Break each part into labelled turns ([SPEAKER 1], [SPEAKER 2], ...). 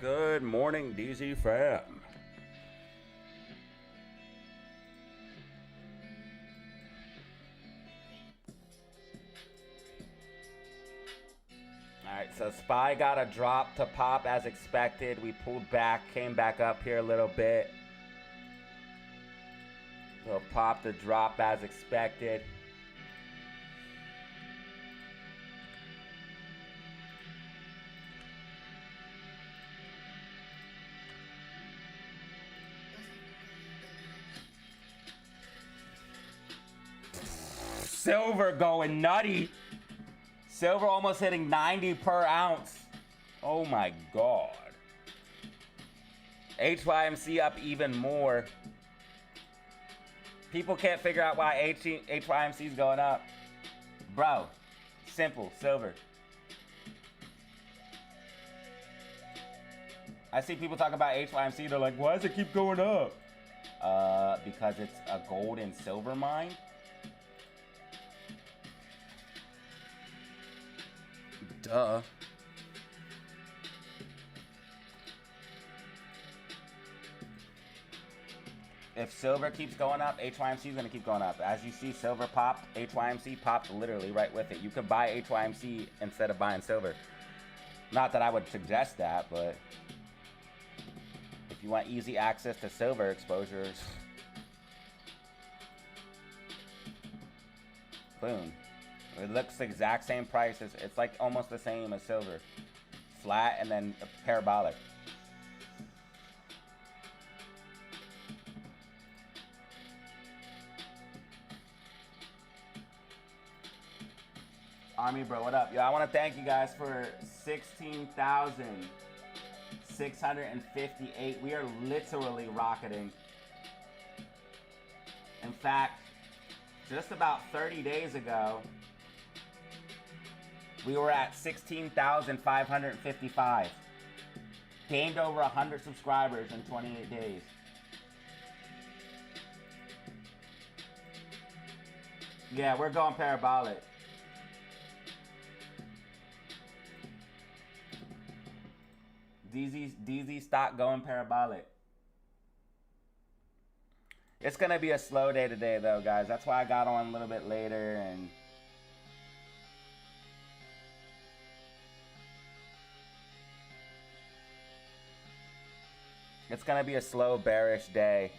[SPEAKER 1] Good morning, DZ fam. Alright, so SPY got a drop to pop as expected. We pulled back, came back up here a little bit. So pop the drop as expected. Silver going nutty. Silver almost hitting 90 per ounce. Oh my god. HYMC up even more. People can't figure out why HYMC is going up. Bro, simple, silver. I see people talk about HYMC, they're like, why does it keep going up? Because it's a gold and silver mine. Duh. If silver keeps going up, HYMC is going to keep going up. As you see, silver popped, HYMC popped literally right with it. You could buy HYMC instead of buying silver. Not that I would suggest that, but if you want easy access to silver exposures, boom. It looks the exact same price. It's like almost the same as silver. Flat and then parabolic. Army bro, what up? Yo, I want to thank you guys for 16,658. We are literally rocketing. In fact, just about 30 days ago, we were at 16,555. Gained over 100 subscribers in 28 days. Yeah, we're going parabolic. DZ stock going parabolic. It's going to be a slow day today, though, guys. That's why I got on a little bit later and... It's going to be a slow, bearish day.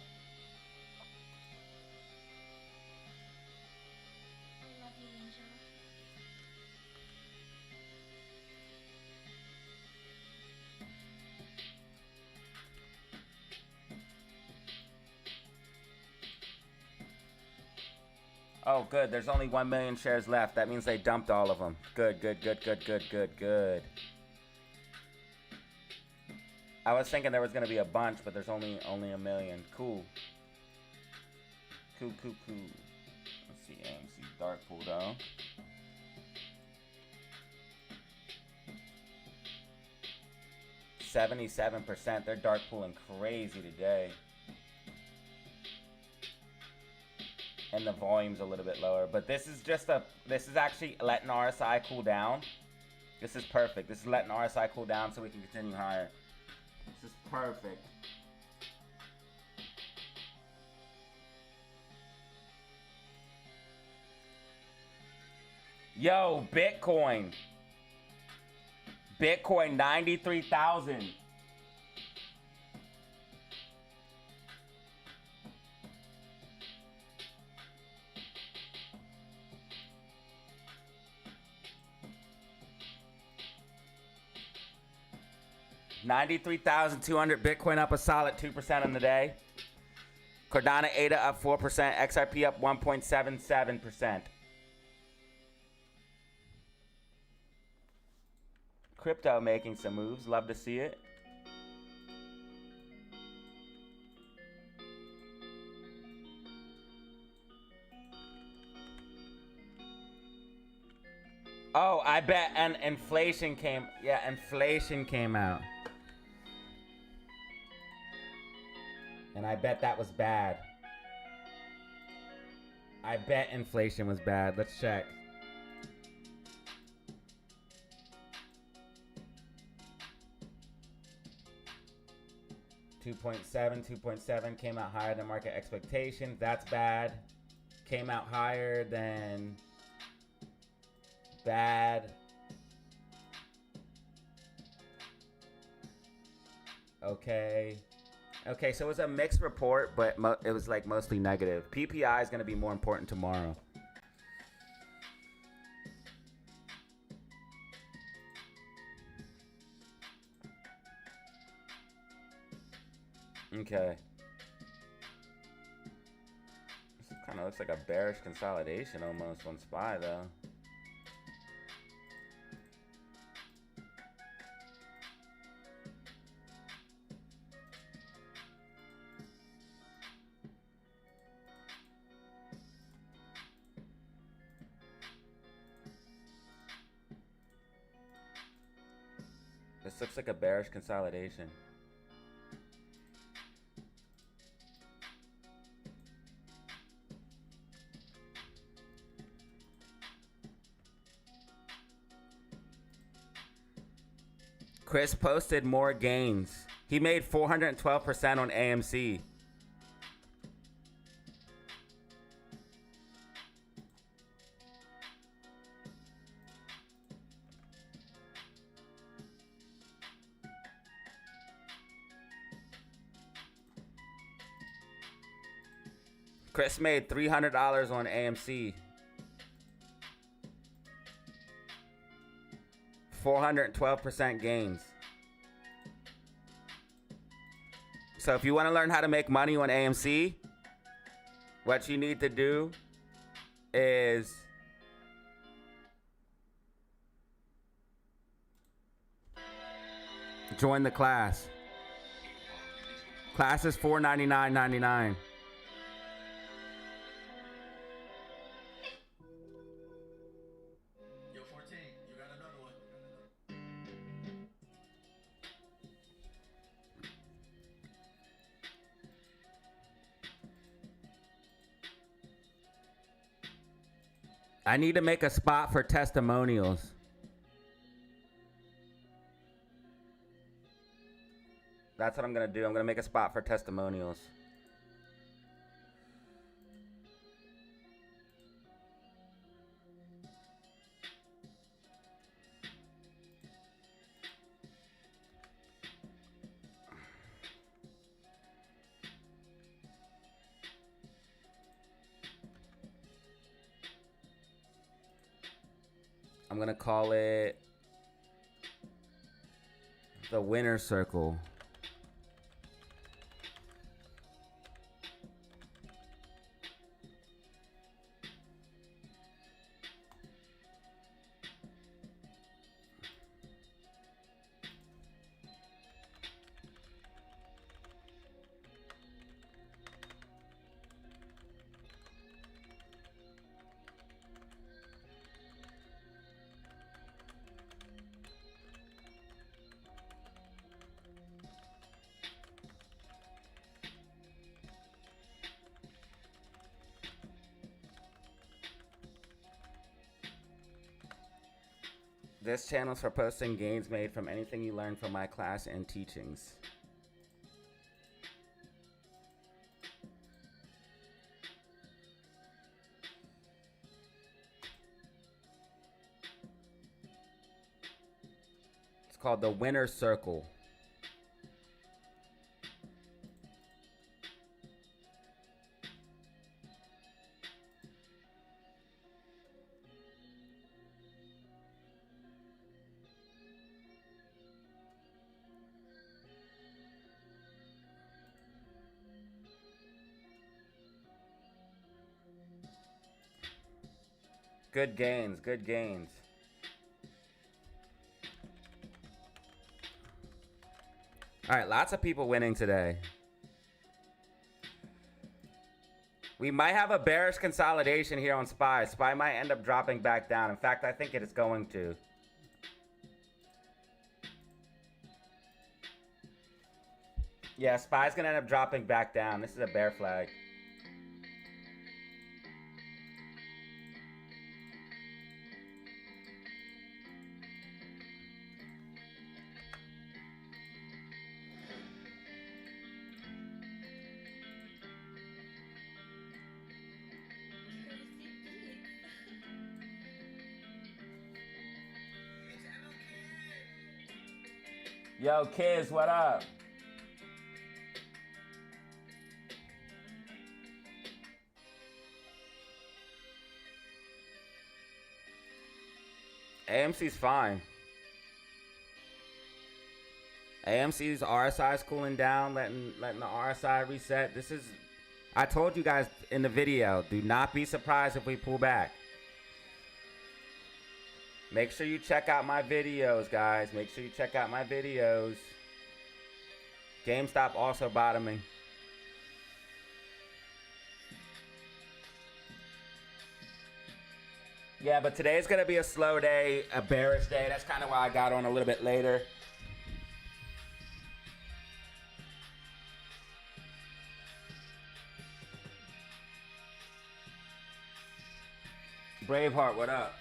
[SPEAKER 1] Oh, good. There's only 1 million shares left. That means they dumped all of them. Good, good, good, good, good, good, good. I was thinking there was going to be a bunch, but there's only a million. Cool. Cool, cool, cool. Let's see, AMC dark pool, though. %77%. They're dark pooling crazy today. And the volume's a little bit lower. But this is just this is actually letting RSI cool down. This is perfect. This is letting RSI cool down so we can continue higher. This is perfect. Yo, Bitcoin. Bitcoin 93,000. $93,200 Bitcoin up a solid 2% on the day. Cardano ADA up 4%. XRP up 1.77%. Crypto making some moves. Love to see it. Oh, I bet, and inflation came. Yeah, inflation came out. And I bet that was bad. I bet inflation was bad. Let's check. 2.7, 2.7 came out higher than market expectations. That's bad. Came out higher than bad. Okay. Okay, so it was a mixed report, but it was like mostly negative. PPI is going to be more important tomorrow. Okay. This kind of looks like a bearish consolidation almost on SPY though. This looks like a bearish consolidation. Chris posted more gains. He made 412% on AMC. Chris made $300 on AMC. 412% gains. So if you want to learn how to make money on AMC, what you need to do is join the class. Class is $499.99. I need to make a spot for testimonials. That's what I'm going to do. I'm going to make a spot for testimonials. I'm going to call it the winner circle. This channel is for posting gains made from anything you learn from my class and teachings. It's called the winner circle. Good gains, good gains. All right, lots of people winning today. We might have a bearish consolidation here on SPY. SPY might end up dropping back down. In fact, I think it is going to. Yeah, SPY's going to end up dropping back down. This is a bear flag. Yo, kids, what up? AMC's fine. AMC's RSI is cooling down, letting the RSI reset. This is, I told you guys in the video, do not be surprised if we pull back. Make sure you check out my videos, guys. Make sure you check out my videos. GameStop also bottoming. Yeah, but today's going to be a slow day, a bearish day. That's kind of why I got on a little bit later. Braveheart, what up?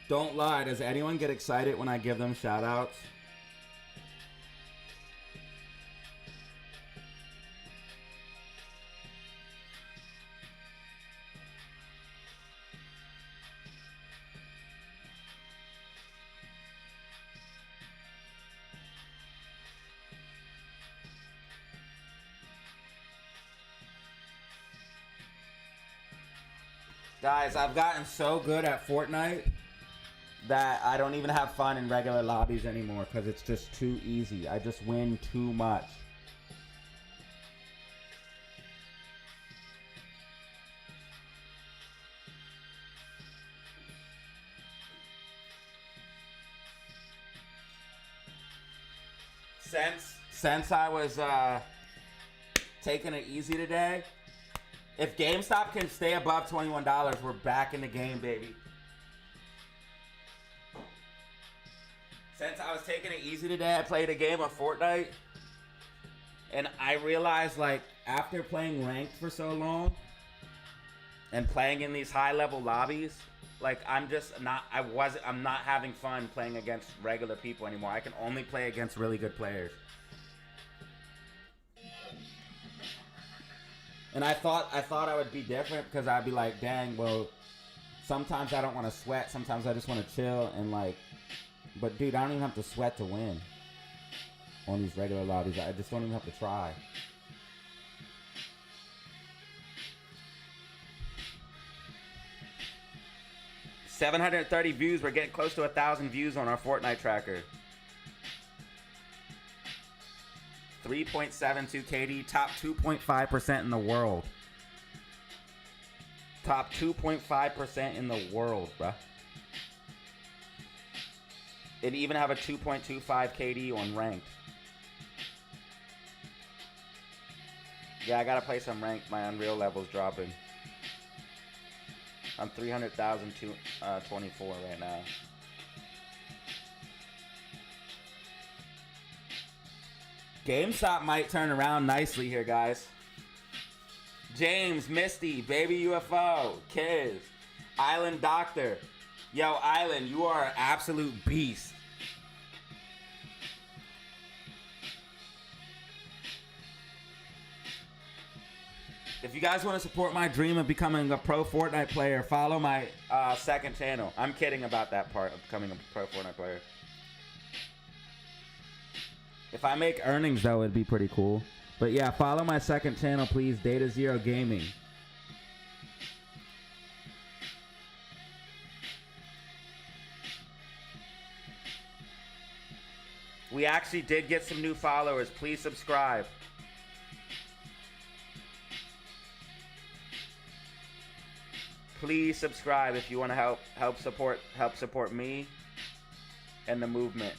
[SPEAKER 1] Don't lie, does anyone get excited when I give them shout outs? Guys, I've gotten so good at Fortnite that I don't even have fun in regular lobbies anymore because it's just too easy. I just win too much. Since I was taking it easy today, if GameStop can stay above $21, we're back in the game, baby. Since I was taking it easy today, I played a game of Fortnite. And I realized, like, after playing ranked for so long and playing in these high-level lobbies, like, I'm not having fun playing against regular people anymore. I can only play against really good players. And I thought I would be different because I'd be like, dang, well, sometimes I don't want to sweat. Sometimes I just want to chill and, like, but dude, I don't even have to sweat to win on these regular lobbies. I just don't even have to try. $730 views. We're getting close to 1,000 views on our Fortnite tracker. 3.72 KD, top 2.5% in the world. Top 2.5% in the world, bruh. It even have a 2.25 KD on ranked. Yeah, I gotta play some ranked. My Unreal level's dropping. I'm 300,024 right now. GameStop might turn around nicely here, guys. James, Misty, Baby UFO, Kiz, Island Doctor. Yo, Island, you are an absolute beast. If you guys want to support my dream of becoming a pro Fortnite player, follow my second channel. I'm kidding about that part of becoming a pro Fortnite player. If I make earnings, though, it'd be pretty cool. But yeah, follow my second channel, please. DataZero Gaming. We actually did get some new followers. Please subscribe. Please subscribe if you want to help support me and the movement.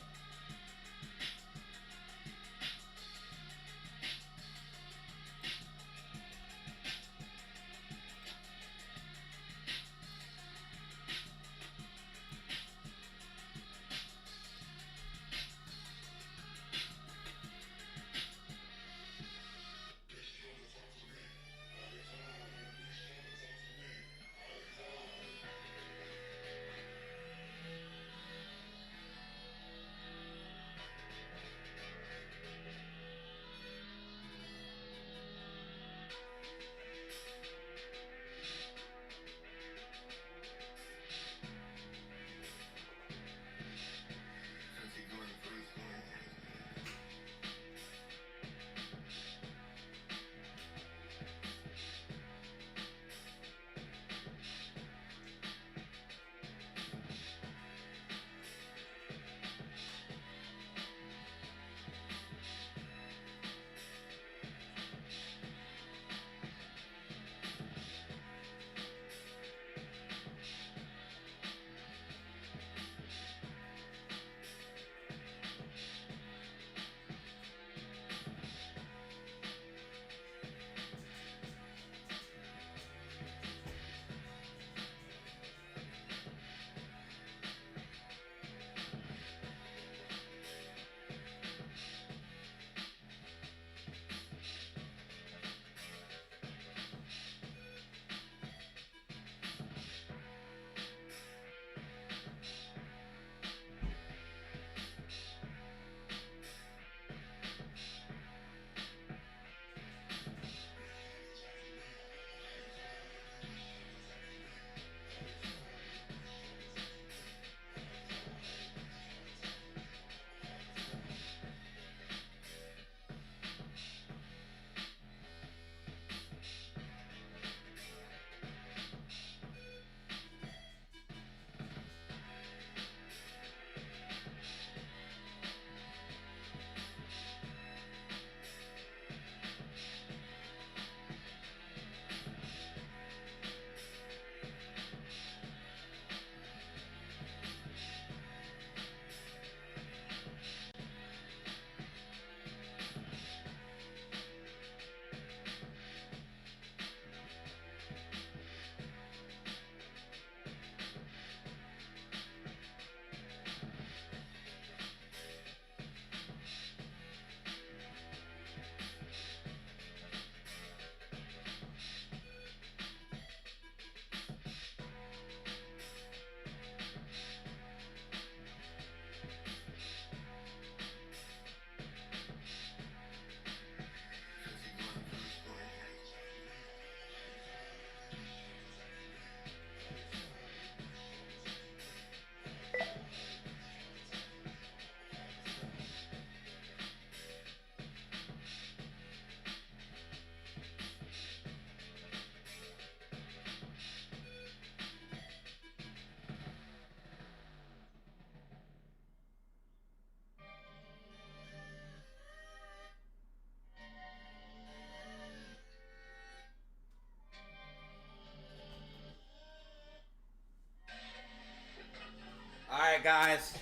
[SPEAKER 1] right, guys.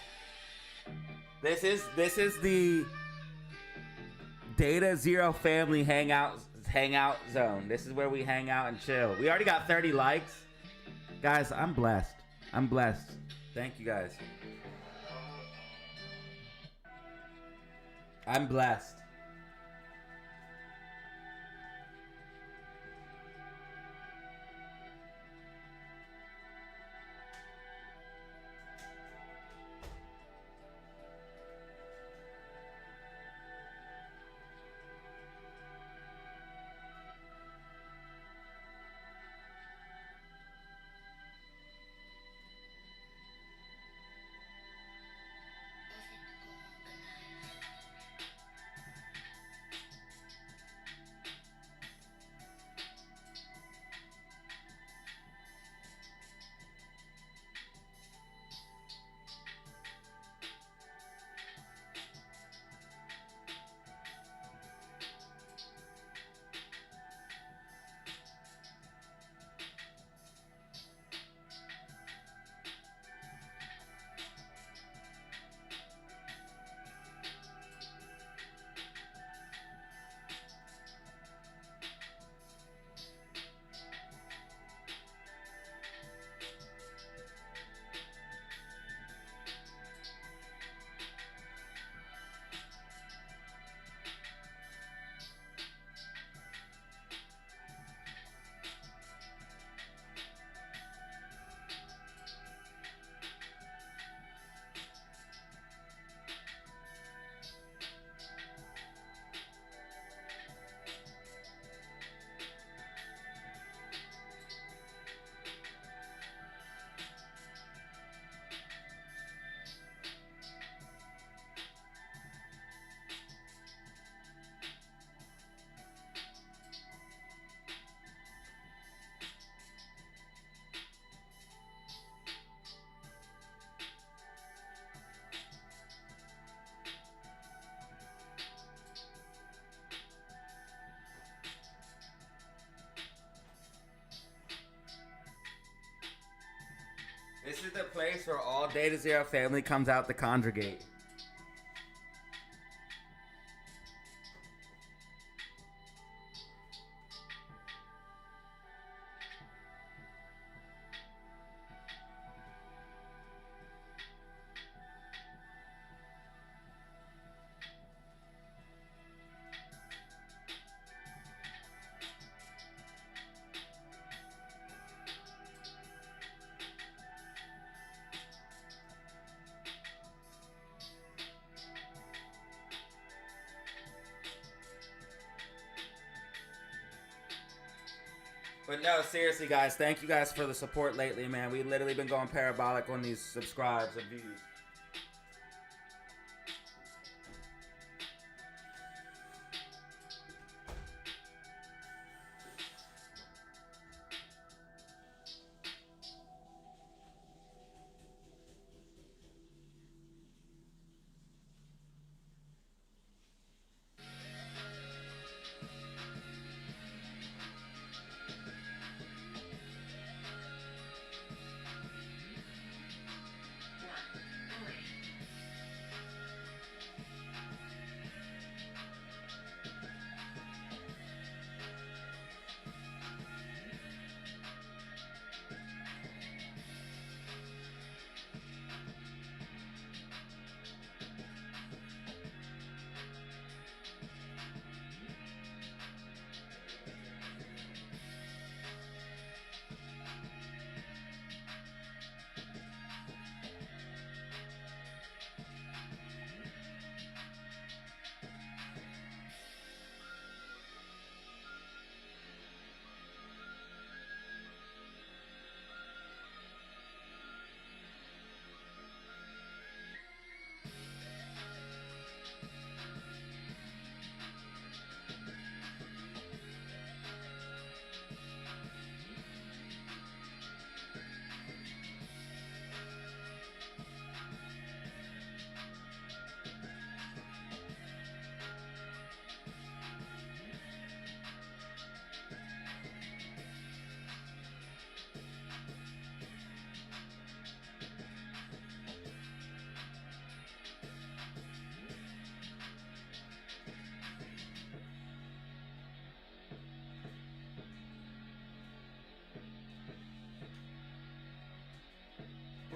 [SPEAKER 1] This is the DataZero family hangout zone. This is where we hang out and chill. We already got 30 likes. Guys, I'm blessed. I'm blessed. Thank you guys. I'm blessed. This is the place where all DataZero family comes out to congregate. But no, seriously, guys, thank you guys for the support lately, man. We've literally been going parabolic on these subscribes and views.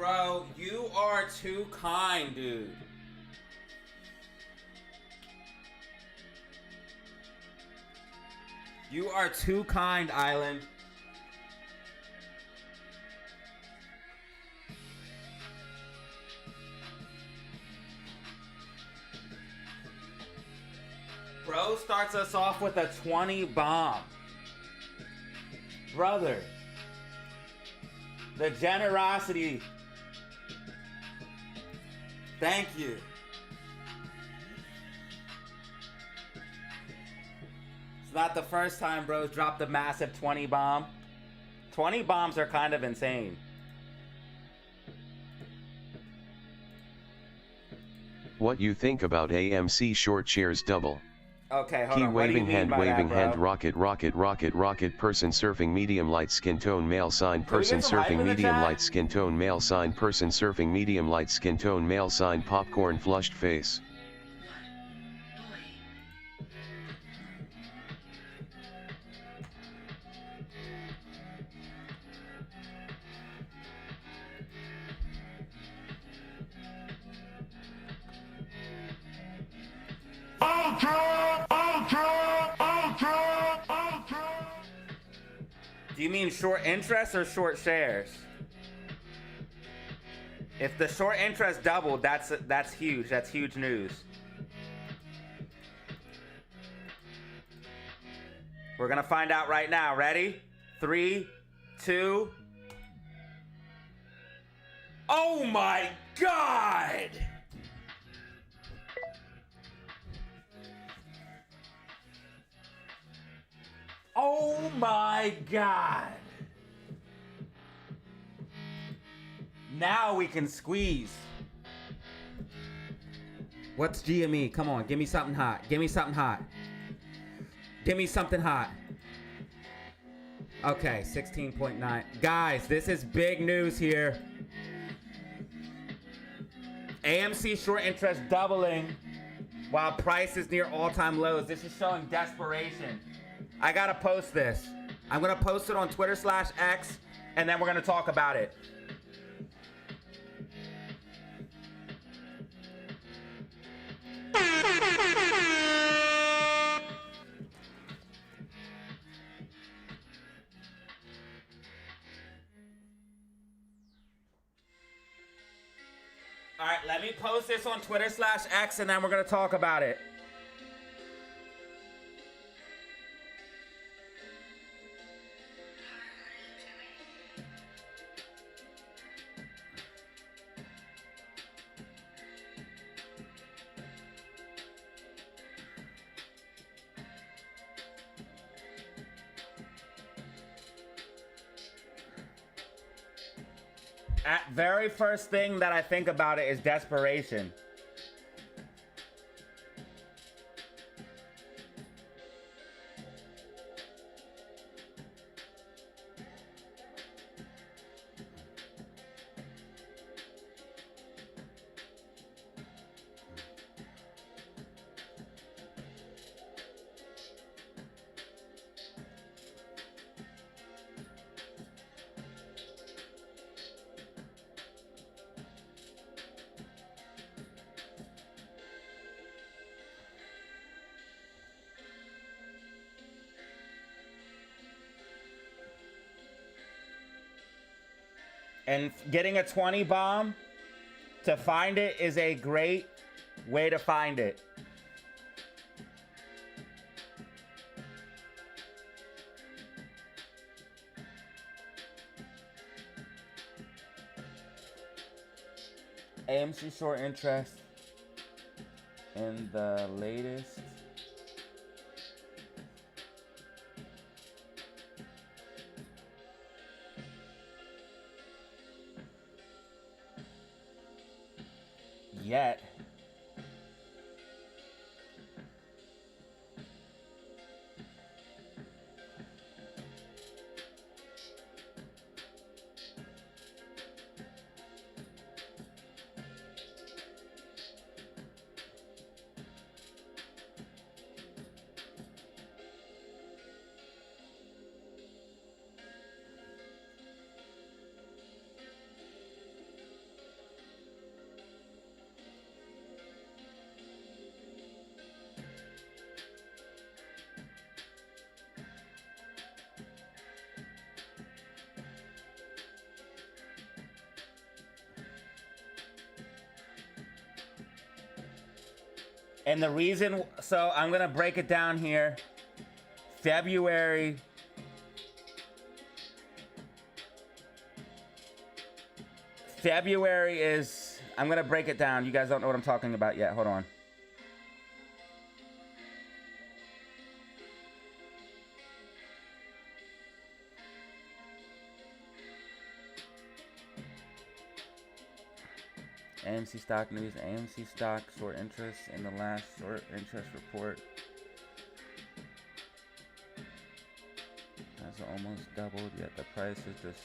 [SPEAKER 1] Bro, you are too kind, dude. You are too kind, Island. Bro starts us off with a 20 bomb. Brother. The generosity. Thank you. It's not the first time bros dropped a massive 20 bomb. 20 bombs are kind of insane.
[SPEAKER 2] What you think about AMC short shares double?
[SPEAKER 1] Okay, hold
[SPEAKER 2] Key
[SPEAKER 1] on. What do you
[SPEAKER 2] waving
[SPEAKER 1] mean
[SPEAKER 2] hand
[SPEAKER 1] by
[SPEAKER 2] waving
[SPEAKER 1] that, bro?
[SPEAKER 2] hand rocket rocket rocket rocket person surfing medium light skin tone male sign
[SPEAKER 1] Can we
[SPEAKER 2] person
[SPEAKER 1] get some hype
[SPEAKER 2] surfing
[SPEAKER 1] in the
[SPEAKER 2] medium
[SPEAKER 1] chat?
[SPEAKER 2] light skin tone male sign person surfing medium light skin tone male sign popcorn flushed face.
[SPEAKER 1] Do you mean short interest or short shares? If the short interest doubled, that's huge. That's huge news. We're gonna find out right now. Ready? 3, 2. Oh my God! Oh my God! Now we can squeeze. What's GME? Come on, give me something hot. Give me something hot. Give me something hot. Okay, 16.9. Guys, this is big news here. AMC short interest doubling while price is near all-time lows. This is showing desperation. I gotta post this. I'm gonna post it on Twitter/X, and then we're gonna talk about it. All right, let me post this on Twitter/X, and then we're gonna talk about it. Very first thing that I think about it is desperation. And getting a 20 bomb to find it is a great way to find it. AMC short interest in the latest. Yet. And the reason, so I'm gonna break it down here. February is, I'm gonna break it down. You guys don't know what I'm talking about yet. Hold on. AMC stock news. AMC stock short interest in the last short interest report has almost doubled, yet the price has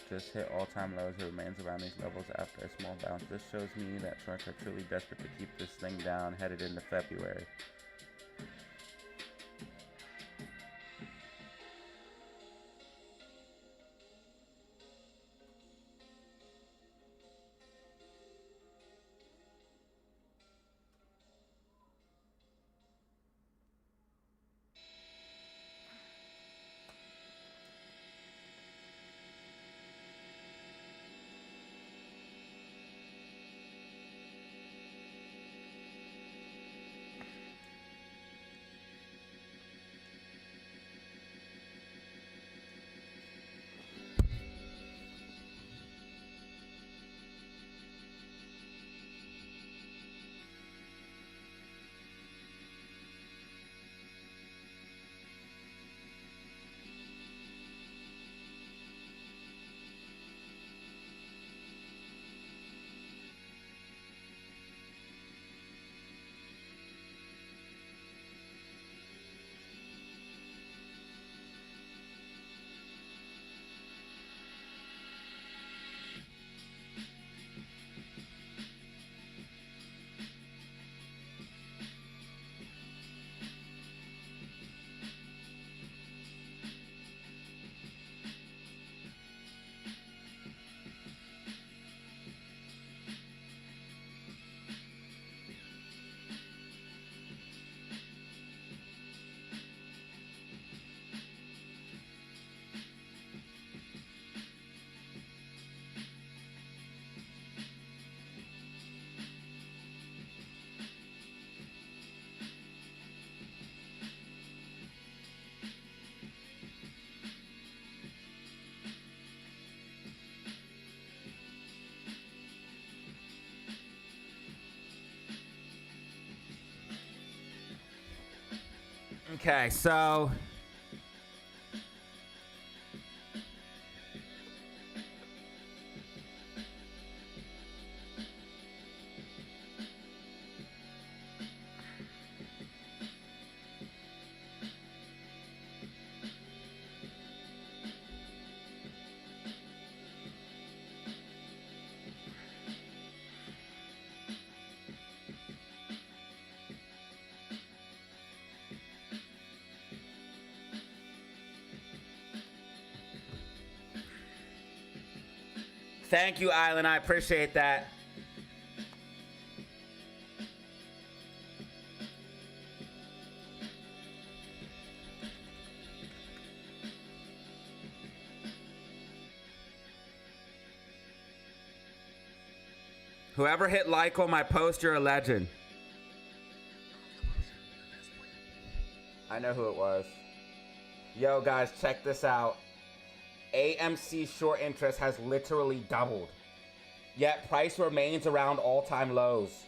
[SPEAKER 1] just hit all-time lows. It remains around these levels after a small bounce. This shows me that shorts are truly desperate to keep this thing down headed into February. Okay, so thank you, Island. I appreciate that. Whoever hit like on my post, you're a legend. I know who it was. Yo, guys, check this out. AMC short interest has literally doubled, yet price remains around all-time lows.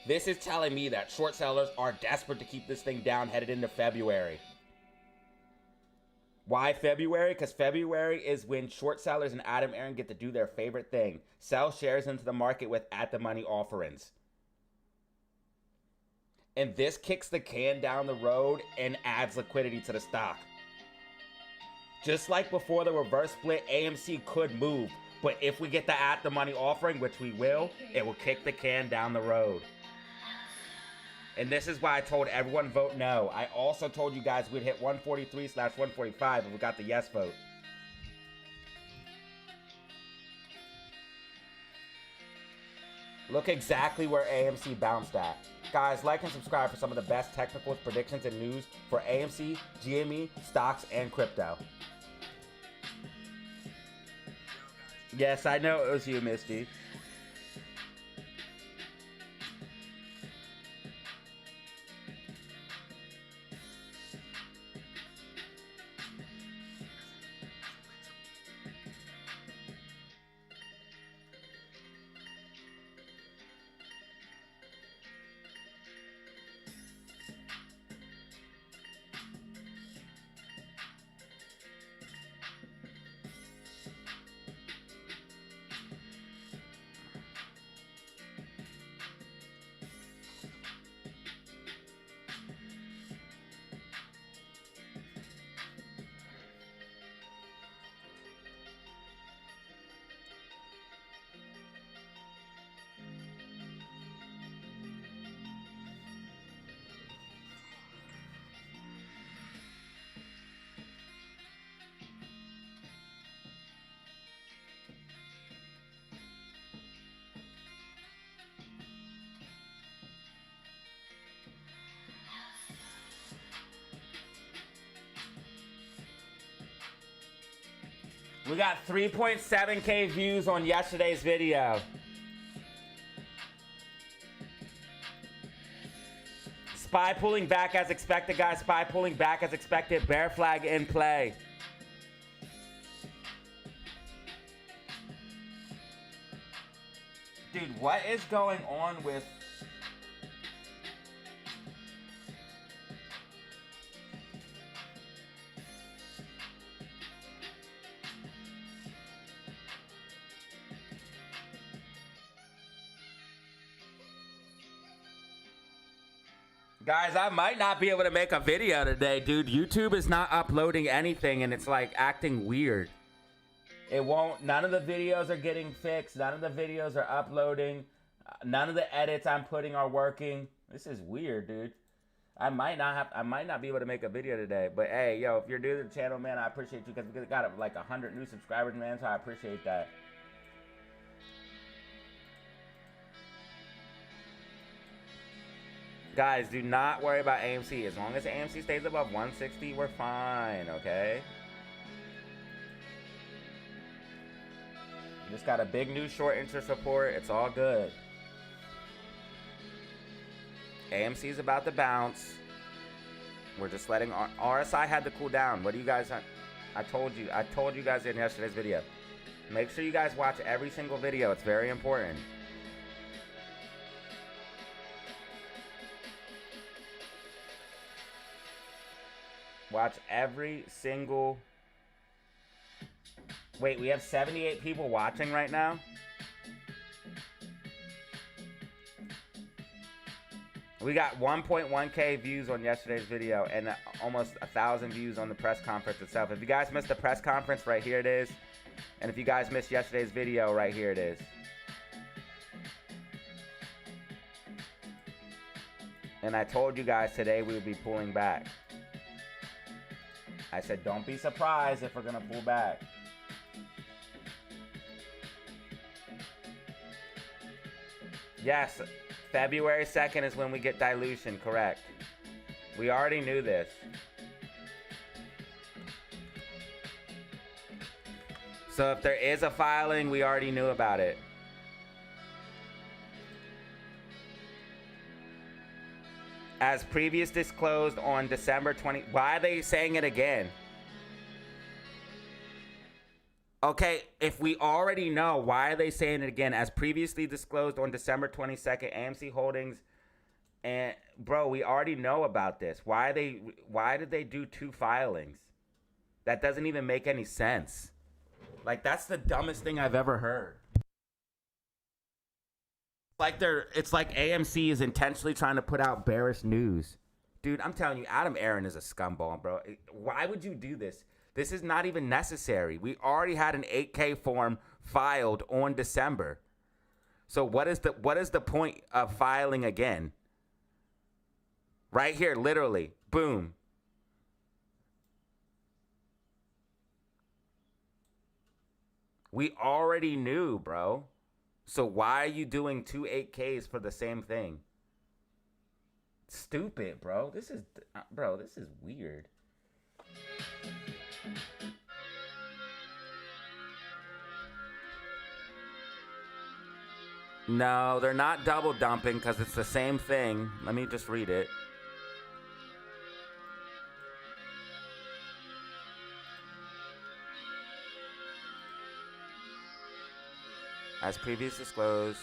[SPEAKER 1] This is telling me that short sellers are desperate to keep this thing down headed into February. Why February? Because February is when short sellers and Adam Aaron get to do their favorite thing: sell shares into the market with at-the-money offerings. And this kicks the can down the road and adds liquidity to the stock. Just like before the reverse split, AMC could move, but if we get the at-the-money offering, which we will, it will kick the can down the road. And this is why I told everyone vote no. I also told you guys we'd hit 143/145 if we got the yes vote. Look exactly where AMC bounced at. Guys, like and subscribe for some of the best technical predictions and news for AMC, GME, stocks, and crypto. Yes, I know it was you, Misty. We got 3.7K views on yesterday's video. Spy pulling back as expected, guys. Spy pulling back as expected. Bear flag in play. Dude, what is going on with... Guys, I might not be able to make a video today, dude. YouTube is not uploading anything and it's like acting weird. It won't, none of the videos are getting fixed. None of the videos are uploading. None of the edits I'm putting are working. This is weird, dude. I might not be able to make a video today. But hey, yo, if you're new to the channel, man, I appreciate you because we got like 100 new subscribers, man. So I appreciate that. Guys, do not worry about AMC. As long as AMC stays above 160, we're fine, okay? We just got a big new short interest report. It's all good. AMC's about to bounce. We're just letting RSI had to cool down. What do you guys... I told you guys in yesterday's video. Make sure you guys watch every single video. It's very important. Watch every single... Wait, we have 78 people watching right now? We got 1.1K views on yesterday's video and almost 1,000 views on the press conference itself. If you guys missed the press conference, right here it is. And if you guys missed yesterday's video, right here it is. And I told you guys today we would be pulling back. I said, don't be surprised if we're going to pull back. Yes, February 2nd is when we get dilution, correct. We already knew this. So if there is a filing, we already knew about it. As previously disclosed on December 20... Why are they saying it again? Okay, if we already know, why are they saying it again? As previously disclosed on December 22nd, AMC Holdings... And, bro, we already know about this. Why did they do 2 filings? That doesn't even make any sense. Like, that's the dumbest thing I've ever heard. It's like AMC is intentionally trying to put out bearish news. Dude, I'm telling you, Adam Aaron is a scumball, bro. Why would you do this? This is not even necessary. We already had an 8K form filed on December. So what is the point of filing again? Right here, literally. Boom. We already knew, bro. So why are you doing 2 8Ks for the same thing? Stupid, bro. This is weird. No, they're not double dumping because it's the same thing. Let me just read it. As previously disclosed,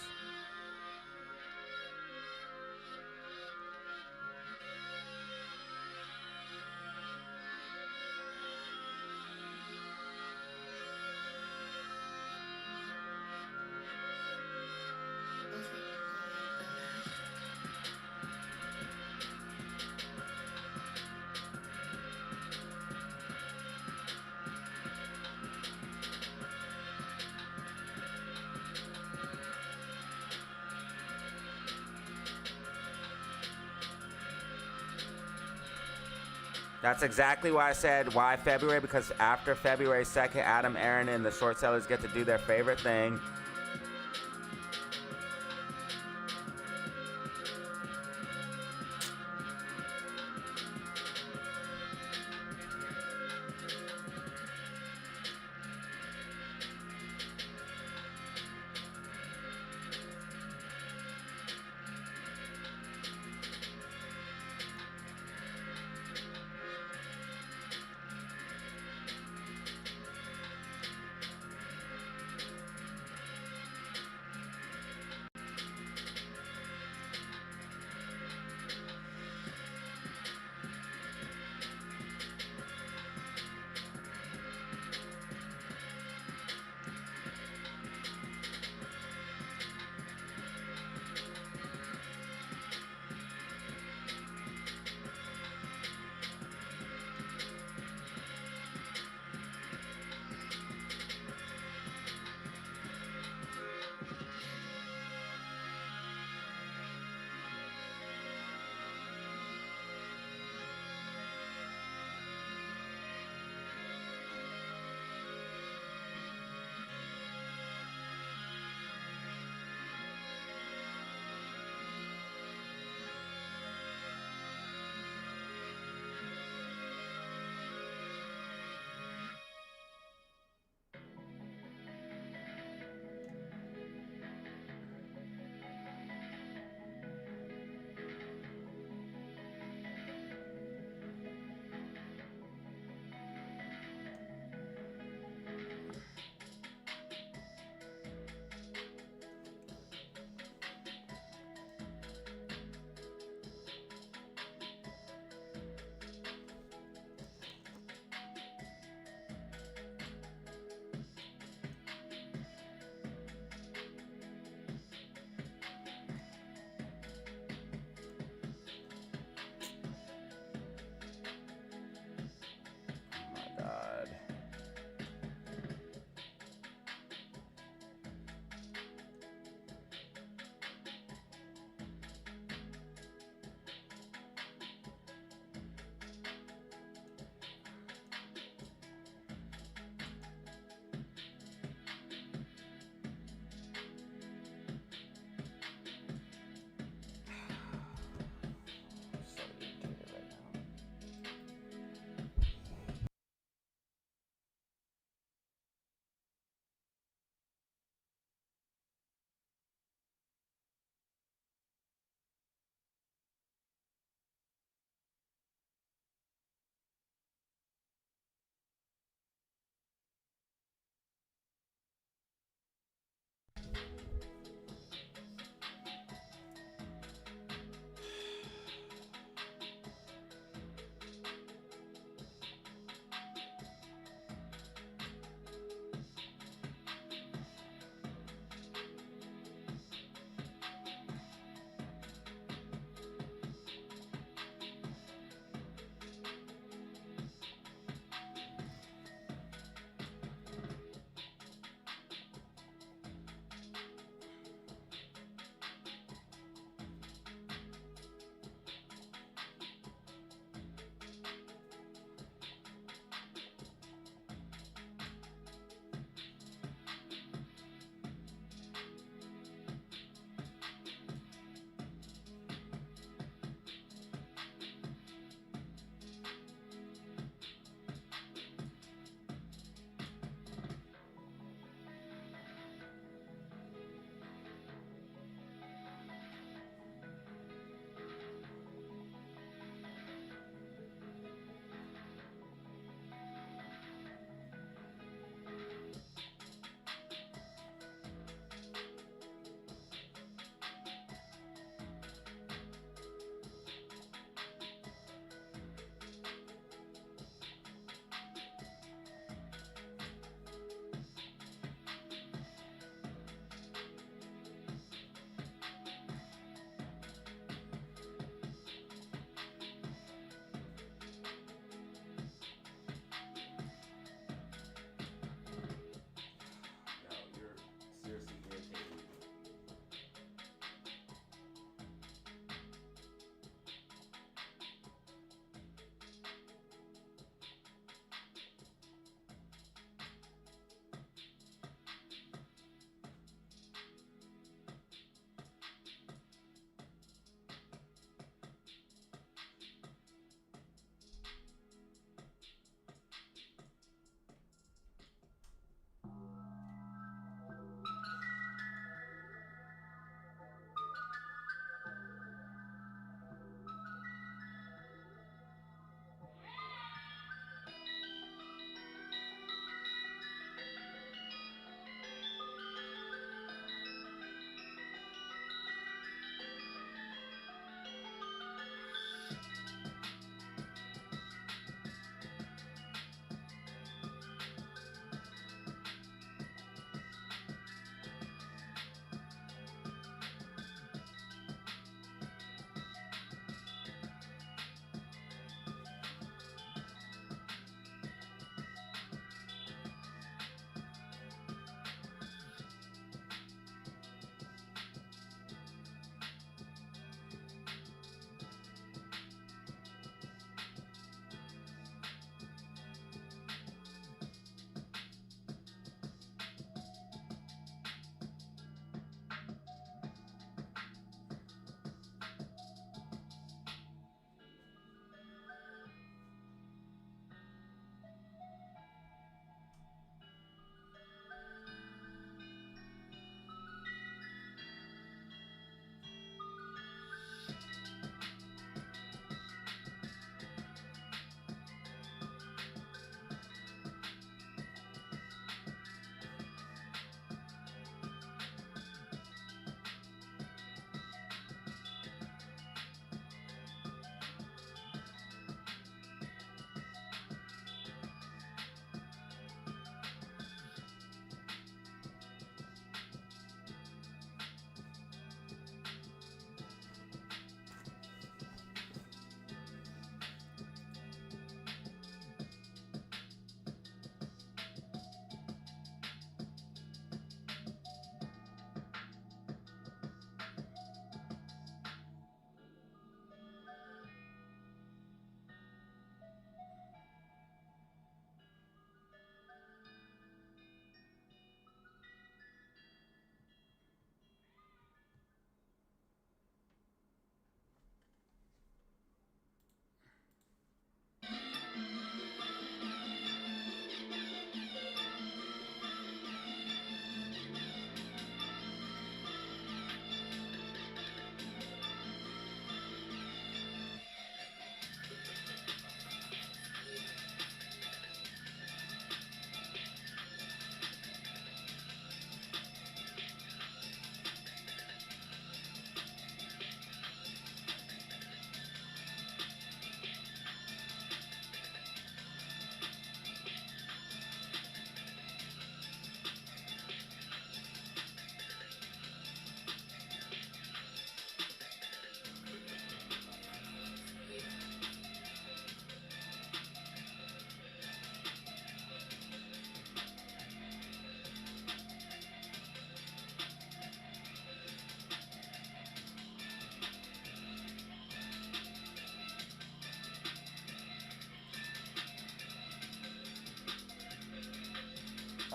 [SPEAKER 1] that's exactly why I said why February, because after February 2nd, Adam Aaron and the short sellers get to do their favorite thing.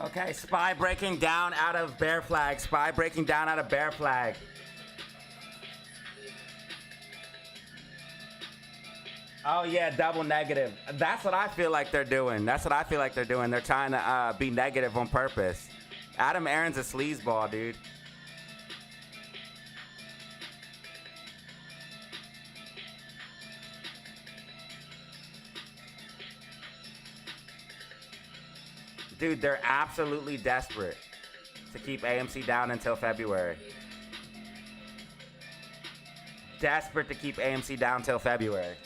[SPEAKER 1] Okay, spy breaking down out of bear flag. Spy breaking down out of bear flag. Oh yeah, double negative. That's what I feel like they're doing. That's what I feel like they're doing. They're trying to be negative on purpose. Adam Aaron's a sleazeball, dude. Dude, they're absolutely desperate to keep AMC down until February. Desperate to keep AMC down till February.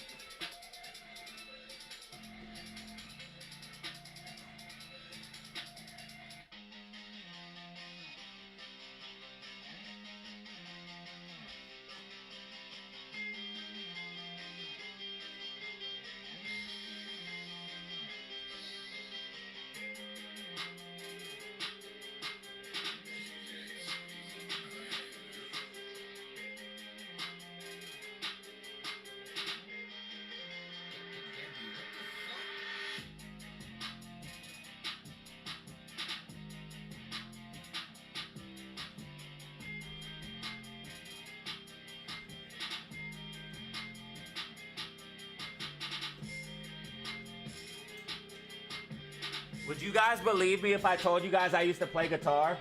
[SPEAKER 1] Would you guys believe me if I told you guys I used to play guitar?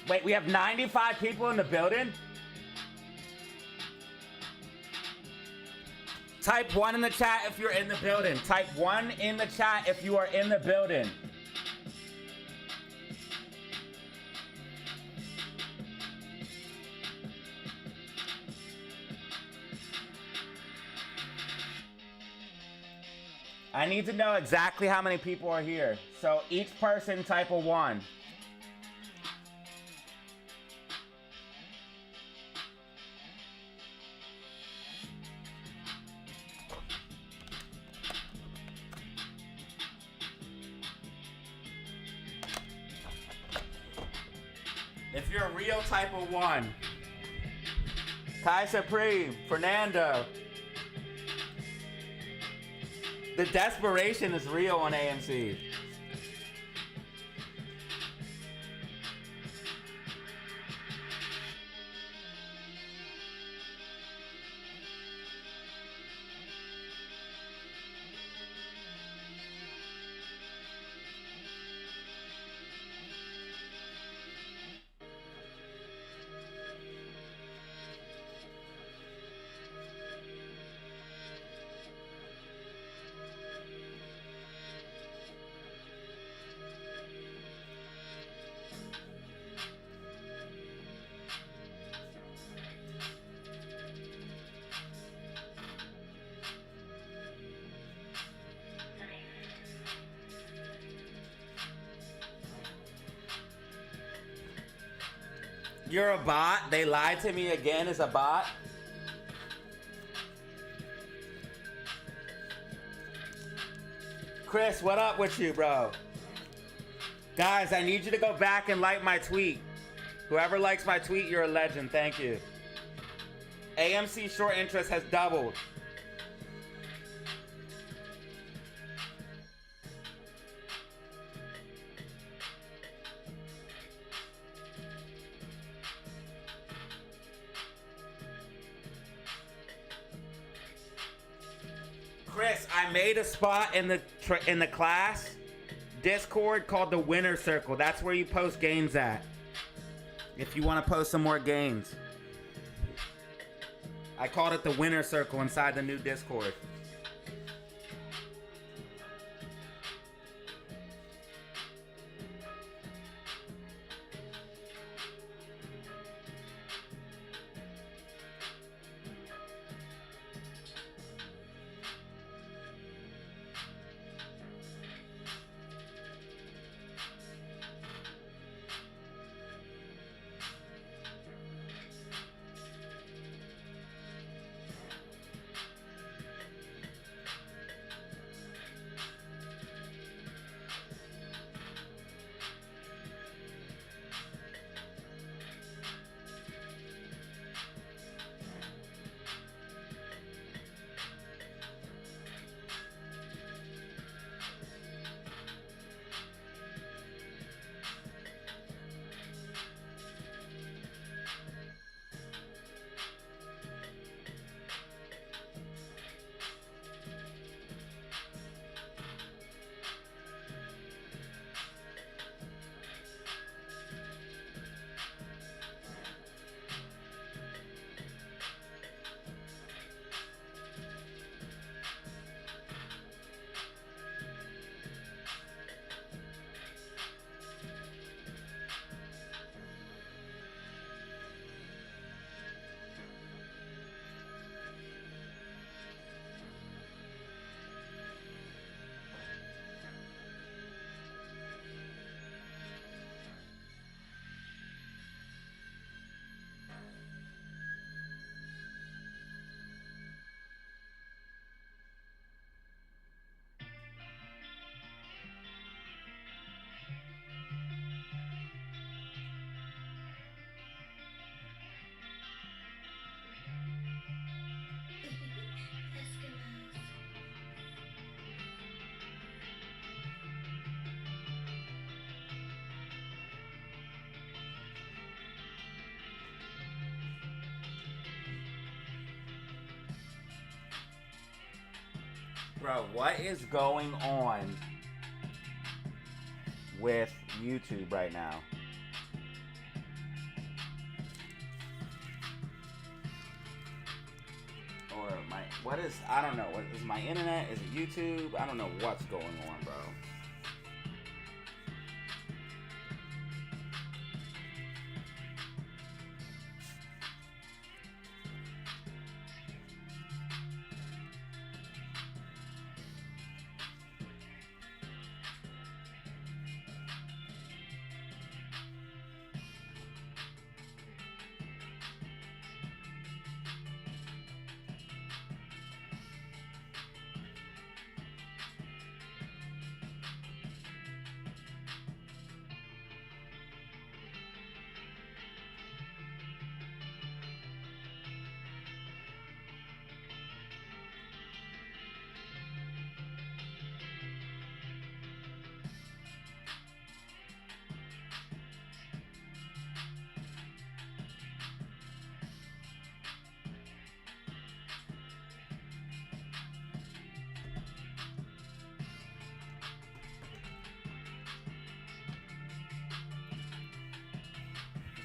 [SPEAKER 1] Wait, we have 95 people in the building? Type 1 in the chat if you're in the building. Type 1 in the chat if you are in the building. I need to know exactly how many people are here. So each person type a 1. If you're a real, type of 1. Kai Supreme, Fernando. The desperation is real on AMC. You're a bot? They lied to me again as a bot? Chris, what up with you, bro? Guys, I need you to go back and like my tweet. Whoever likes my tweet, you're a legend. Thank you. AMC short interest has doubled. Chris, I made a spot in the class Discord called the Winner Circle. That's where you post games at. If you want to post some more games. I called it the Winner Circle inside the new Discord. Bro, what is going on with YouTube right now? Or what is, I don't know. What is my internet? Is it YouTube? I don't know what's going on, bro.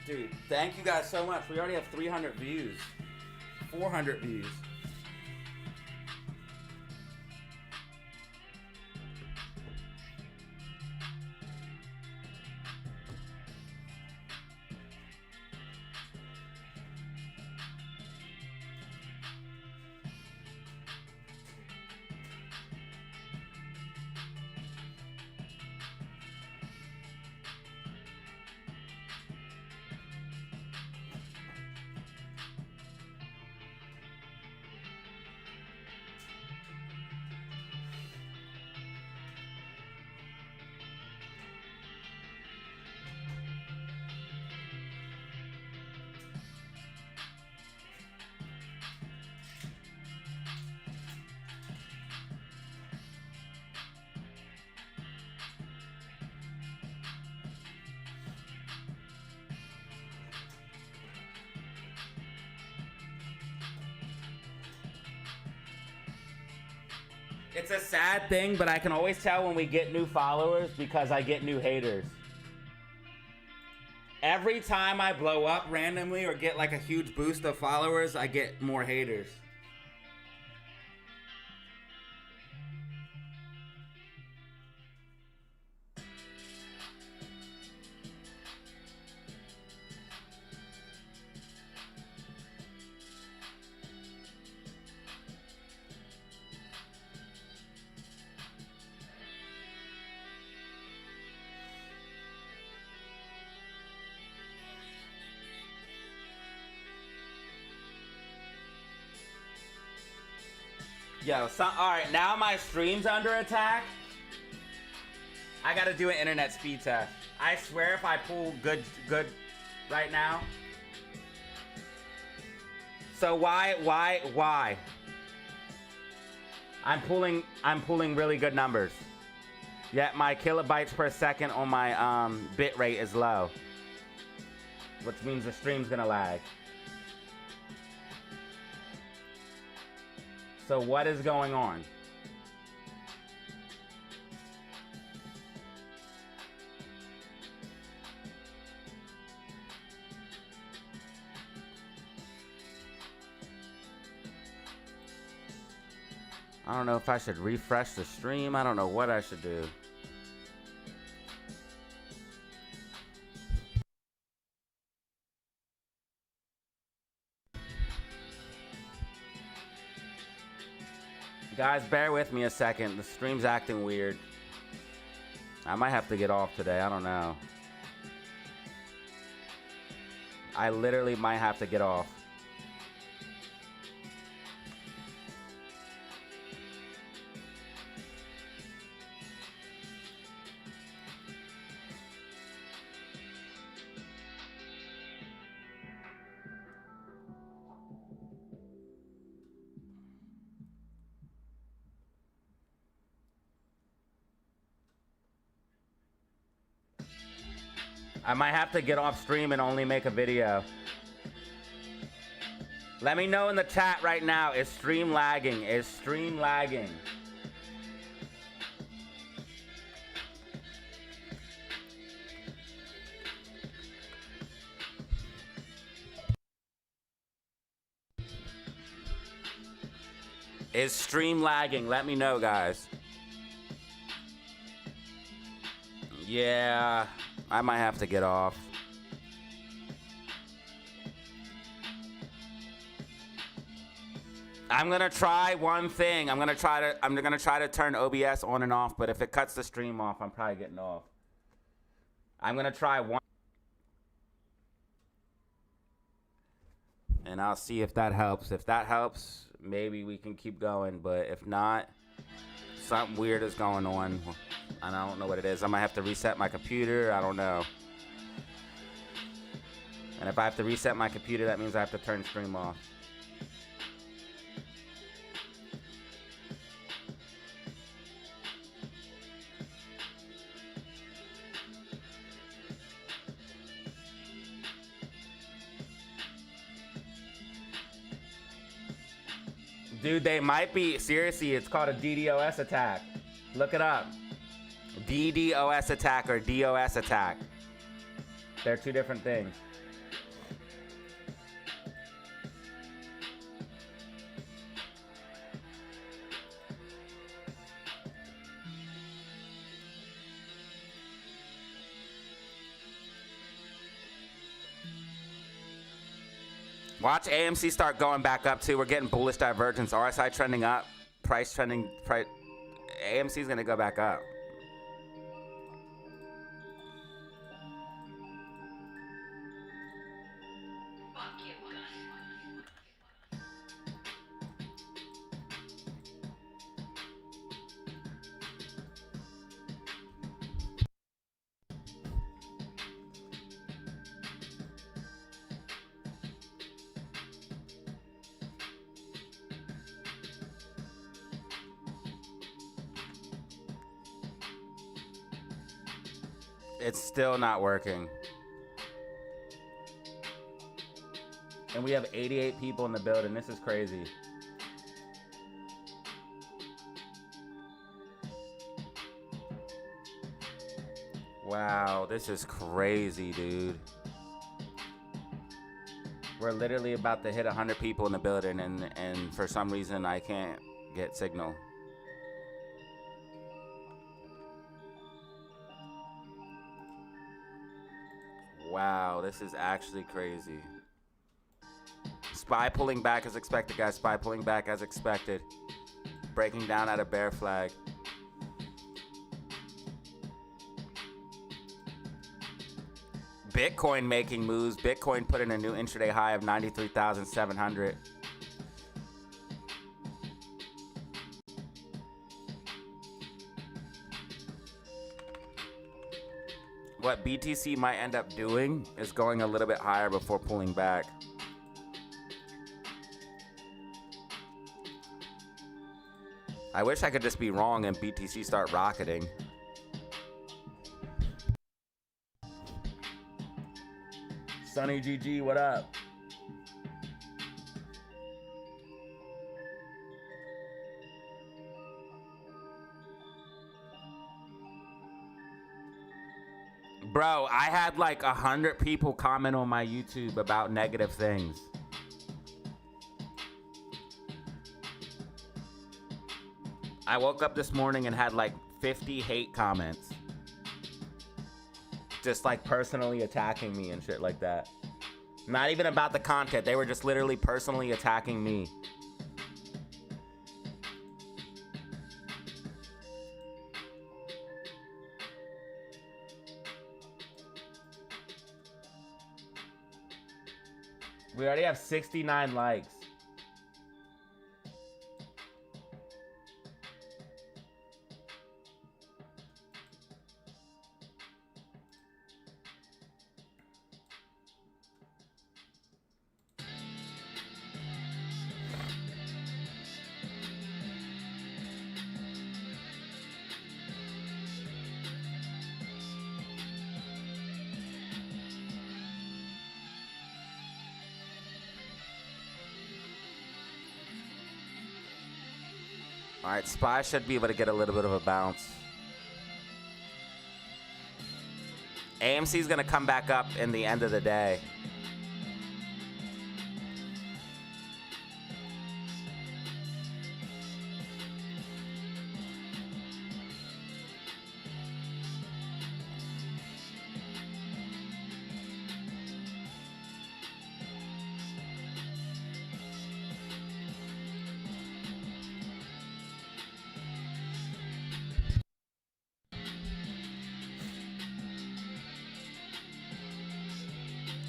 [SPEAKER 1] Dude, thank you guys so much. We already have 300 views. 400 views. It's a sad thing, but I can always tell when we get new followers because I get new haters. Every time I blow up randomly or get like a huge boost of followers, I get more haters. Yo, alright, now my stream's under attack. I gotta do an internet speed test. I swear if I pull good right now. So why? I'm pulling really good numbers. Yet my kilobytes per second on my bit rate is low. Which means the stream's gonna lag. So what is going on? I don't know if I should refresh the stream. I don't know what I should do. Guys, bear with me a second. The stream's acting weird. I might have to get off today. I don't know. I literally might have to get off. I might have to get off stream and only make a video. Let me know in the chat right now, is stream lagging? Is stream lagging? Is stream lagging? Let me know, guys. Yeah, I might have to get off. I'm gonna try one thing. I'm gonna try to turn OBS on and off, but if it cuts the stream off, I'm probably getting off. I'm gonna try one, and I'll see if that helps. If that helps, maybe we can keep going, but if not, something weird is going on, and I don't know what it is. I might have to reset my computer. I don't know. And if I have to reset my computer, that means I have to turn stream off. Dude, they might be, seriously, it's called a DDoS attack. Look it up. DDoS attack or DOS attack. They're two different things. Watch AMC start going back up too. We're getting bullish divergence. RSI trending up. Price trending. AMC is going to go back up. It's still not working. And we have 88 people in the building. This is crazy. Wow, this is crazy, dude. We're literally about to hit 100 people in the building, and for some reason I can't get signal. Wow, this is actually crazy. SPY pulling back as expected, guys. SPY pulling back as expected. Breaking down at a bear flag. Bitcoin making moves. Bitcoin put in a new intraday high of 93,700. What BTC might end up doing is going a little bit higher before pulling back. I wish I could just be wrong and BTC start rocketing. Sunny GG, what up? Bro, I had like 100 people comment on my YouTube about negative things. I woke up this morning and had like 50 hate comments. Just like personally attacking me and shit like that. Not even about the content. They were just literally personally attacking me. We already have 69 likes. All right, SPY should be able to get a little bit of a bounce. AMC is going to come back up in the end of the day.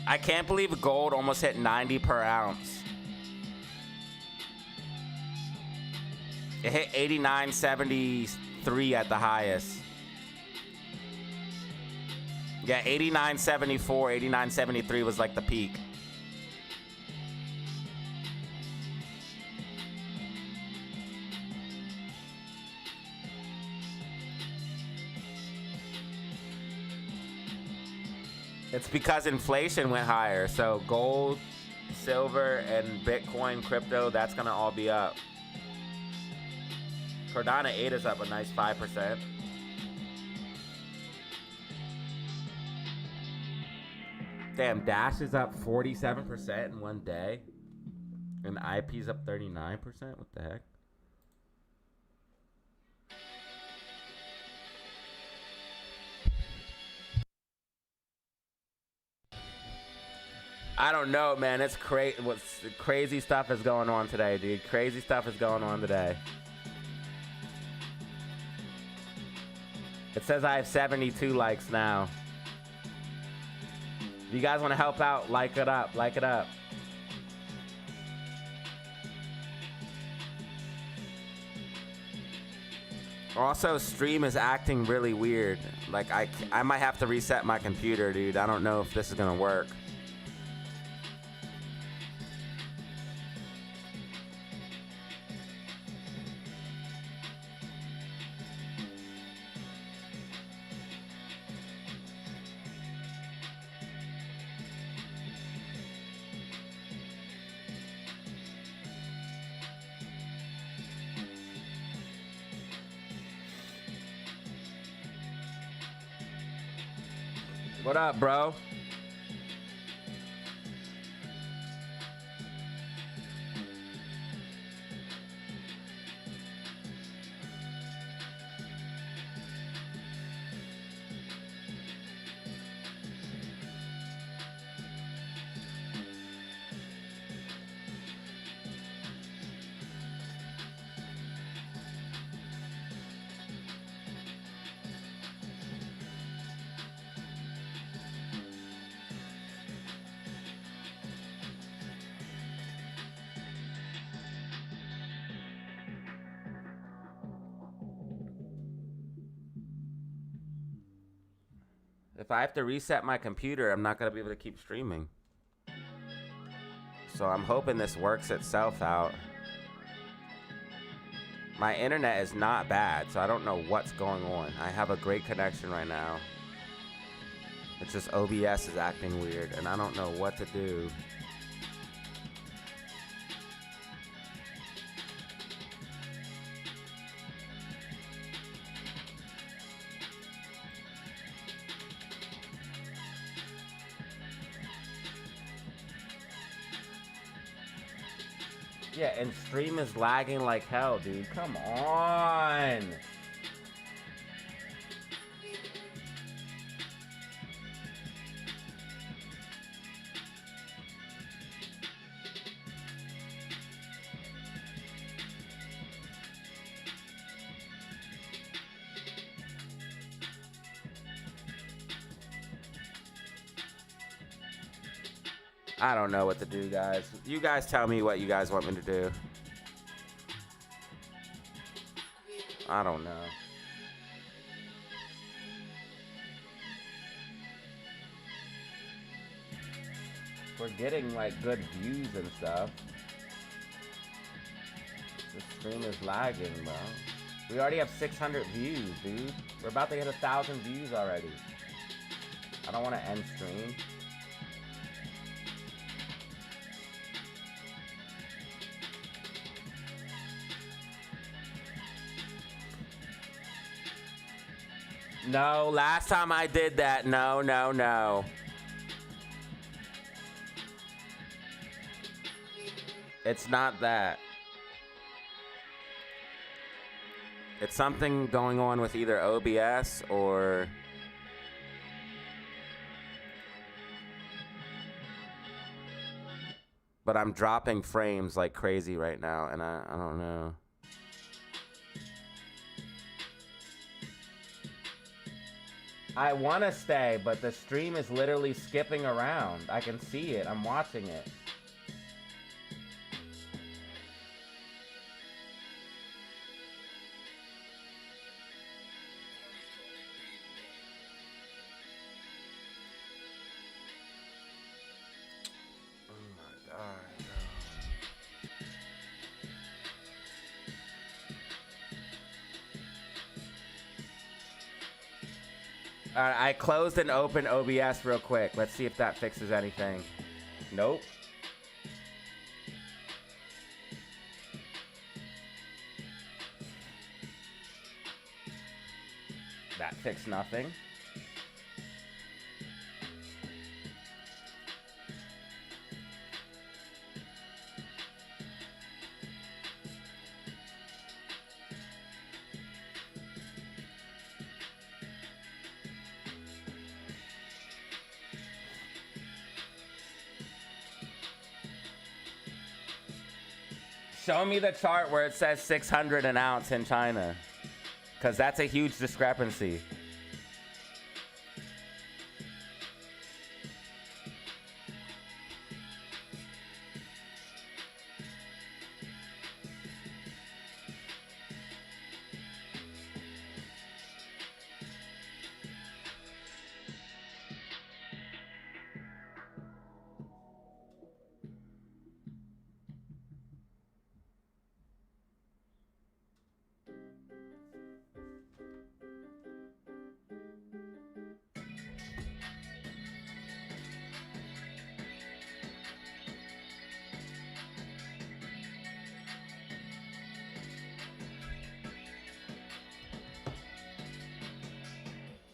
[SPEAKER 1] I can't believe gold almost hit 90 per ounce. It hit 89.73 at the highest. Yeah, 89.74, 89.73 was like the peak. It's because inflation went higher. So gold, silver, and Bitcoin, crypto, that's going to all be up. Cardano 8 is up a nice 5%. Damn, Dash is up 47% in one day. And IP's up 39%. What the heck? I don't know, man. It's crazy. Crazy stuff is going on today, dude. Crazy stuff is going on today. It says I have 72 likes now. If you guys want to help out, like it up. Like it up. Also, stream is acting really weird. Like, I might have to reset my computer, dude. I don't know if this is going to work. What up, bro? If I have to reset my computer, I'm not going to be able to keep streaming. So I'm hoping this works itself out. My internet is not bad, so I don't know what's going on. I have a great connection right now. It's just OBS is acting weird, and I don't know what to do. Yeah, and stream is lagging like hell, dude. Come on. I don't know what to do, guys. You guys tell me what you guys want me to do. I don't know. We're getting like good views and stuff. The stream is lagging, bro. We already have 600 views, dude. We're about to hit 1,000 views already. I don't want to end stream. No, last time I did that, no. It's not that. It's something going on with either OBS or... But I'm dropping frames like crazy right now, and I don't know. I want to stay, but the stream is literally skipping around. I can see it. I'm watching it. I closed and opened OBS real quick. Let's see if that fixes anything. Nope. That fixed nothing. Show me the chart where it says 600 an ounce in China, because that's a huge discrepancy.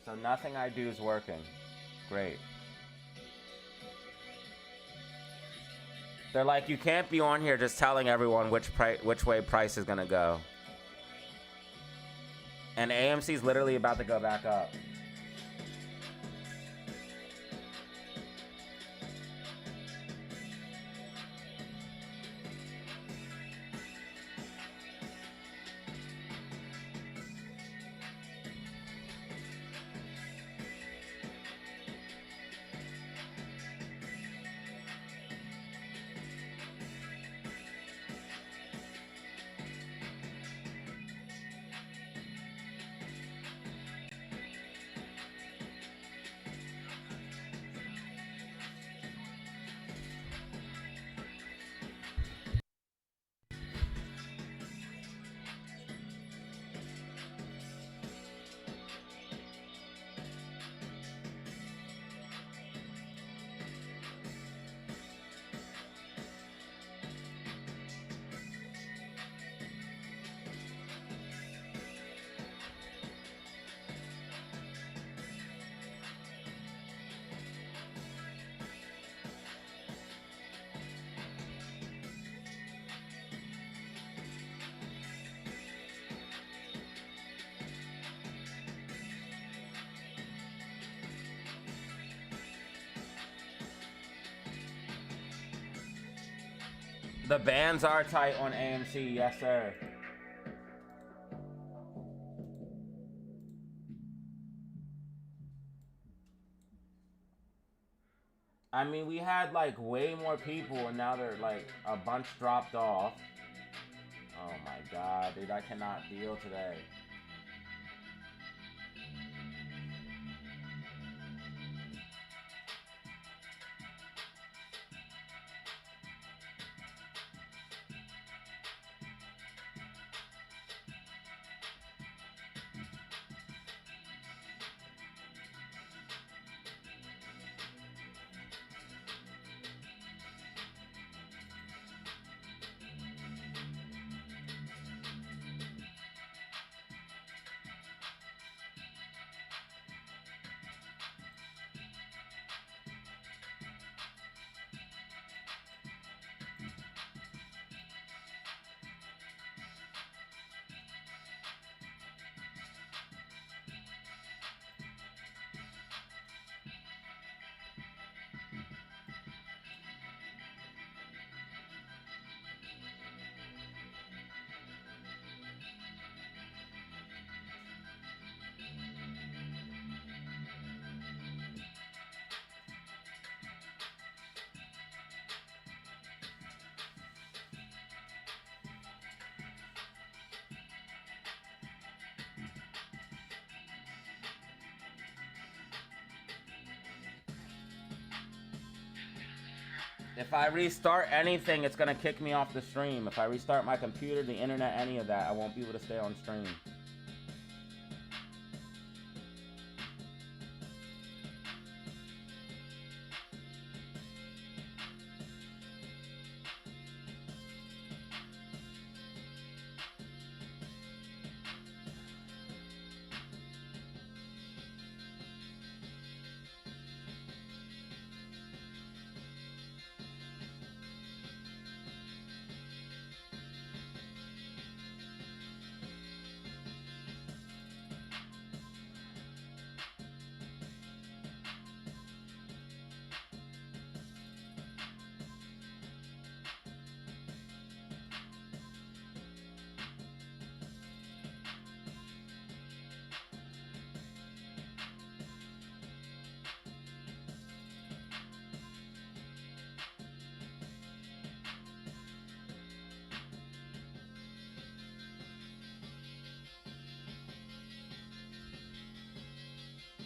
[SPEAKER 1] So nothing I do is working. Great. They're like, you can't be on here just telling everyone which way price is gonna go. And AMC's literally about to go back up. The bands are tight on AMC, yes sir. I mean, we had like way more people and now they're like a bunch dropped off. Oh my god, dude, I cannot deal today. If I restart anything, it's gonna kick me off the stream. If I restart my computer, the internet, any of that, I won't be able to stay on stream.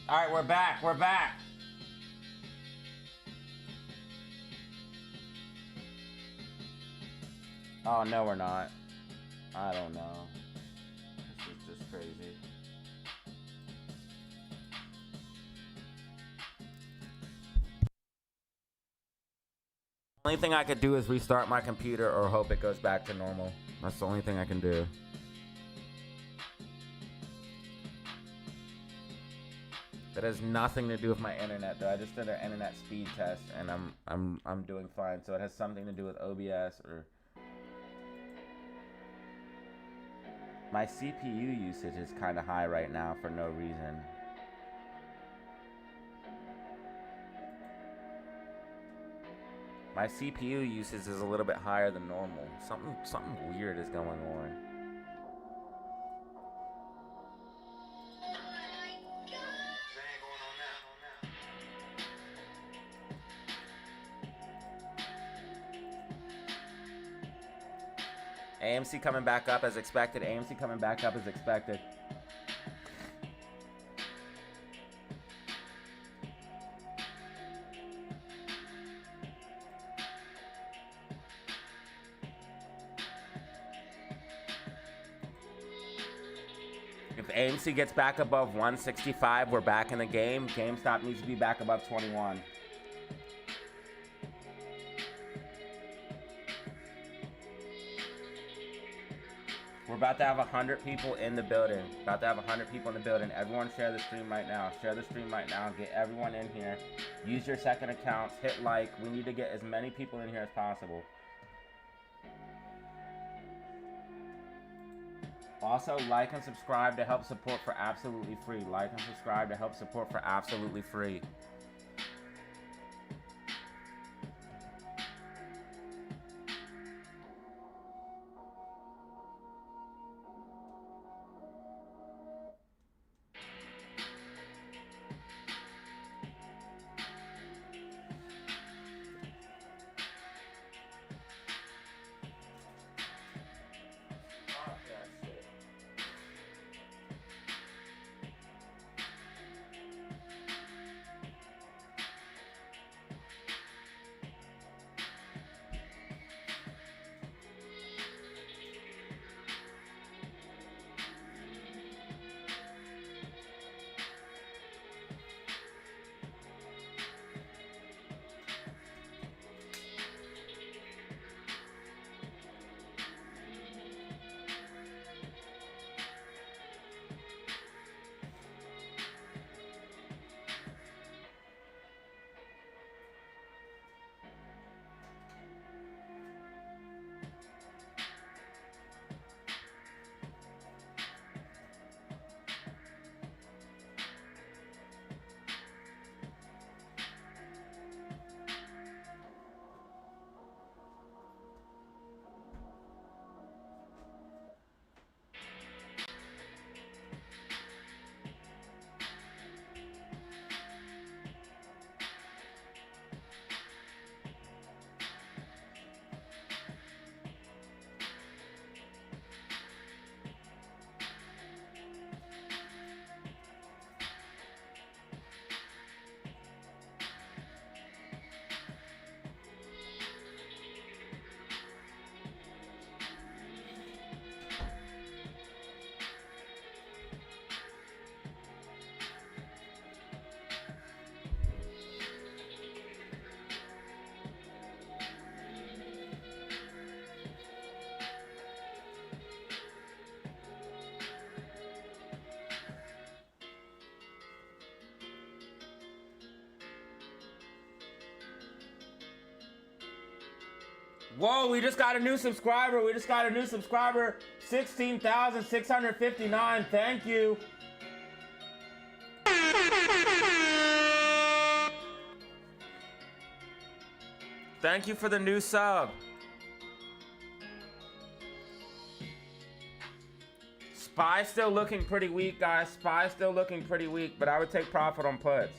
[SPEAKER 1] All right, we're back. We're back. Oh, no, we're not. I don't know. This is just crazy. The only thing I could do is restart my computer or hope it goes back to normal. That's the only thing I can do. That has nothing to do with my internet, though. I just did an internet speed test, and I'm doing fine. So it has something to do with OBS or my CPU usage is kind of high right now for no reason. My CPU usage is a little bit higher than normal. Something weird is going on. AMC coming back up as expected. AMC coming back up as expected. If AMC gets back above 165, we're back in the game. GameStop needs to be back above 21. We're about to have 100 people in the building. About to have 100 people in the building. Everyone share the stream right now. Share the stream right now. Get everyone in here. Use your second accounts. Hit like. We need to get as many people in here as possible. Also, like and subscribe to help support for absolutely free. Like and subscribe to help support for absolutely free. Whoa, we just got a new subscriber. 16,659. Thank you. Thank you for the new sub. Spy's still looking pretty weak, guys. Spy's still looking pretty weak, but I would take profit on puts.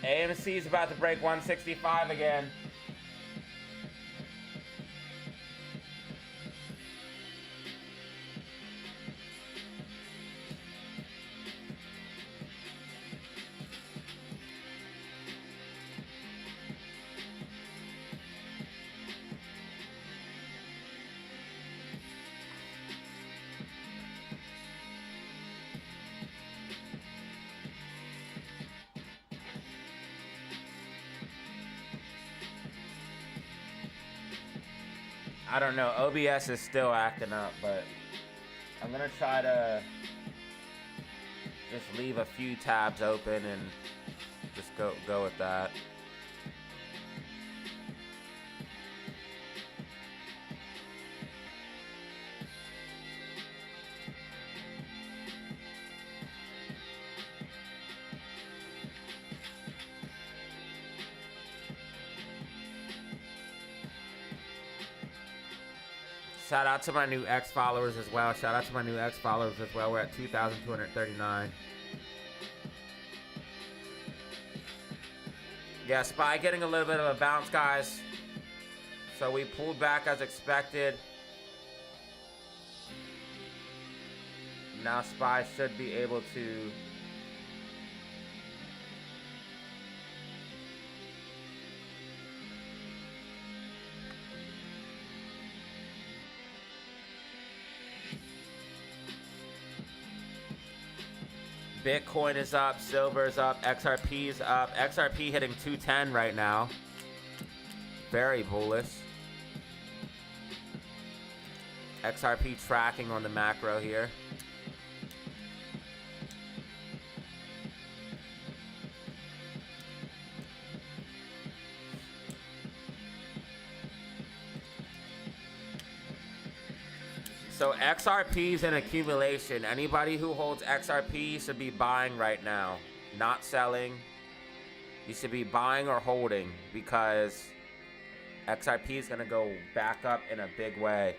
[SPEAKER 1] AMC is about to break 165 again. I don't know, OBS is still acting up, but I'm gonna try to just leave a few tabs open and just go with that. Shout out to my new X followers as well. Shout out to my new X followers as well. We're at 2,239. Yeah, SPY getting a little bit of a bounce, guys. So we pulled back as expected. Now SPY should be able to Bitcoin is up, silver is up, XRP is up. XRP hitting 210 right now. Very bullish. XRP tracking on the macro here. So XRP's in accumulation. Anybody who holds XRP should be buying right now, not selling. You should be buying or holding because XRP is going to go back up in a big way.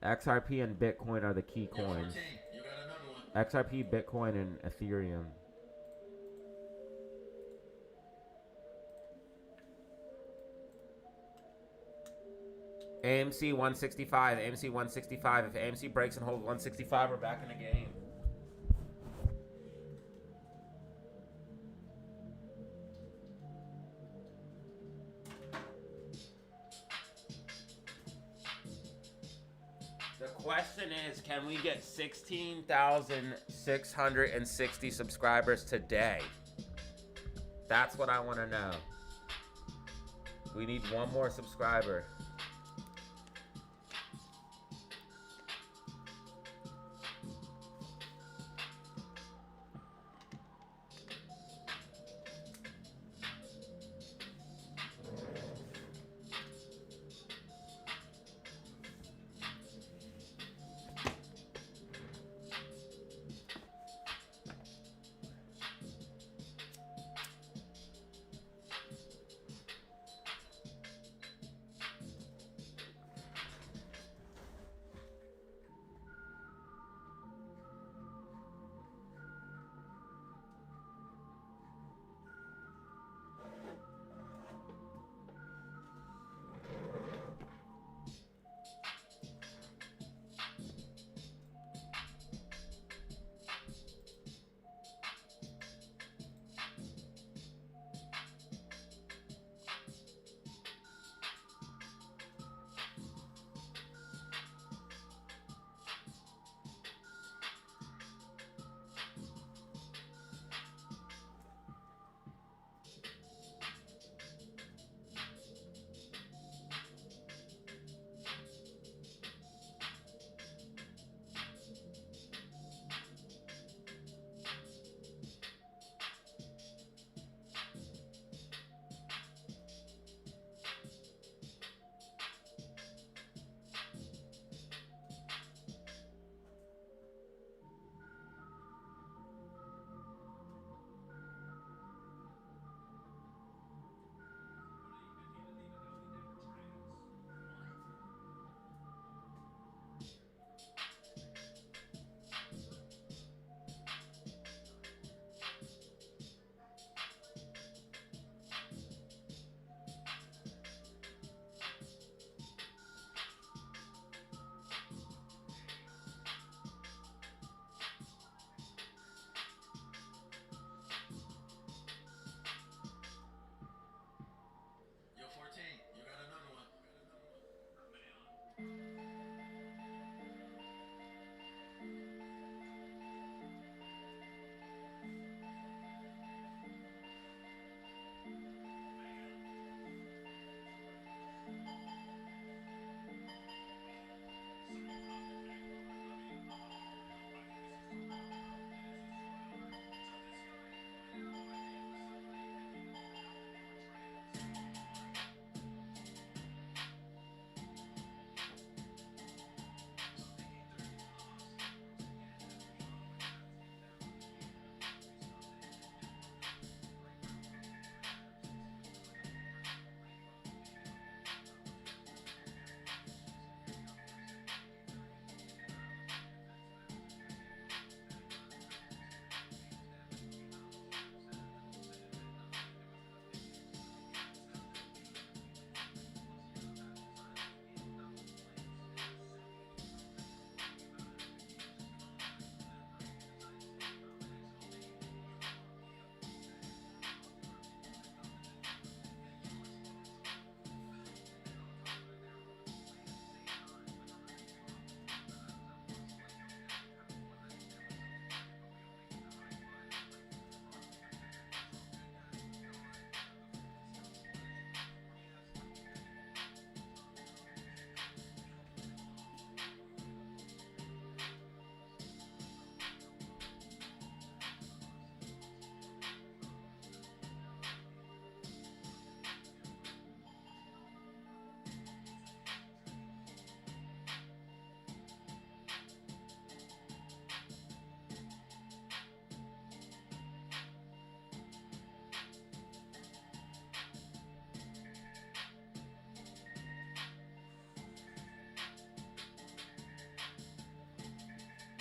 [SPEAKER 1] XRP and Bitcoin are the key coins. XRP, Bitcoin, and Ethereum. AMC 165, AMC 165. If AMC breaks and holds 165, we're back in the game. The question is, can we get 16,660 subscribers today? That's what I want to know. We need one more subscriber.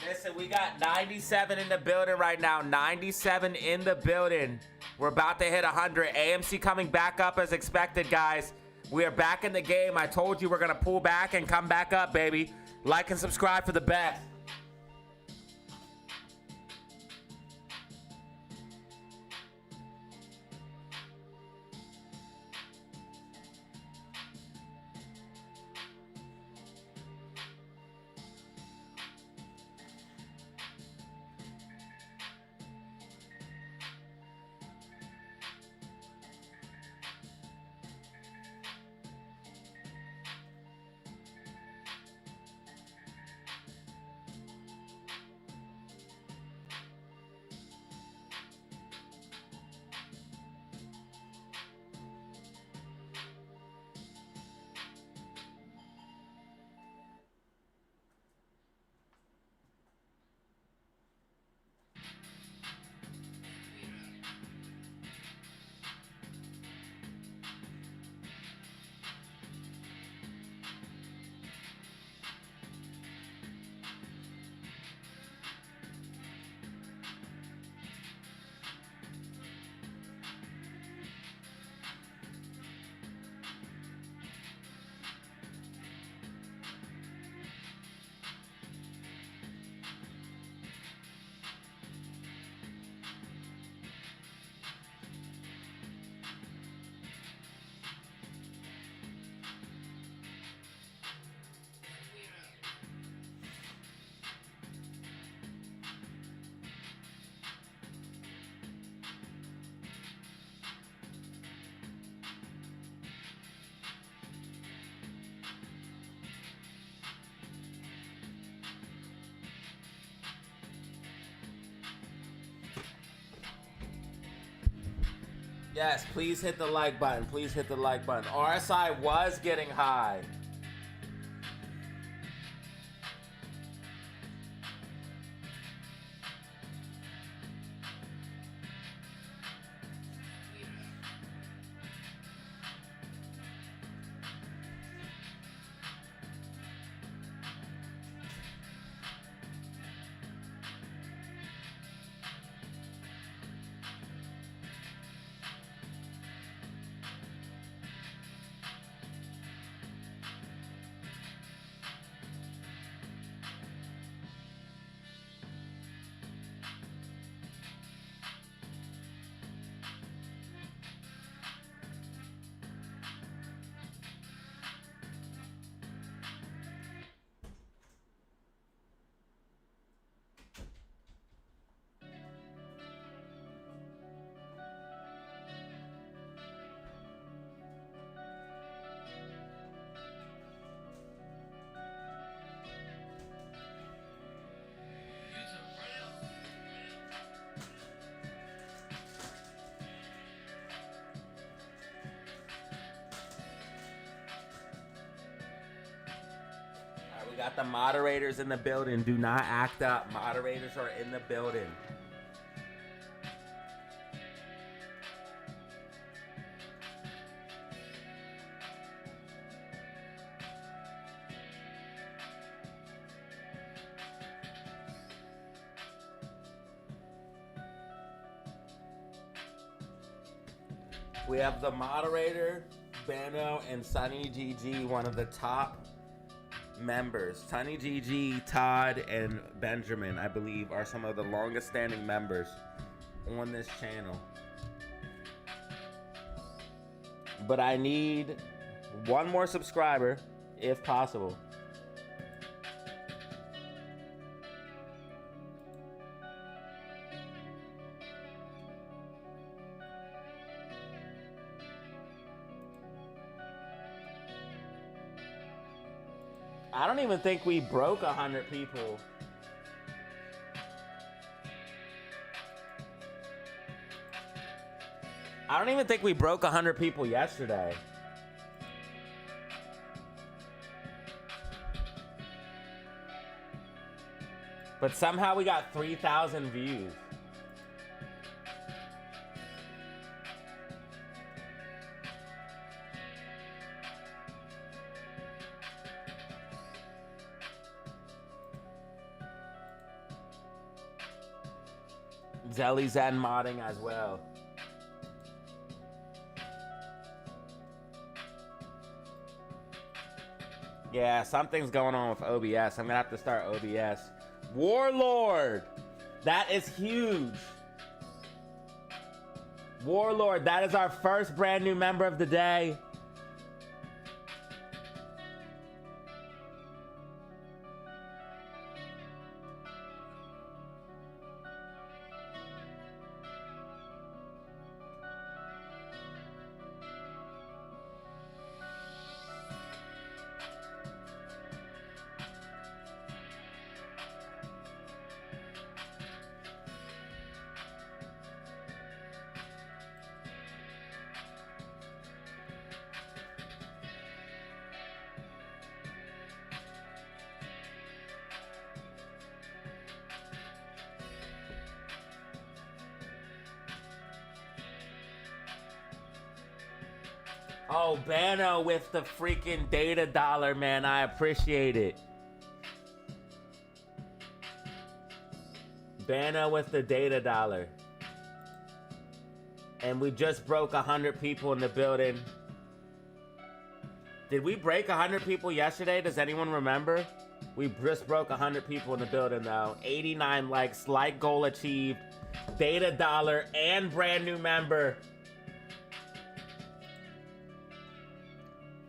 [SPEAKER 1] Listen, we got 97 in the building right now. 97 in the building. We're about to hit 100. AMC coming back up as expected, guys. We are back in the game. I told you we're going to pull back and come back up, baby. Like and subscribe for the best. Yes, please hit the like button. Please hit the like button. RSI was getting high. We got the moderators in the building. Do not act up. Moderators are in the building. We have the moderator, Bano, and Sunny GG, one of the top members. Sunny GG, Todd, and Benjamin, I believe, are some of the longest standing members on this channel. But I need one more subscriber, if possible. I don't even think we broke 100 people. I don't even think we broke 100 people yesterday. But somehow we got 3,000 views. Zelly Zen modding as well. Yeah, something's going on with OBS. I'm gonna have to start OBS. Warlord! That is huge. Warlord, that is our first brand new member of the day. Oh, Bano with the freaking data dollar, man. I appreciate it. Bano with the data dollar. And we just broke 100 people in the building. Did we break 100 people yesterday? Does anyone remember? We just broke 100 people in the building now. 89 likes, like goal achieved. Data dollar and brand new member.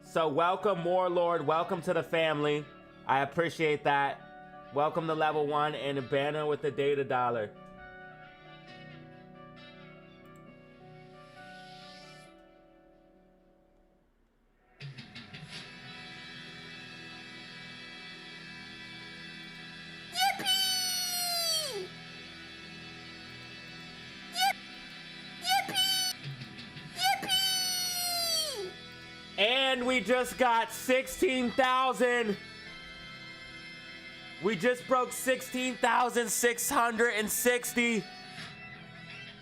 [SPEAKER 1] So welcome, Warlord. Welcome to the family. I appreciate that. Welcome to level 1 and a banner with the data dollar. And we just got 16,000. We just broke 16,660.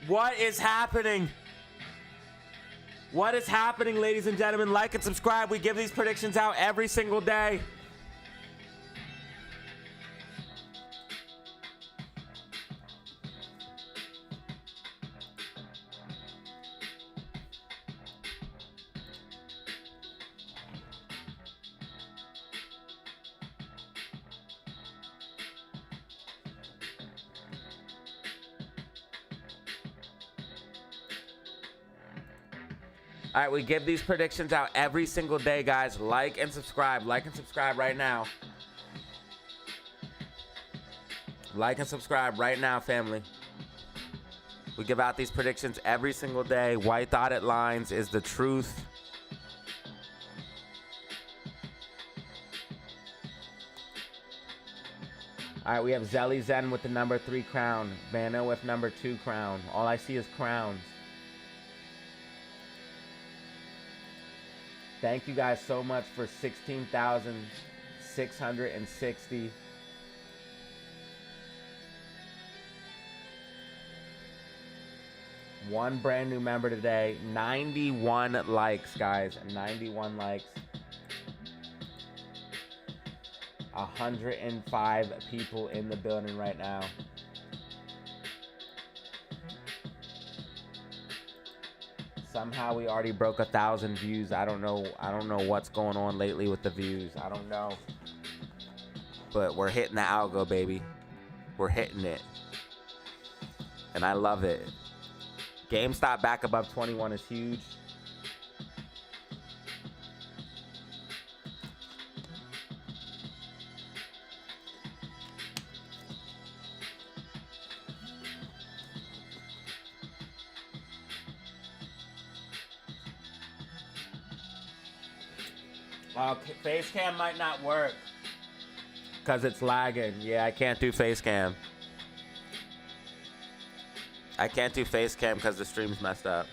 [SPEAKER 1] What is happening? What is happening, ladies and gentlemen? Like and subscribe. We give these predictions out every single day. All right, we give these predictions out every single day, guys. Like and subscribe. Like and subscribe right now. Like and subscribe right now, family. We give out these predictions every single day. White dotted lines is the truth. All right, we have Zelly Zen with the number 3 crown. Bano with number 2 crown. All I see is crowns. Thank you guys so much for 16,660. One brand new member today. 91 likes, guys. 91 likes. 105 people in the building right now. Somehow we already broke 1,000 views. I don't know what's going on lately with the views. I don't know. But we're hitting the algo, baby. We're hitting it. And I love it. GameStop back above 21 is huge. Face cam might not work because it's lagging. Yeah, I can't do face cam. I can't do face cam because the stream's messed up.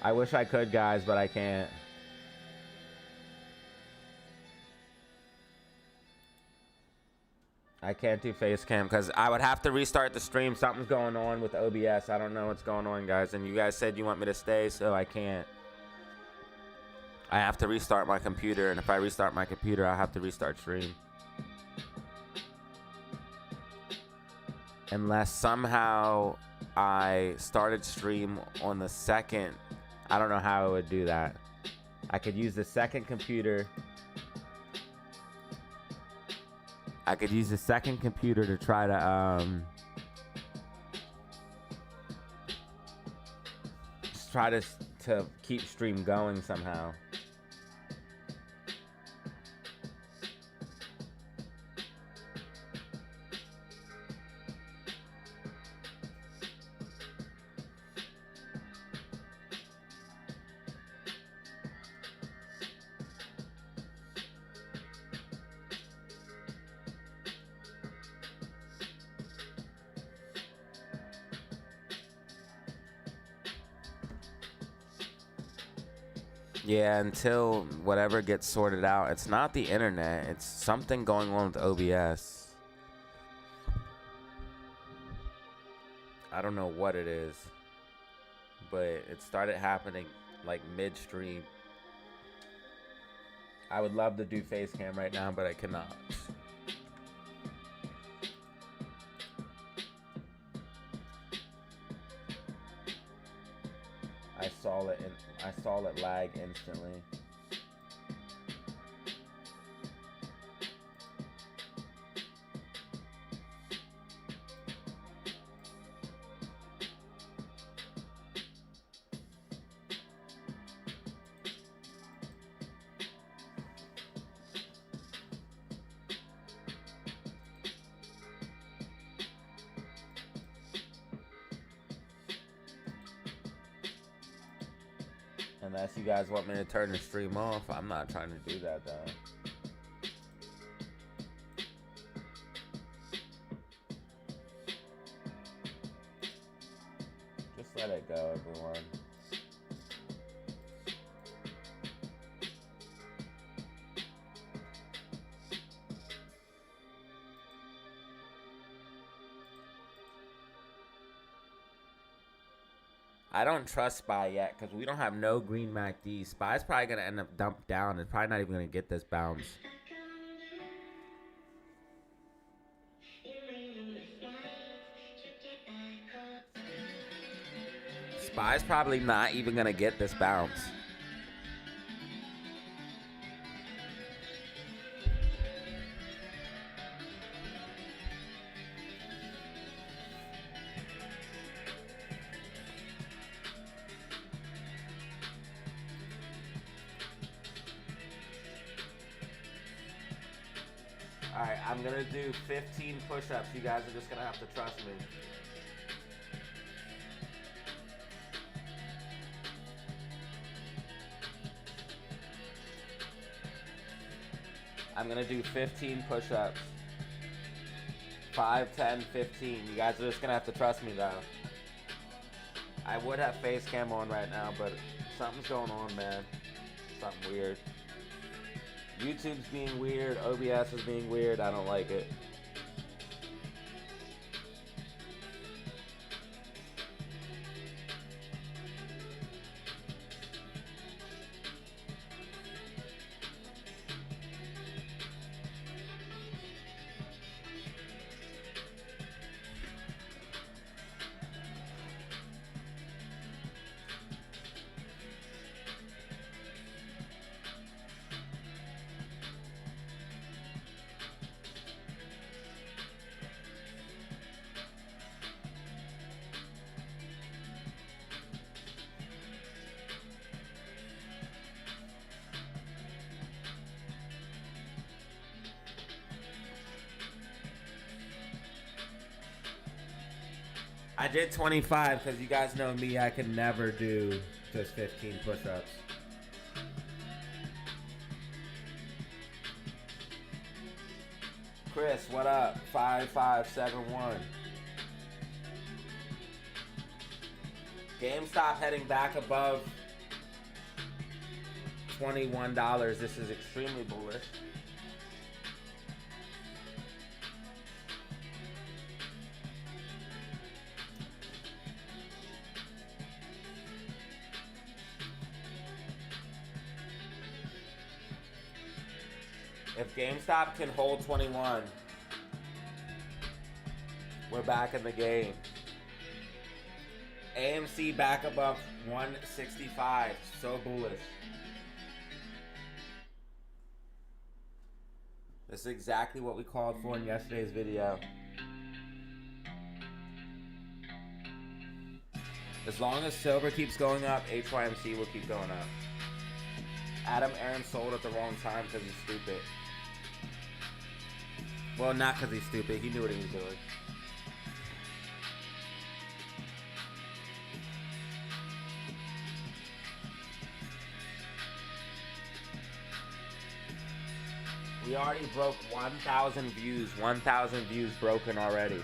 [SPEAKER 1] I wish I could, guys, but I can't. I can't do face cam because I would have to restart the stream. Something's going on with OBS. I don't know what's going on, guys. And you guys said you want me to stay, so I can't. I have to restart my computer, and if I restart my computer, I'll have to restart stream. unless somehow I started stream on the second. I don't know how I would do that. I could use the second computer. I could use the second computer to try to just try to keep stream going somehow. Yeah, until whatever gets sorted out. It's not the internet. It's something going on with OBS. I don't know what it is, but it started happening like midstream. I would love to do face cam right now, but I cannot. I saw it lag instantly. Unless you guys want me to turn the stream off, I'm not trying to do that though. Just let it go, everyone. I don't trust Spy yet because we don't have no green MACD. Spy's probably going to end up dumped down. It's probably not even going to get this bounce. Spy's probably not even going to get this bounce. Alright, I'm gonna do 15 push-ups. You guys are just gonna have to trust me. I'm gonna do 15 push-ups. 5, 10, 15. You guys are just gonna have to trust me though. I would have face cam on right now, but something's going on, man. Something weird. YouTube's being weird, OBS is being weird, I don't like it. I did 25 because you guys know me, I could never do just 15 push-ups. Chris, what up? 5571. GameStop heading back above $21. This is extremely bullish. If GameStop can hold 21, We're back in the game. AMC back above 165. So bullish. This is exactly what we called for in yesterday's video. As long as silver keeps going up, HYMC will keep going up. Adam Aaron sold at the wrong time because he's stupid. Well, not because he's stupid. He knew what he was doing. We already broke 1,000 views. 1,000 views broken already.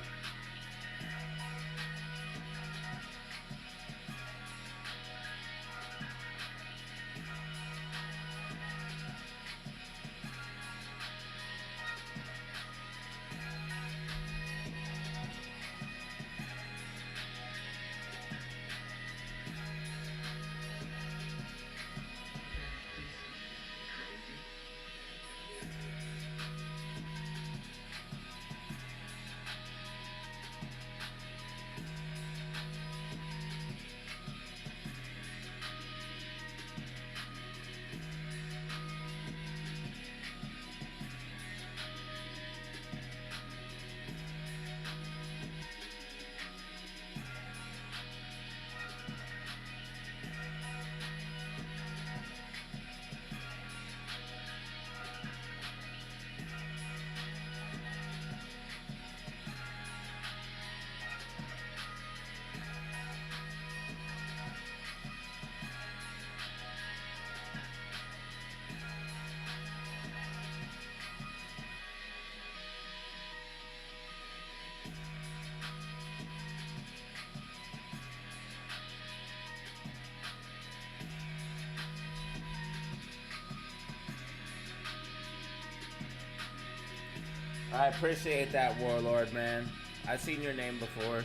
[SPEAKER 1] I appreciate that, Warlord, man. I've seen your name before.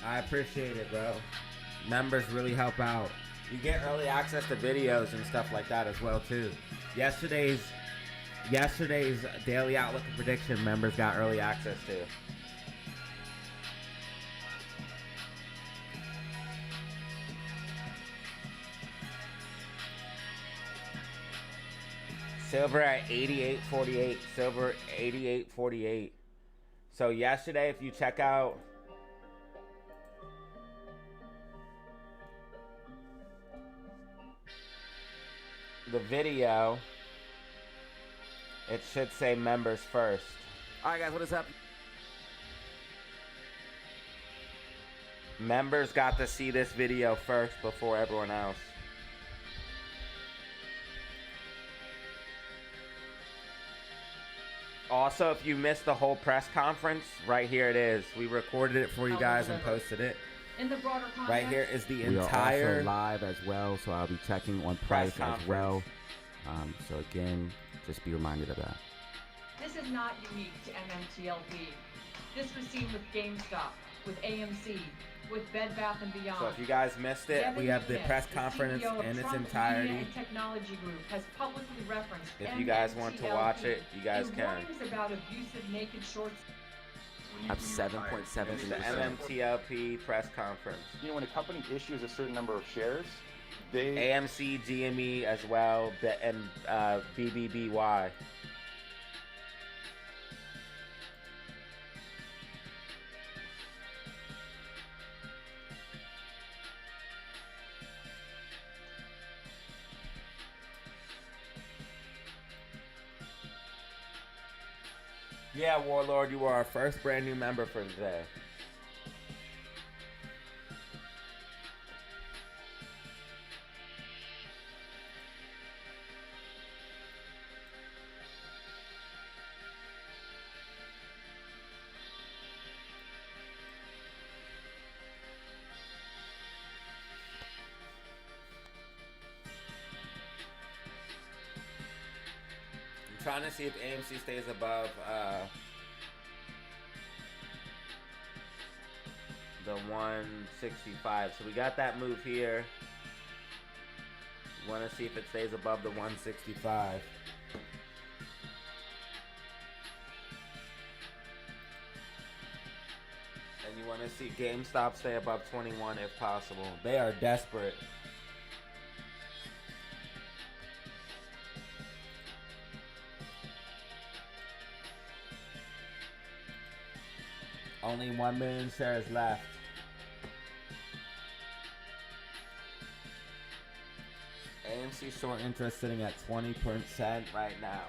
[SPEAKER 1] I appreciate it, bro. Members really help out. You get early access to videos and stuff like that as well, too. Yesterday's daily outlook and prediction members got early access to. Silver at 88.48. Silver 88.48. So yesterday, if you check out the video, it should say members first. Alright guys, what is up? Members got to see this video first before everyone else. Also, if you missed the whole press conference, right here it is. We recorded it for you guys and posted it.
[SPEAKER 3] In the broader context,
[SPEAKER 1] right here is the
[SPEAKER 4] we
[SPEAKER 1] entire
[SPEAKER 4] are also live as well, so I'll be checking on price as well. So again, just be reminded of that.
[SPEAKER 3] This is not unique to MMTLP. This was seen with GameStop, with AMC, with Bed Bath & Beyond.
[SPEAKER 1] So if you guys missed it, we have the press conference in its entirety.
[SPEAKER 3] Technology Group has publicly referenced
[SPEAKER 1] if you guys want to watch it, you guys can.
[SPEAKER 3] About abusive naked shorts.
[SPEAKER 4] Up 7.7%.
[SPEAKER 1] It's the MMTLP press conference.
[SPEAKER 5] You know, when a company issues a certain number of shares, they
[SPEAKER 1] AMC, GME as well, and BBBY. Yeah, Warlord, you are our first brand new member for today. Trying to see if AMC stays above the 165. So we got that move here. Want to see if it stays above the 165. to see GameStop stay above 21 if possible. They are desperate. Only 1 million shares left. AMC short interest sitting at 20% right now.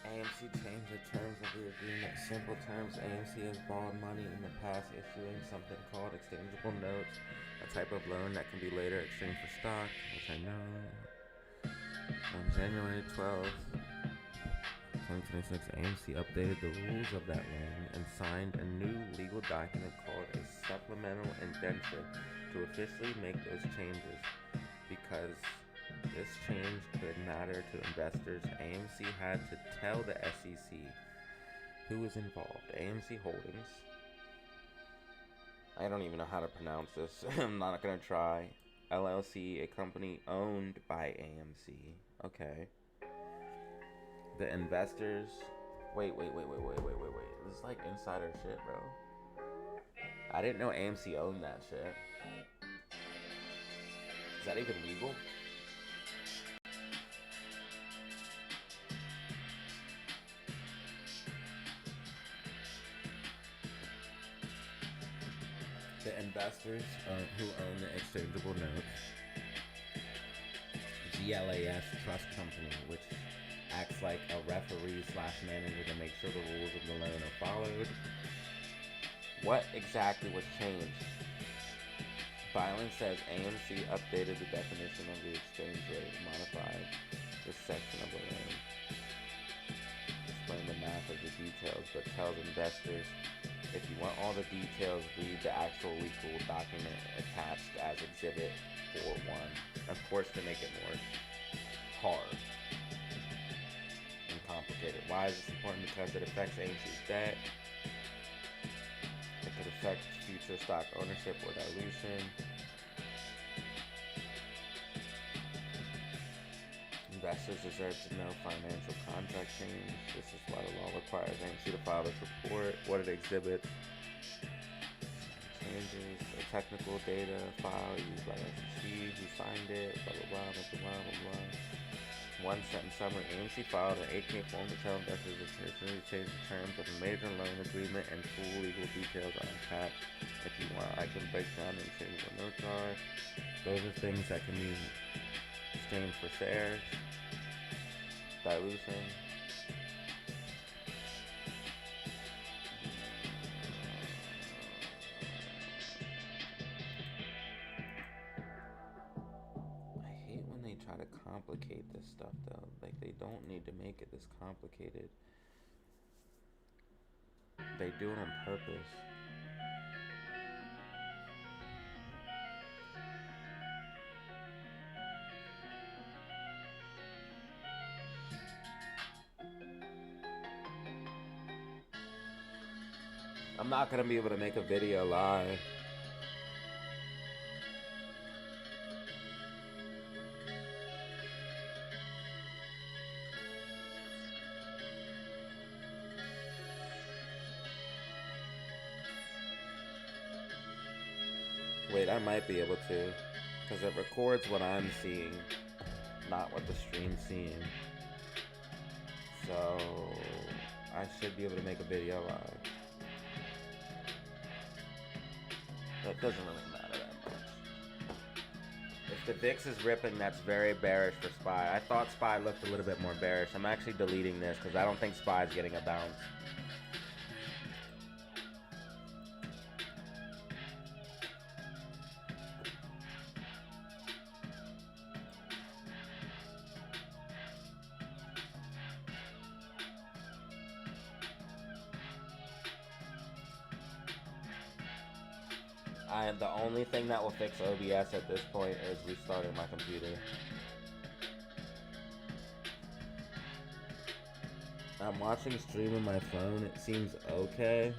[SPEAKER 1] AMC changed the terms of the agreement. Simple terms, AMC has borrowed money in the past issuing something called exchangeable notes, a type of loan that can be later exchanged for stock, which I know. On January 12th, 2026, AMC updated the rules of that loan and signed a new legal document called a supplemental indenture to officially make those changes. Because this change could matter to investors, AMC had to tell the SEC who was involved. AMC Holdings. I don't even know how to pronounce this. I'm not going to try. LLC, a company owned by AMC. Okay. The investors. Wait. This is like insider shit, bro. I didn't know AMC owned that shit. Is that even legal? The investors who own the exchangeable notes, GLAS Trust Company, which acts like a referee / manager to make sure the rules of the loan are followed. What exactly was changed? Filing says AMC updated the definition of the exchange rate, modified this section of the loan, explain the math of the details, but tells investors, if you want all the details, read the actual legal document attached as Exhibit 4.1. Of course, to make it more hard and complicated. Why is this important? Because it affects AMC's debt. It could affect future stock ownership or dilution. Investors deserve to know financial contract change. This is why the law requires AMC to file this report. What it exhibits. changes, a technical data file used by SEC, who signed it, blah blah blah blah blah blah blah. One sentence summary. AMC filed an 8K form to tell investors to change the terms of a major loan agreement and full legal details are attached. If you want, I can break down and say what notes are. Those are things that can be exchanged for shares. Dilution. I hate when they try to complicate this stuff though. Like, they don't need to make it this complicated. They do it on purpose. I'm not gonna be able to make a video live. Wait, I might be able to, because it records what I'm seeing, not what the stream's seeing. So I should be able to make a video live. That doesn't really matter that much. If the VIX is ripping, that's very bearish for SPY. I thought SPY looked a little bit more bearish. I'm actually deleting this because I don't think SPY is getting a bounce. The only thing that will fix OBS at this point is restarting my computer. I'm watching stream on my phone. It seems okay,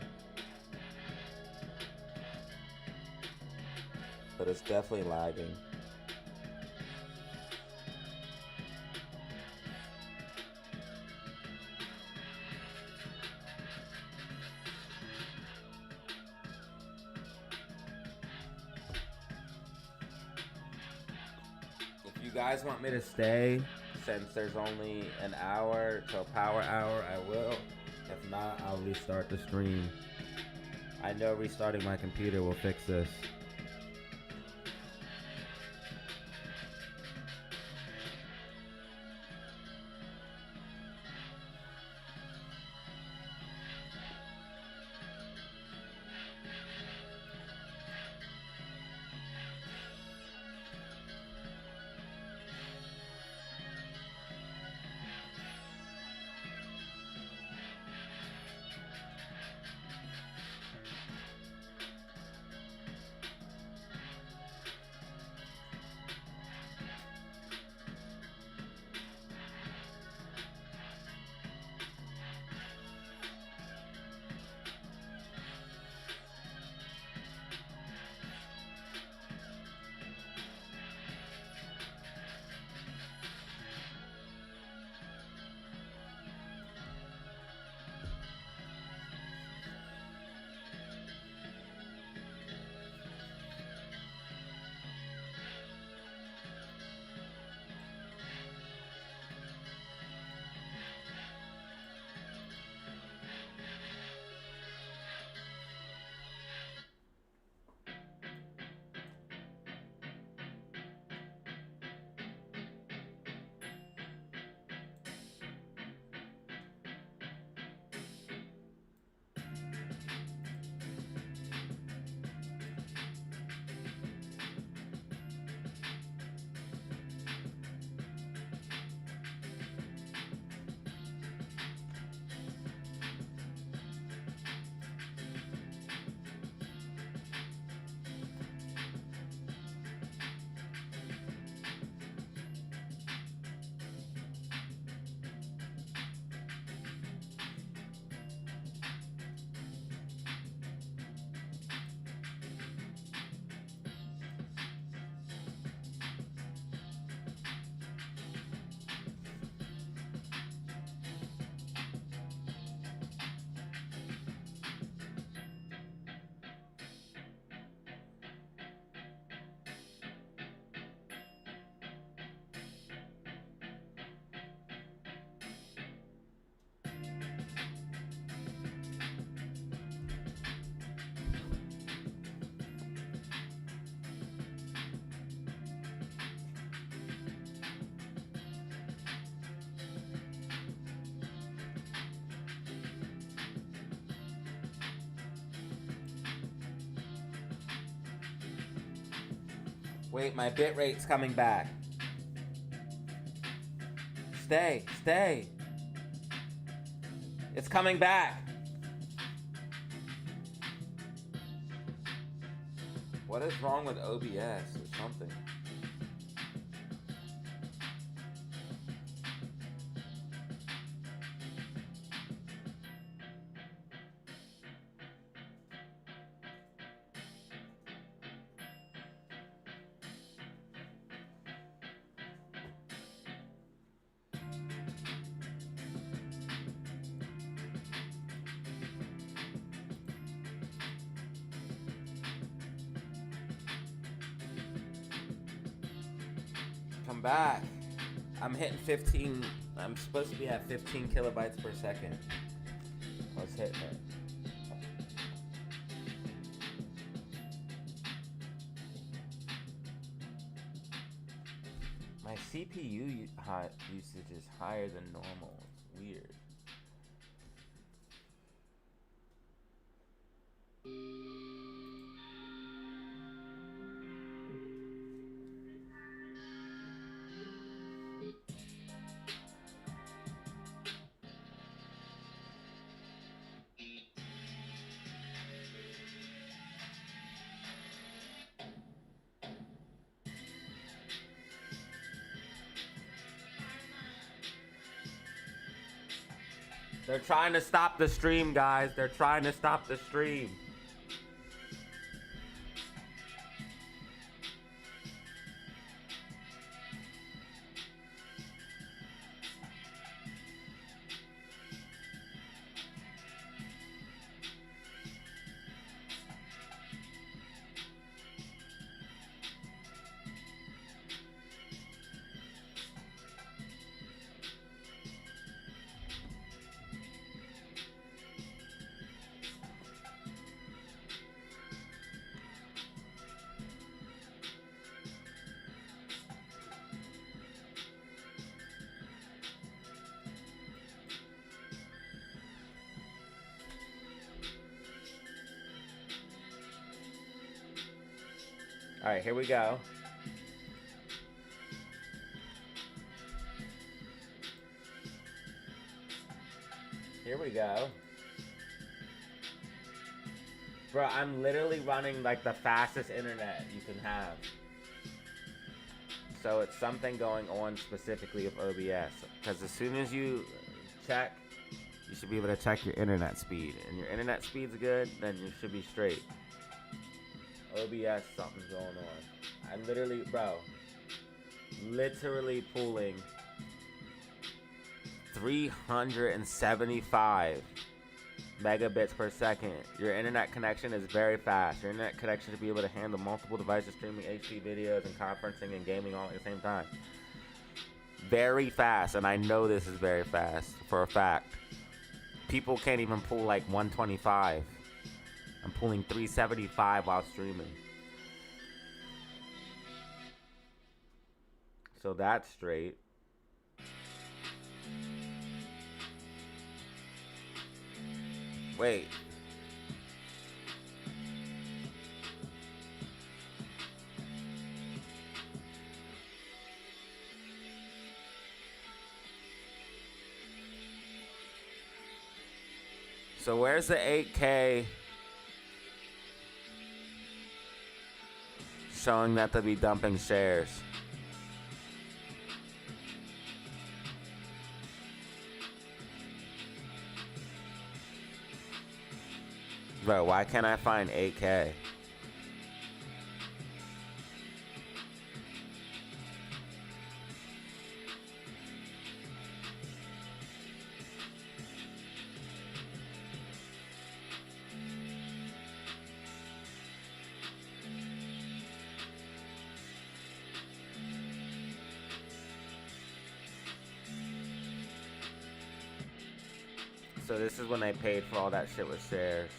[SPEAKER 1] but it's definitely lagging. If you guys want me to stay, since there's only an hour till power hour, I will. If not, I'll restart the stream. I know restarting my computer will fix this. Wait, my bit rate's coming back. Stay, stay. It's coming back. What is wrong with OBS or something? Come back. I'm hitting 15. I'm supposed to be at 15 kilobytes per second. I was hitting it. My CPU usage is higher than normal. It's weird. They're trying to stop the stream, guys. They're trying to stop the stream. All right, here we go. Here we go. Bro, I'm literally running like the fastest internet you can have. So it's something going on specifically with OBS. Because as soon as you check, you should be able to check your internet speed. And your internet speed's good, then you should be straight. OBS, something's going on. I literally, bro, literally pulling 375 megabits per second. Your internet connection is very fast. Your internet connection should be able to handle multiple devices streaming HD videos and conferencing and gaming all at the same time. Very fast, and I know this is very fast for a fact. People can't even pull like 125. I'm pulling 375 while streaming. So that's straight. Wait. So where's the 8K showing that they'll be dumping shares? Bro, why can't I find 8K? So this is when they paid for all that shit with shares.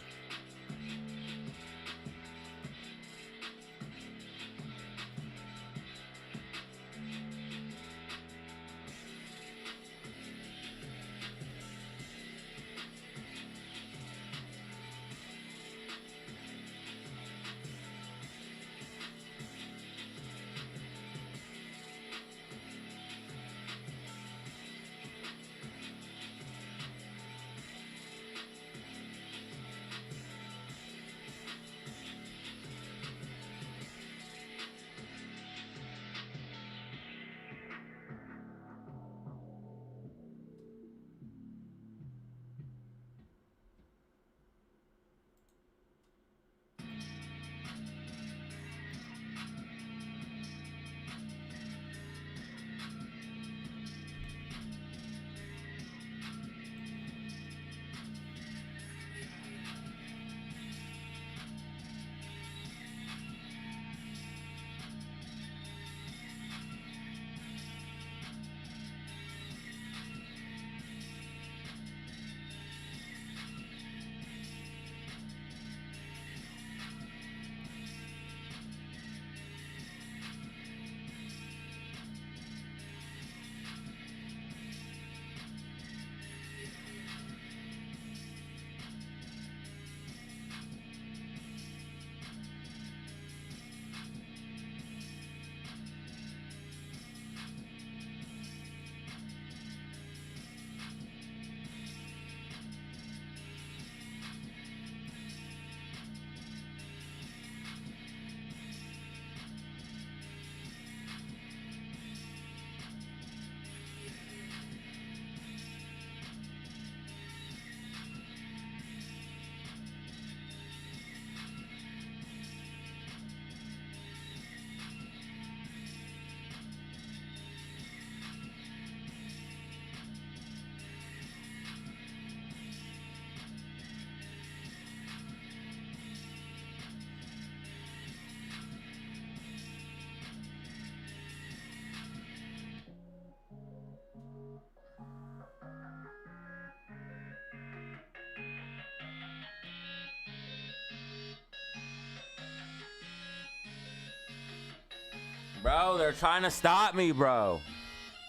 [SPEAKER 1] Bro, they're trying to stop me, bro.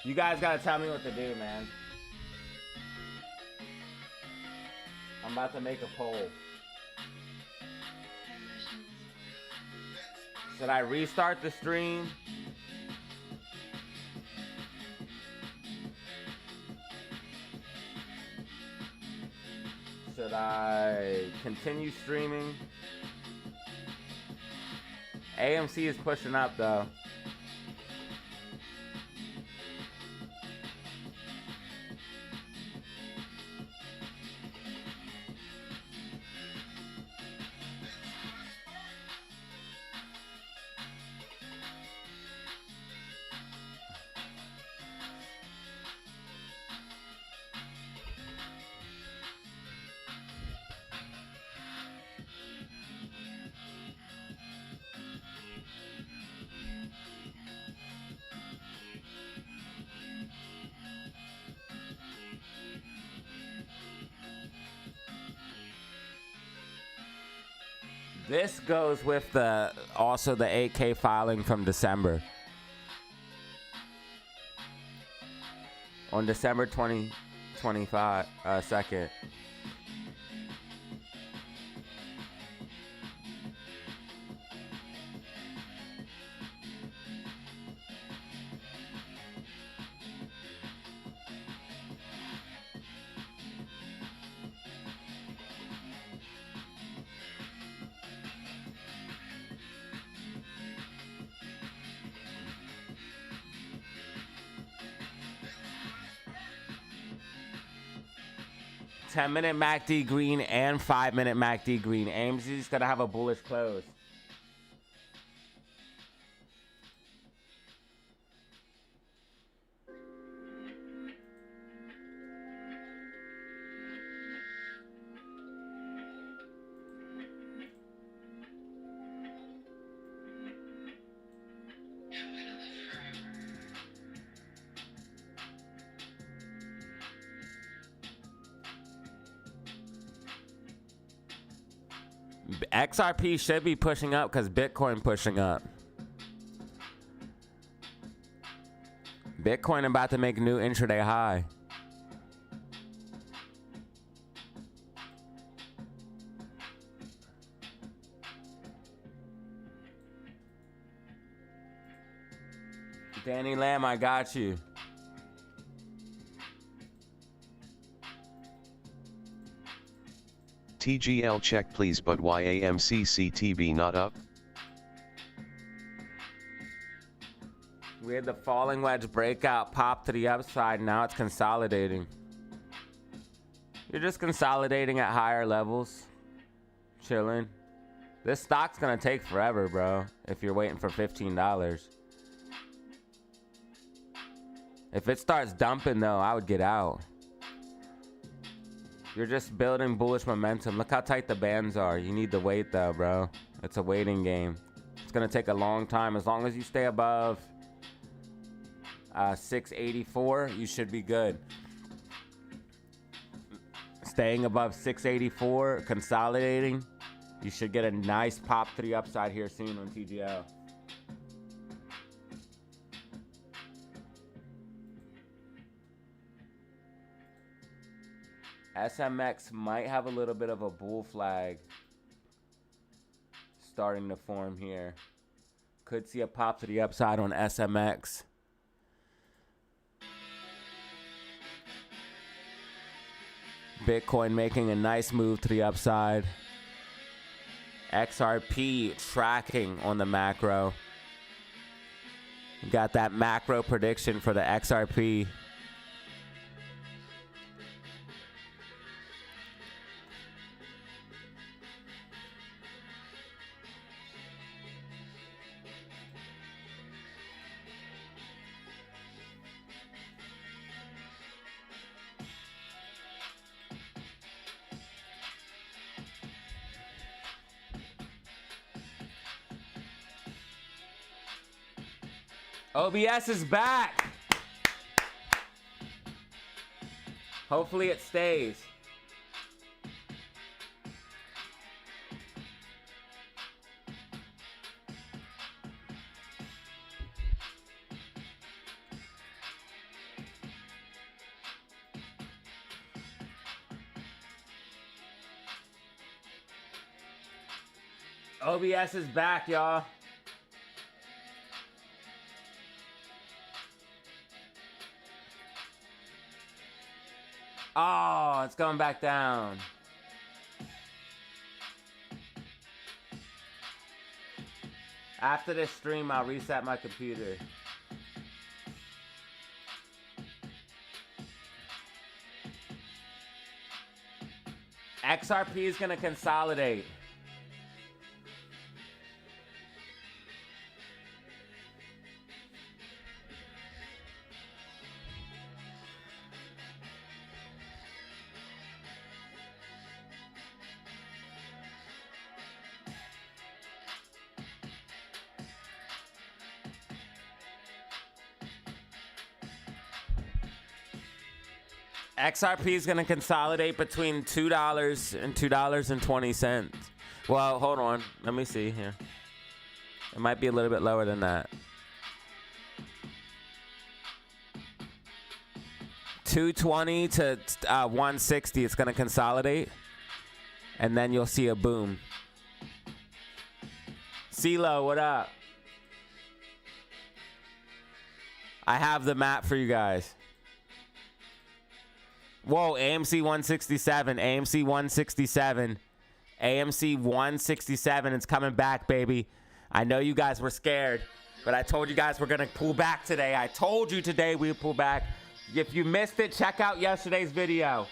[SPEAKER 1] You guys gotta tell me what to do, man. I'm about to make a poll. Should I restart the stream? Should I continue streaming? AMC is pushing up though. This goes with also the 8K filing from December. On December 2025, 2nd. $10-minute MACD green and 5-minute MACD green. AMC's gonna have a bullish close. XRP should be pushing up because Bitcoin pushing up. Bitcoin about to make a new intraday high. Danny Lamb, I got you.
[SPEAKER 2] TGL check please, but why AMC CTB not up?
[SPEAKER 1] We had the falling wedge breakout pop to the upside. Now it's consolidating. You're just consolidating at higher levels. Chilling. This stock's gonna take forever, bro, if you're waiting for $15. If it starts dumping, though, I would get out. You're just building bullish momentum. Look how tight the bands are. You need to wait, though, bro. It's a waiting game. It's going to take a long time. As long as you stay above 684, you should be good. Staying above 684, consolidating, you should get a nice pop to the upside here soon on TGL. SMX might have a little bit of a bull flag starting to form here. Could see a pop to the upside on SMX. Bitcoin making a nice move to the upside. XRP tracking on the macro. You got that macro prediction for the XRP. OBS is back. Hopefully it stays. OBS is back, y'all. Oh, it's going back down. After this stream, I'll reset my computer. XRP is going to consolidate. XRP is going to consolidate between $2 and $2.20. Well, hold on. Let me see here. It might be a little bit lower than that. 220 to 160. It's going to consolidate. And then you'll see a boom. CeeLo, what up? I have the map for you guys. Whoa, AMC 167, AMC 167, AMC 167. It's coming back, baby. I know you guys were scared, but I told you guys we're going to pull back today. I told you today we would pull back. If you missed it, check out yesterday's video.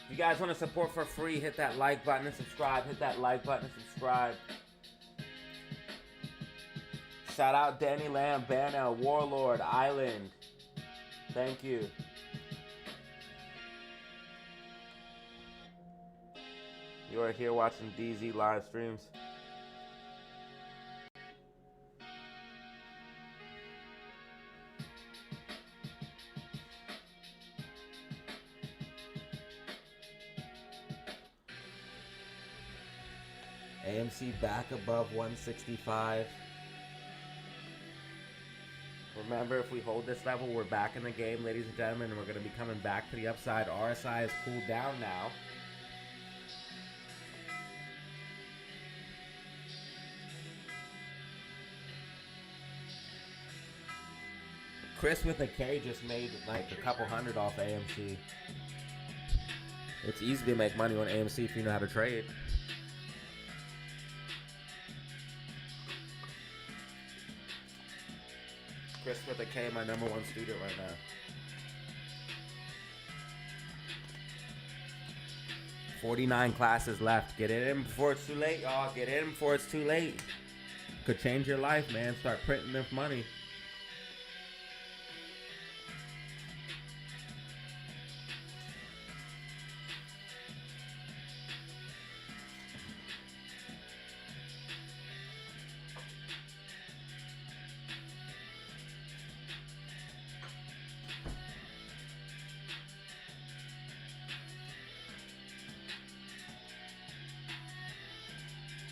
[SPEAKER 1] If you guys want to support for free, hit that like button and subscribe. Hit that like button and subscribe. Shout out Danny Lamb, Banner, Warlord, Island. Thank you. You are here watching DZ live streams. AMC back above 165. Remember, if we hold this level, we're back in the game, ladies and gentlemen, and we're going to be coming back to the upside. RSI has cooled down now. Chris with a K just made like a couple hundred off AMC. It's easy to make money on AMC if you know how to trade. Chris with a K, my #1 student right now. 49 classes left. Get in before it's too late, y'all. Get in before it's too late.
[SPEAKER 4] Could change your life, man. Start printing enough money.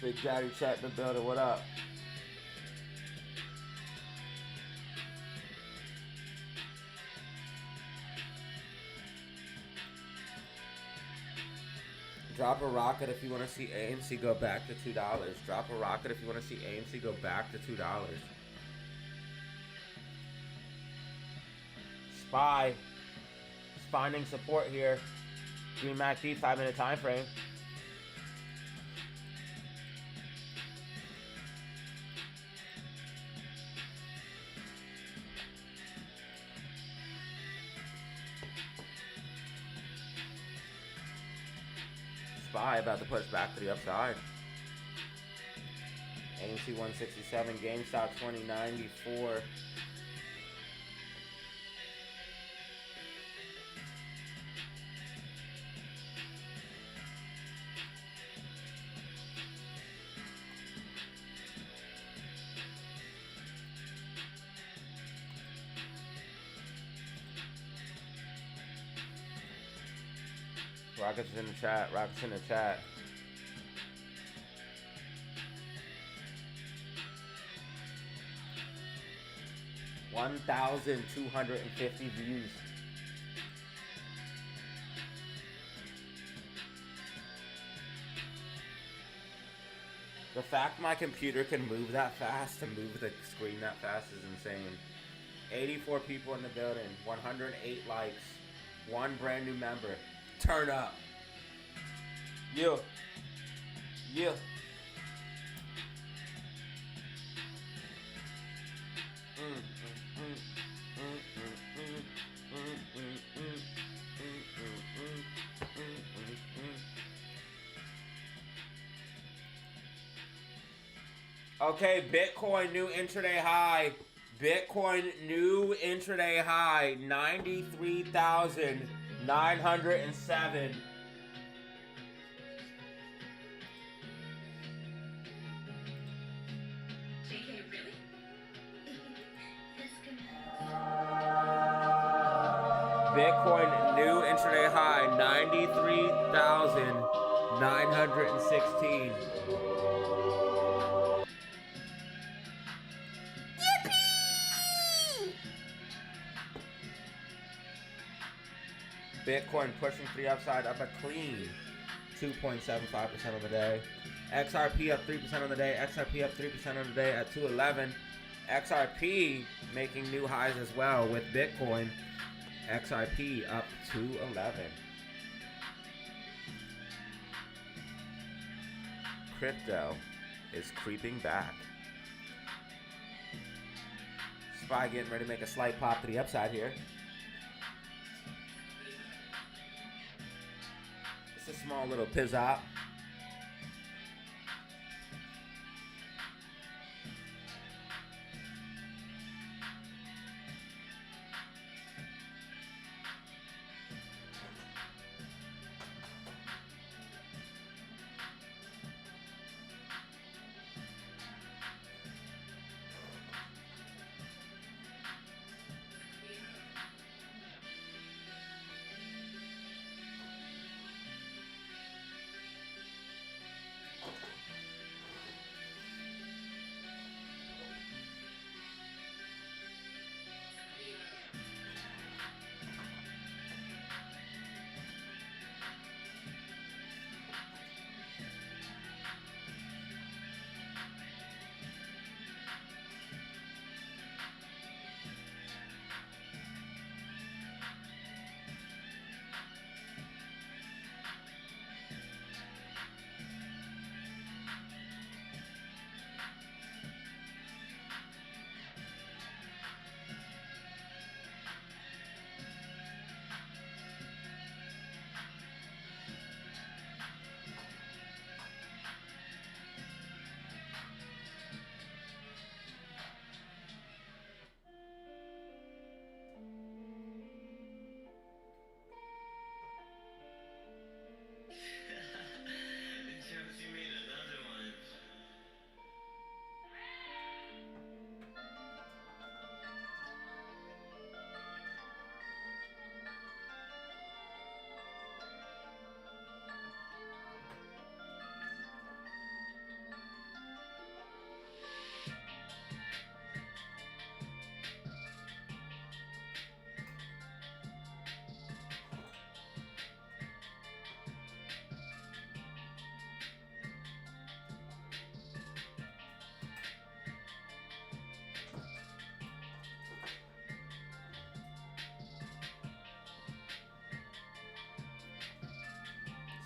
[SPEAKER 4] Big Daddy Chat in the building. What up? Drop a rocket if you want to see AMC go back to $2. Drop a rocket if you want to see AMC go back to $2. Spy is finding support here. Green MACD 5-minute time frame. Spy about to push back to the upside. AMC 167, GameStop 2094. Rockets in the chat. Rockets in the chat. $1,250 views. The fact my computer can move that fast, to move the screen that fast, is insane. 84 people in the building. 108 likes. One brand new member. Turn up. Yeah. Yeah. Okay, Bitcoin new intraday high. Bitcoin new intraday high. 93,907. Bitcoin new intraday high, 93,916. Bitcoin pushing to the upside, up a clean 2.75% on the day. XRP up 3% on the day. XRP up 3% on the day at 211. XRP making new highs as well with Bitcoin. XRP up 211. Crypto is creeping back. SPY getting ready to make a slight pop to the upside here. It's a small little pizzop.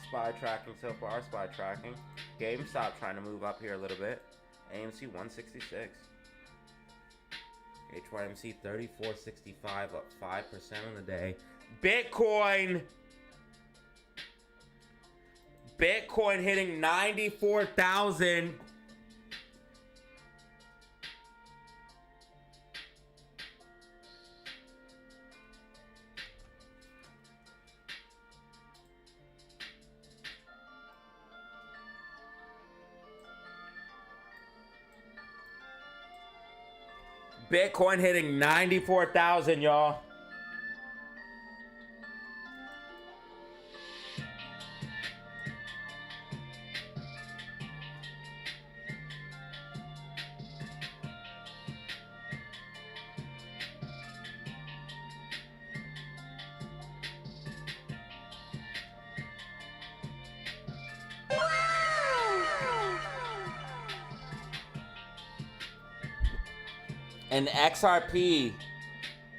[SPEAKER 4] SPY tracking so far. SPY tracking. GameStop trying to move up here a little bit. AMC 166. HYMC 34.65, up 5% on the day. Bitcoin hitting 94,000. Bitcoin hitting 94,000, y'all. And XRP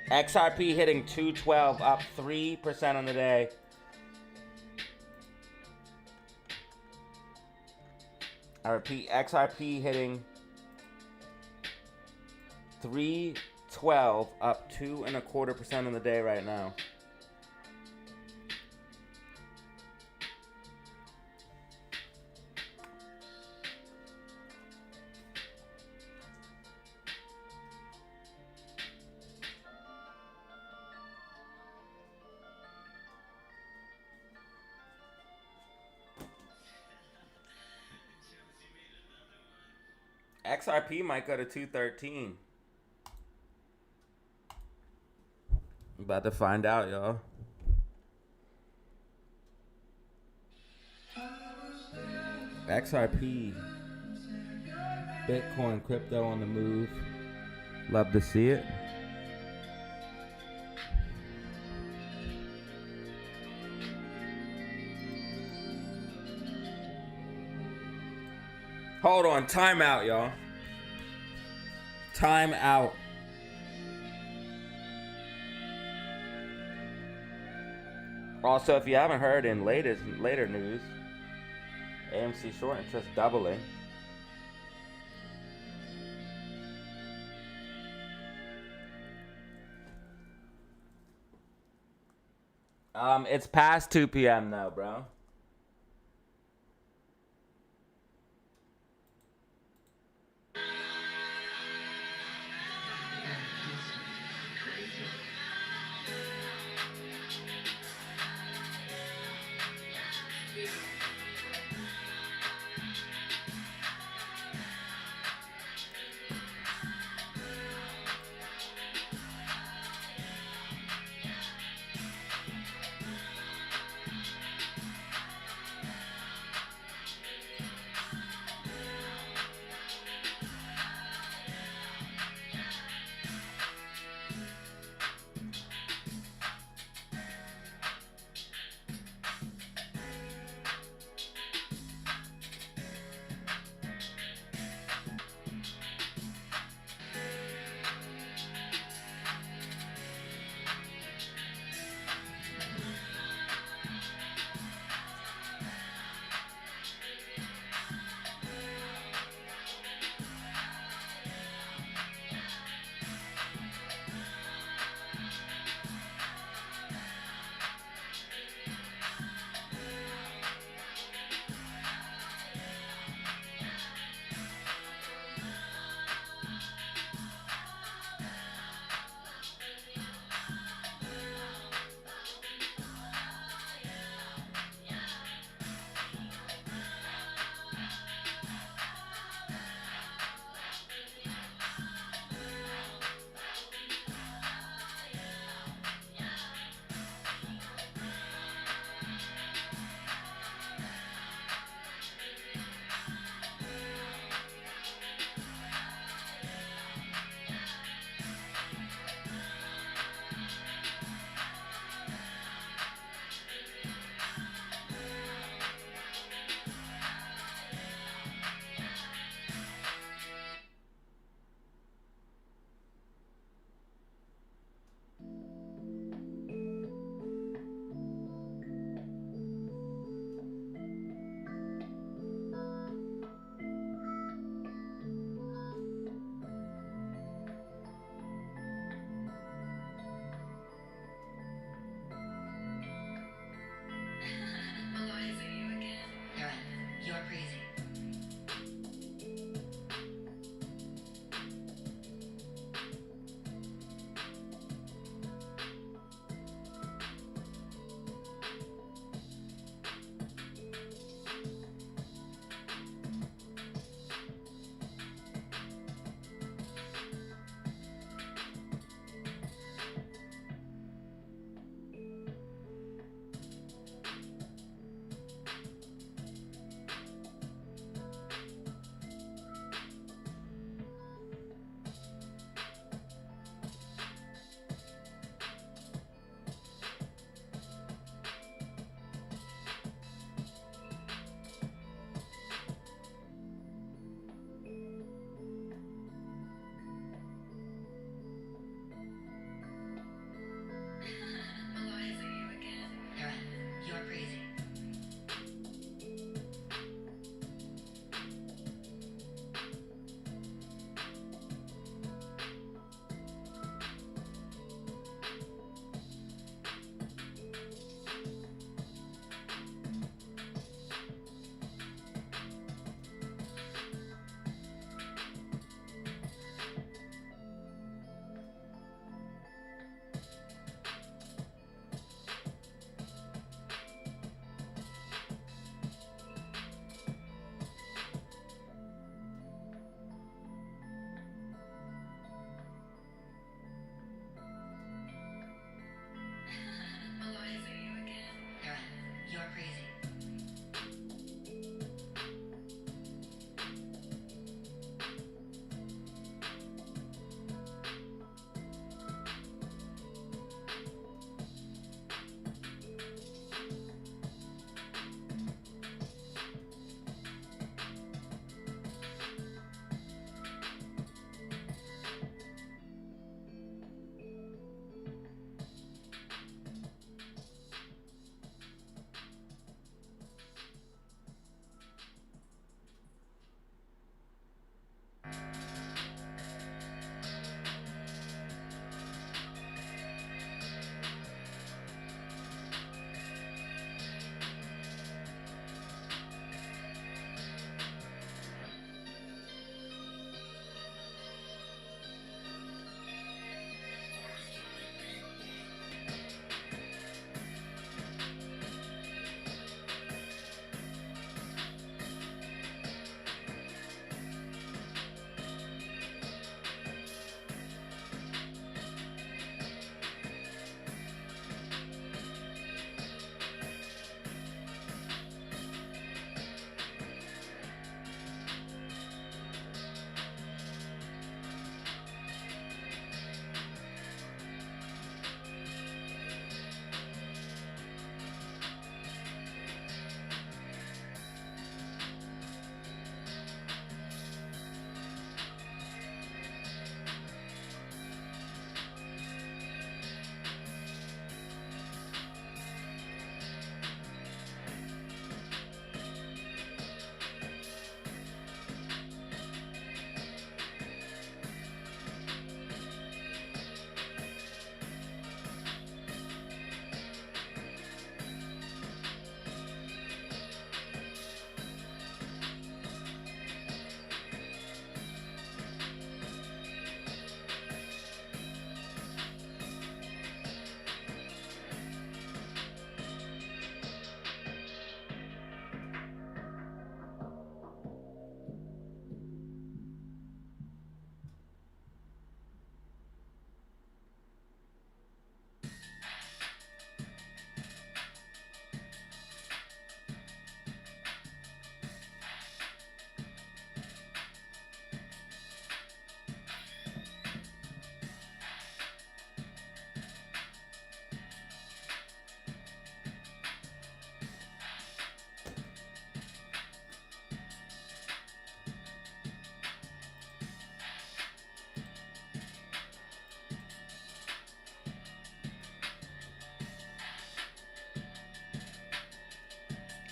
[SPEAKER 4] hitting 212, up 3% on the day. I repeat, XRP hitting 312, up 2.25% on the day right now. XRP might go to 213. About to find out, y'all. XRP, Bitcoin, crypto on the move. Love to see it. Hold on, time out, y'all. Time out. Also, if you haven't heard in later news, AMC short interest doubling. It's past 2 p.m. now, bro.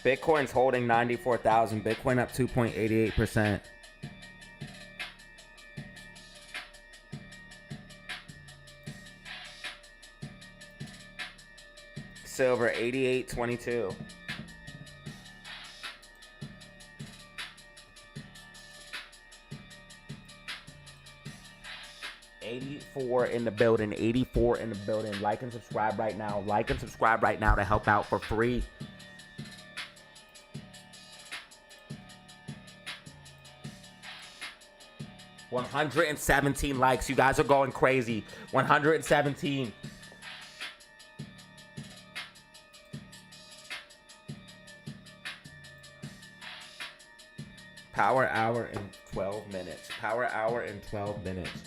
[SPEAKER 4] Bitcoin's holding 94,000. Bitcoin up 2.88%. Silver 88.22. 84 in the building. 84 in the building. Like and subscribe right now. Like and subscribe right now to help out for free. $117 likes. You guys are going crazy. 117. Power hour in 12 minutes. Power hour in 12 minutes.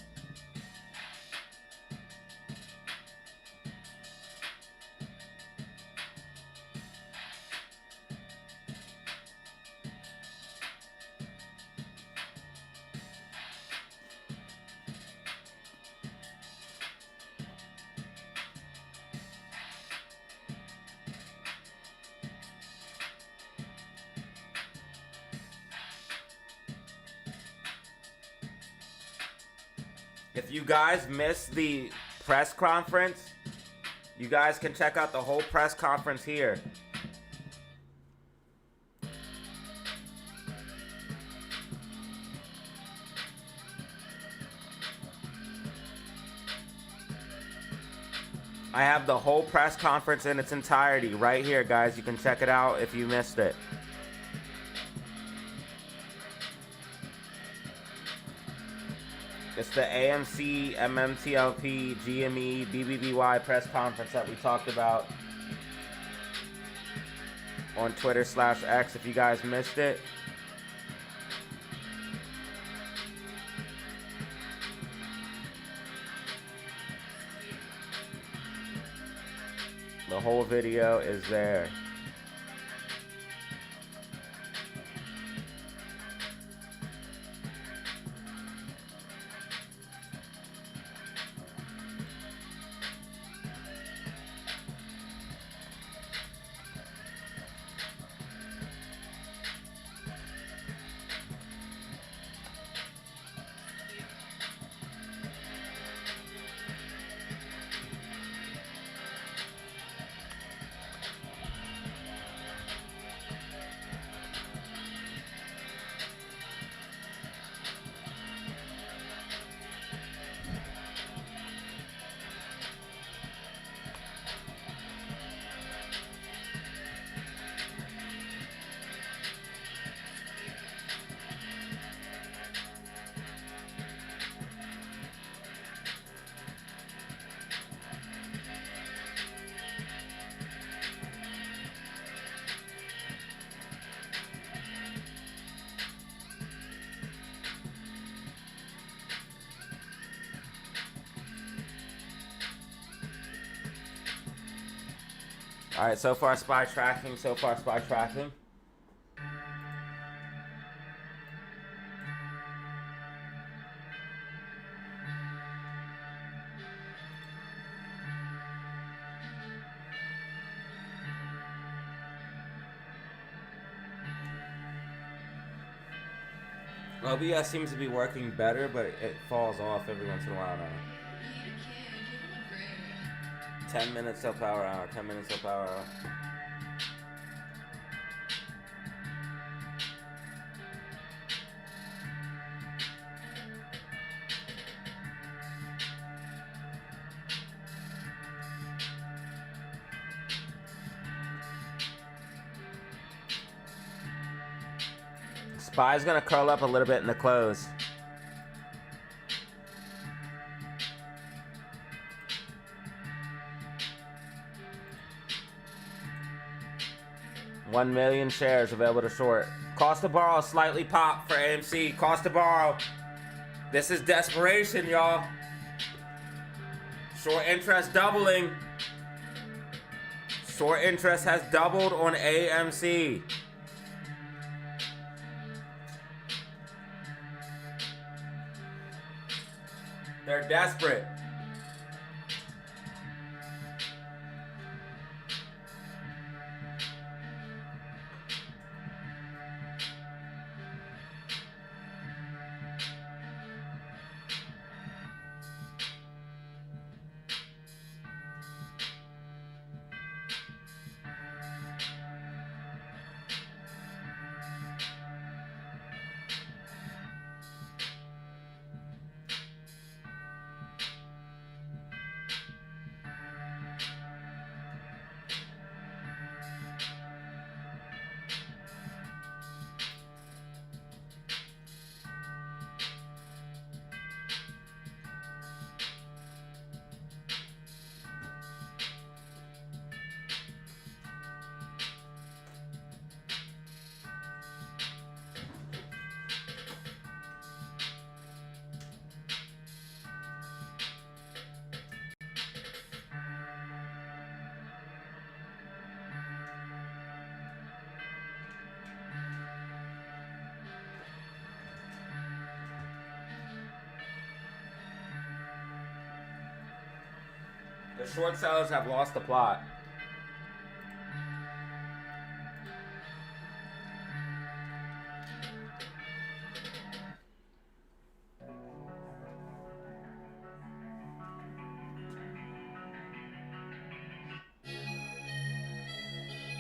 [SPEAKER 4] If you guys missed the press conference, you guys can check out the whole press conference here. I have the whole press conference in its entirety right here, guys. You can check it out if you missed it. It's the AMC, MMTLP, GME, BBBY press conference that we talked about on Twitter/X if you guys missed it. The whole video is there. All right, so far SPY tracking, OBS seems to be working better, but it falls off every once in a while now. 10 minutes till power hour, 10 minutes till power hour. SPY's gonna curl up a little bit in the close. $1 million shares available to short. Cost to borrow slightly popped for AMC. Cost to borrow. This is desperation, y'all. Short interest doubling. Short interest has doubled on AMC. They're desperate. The short sellers have lost the plot.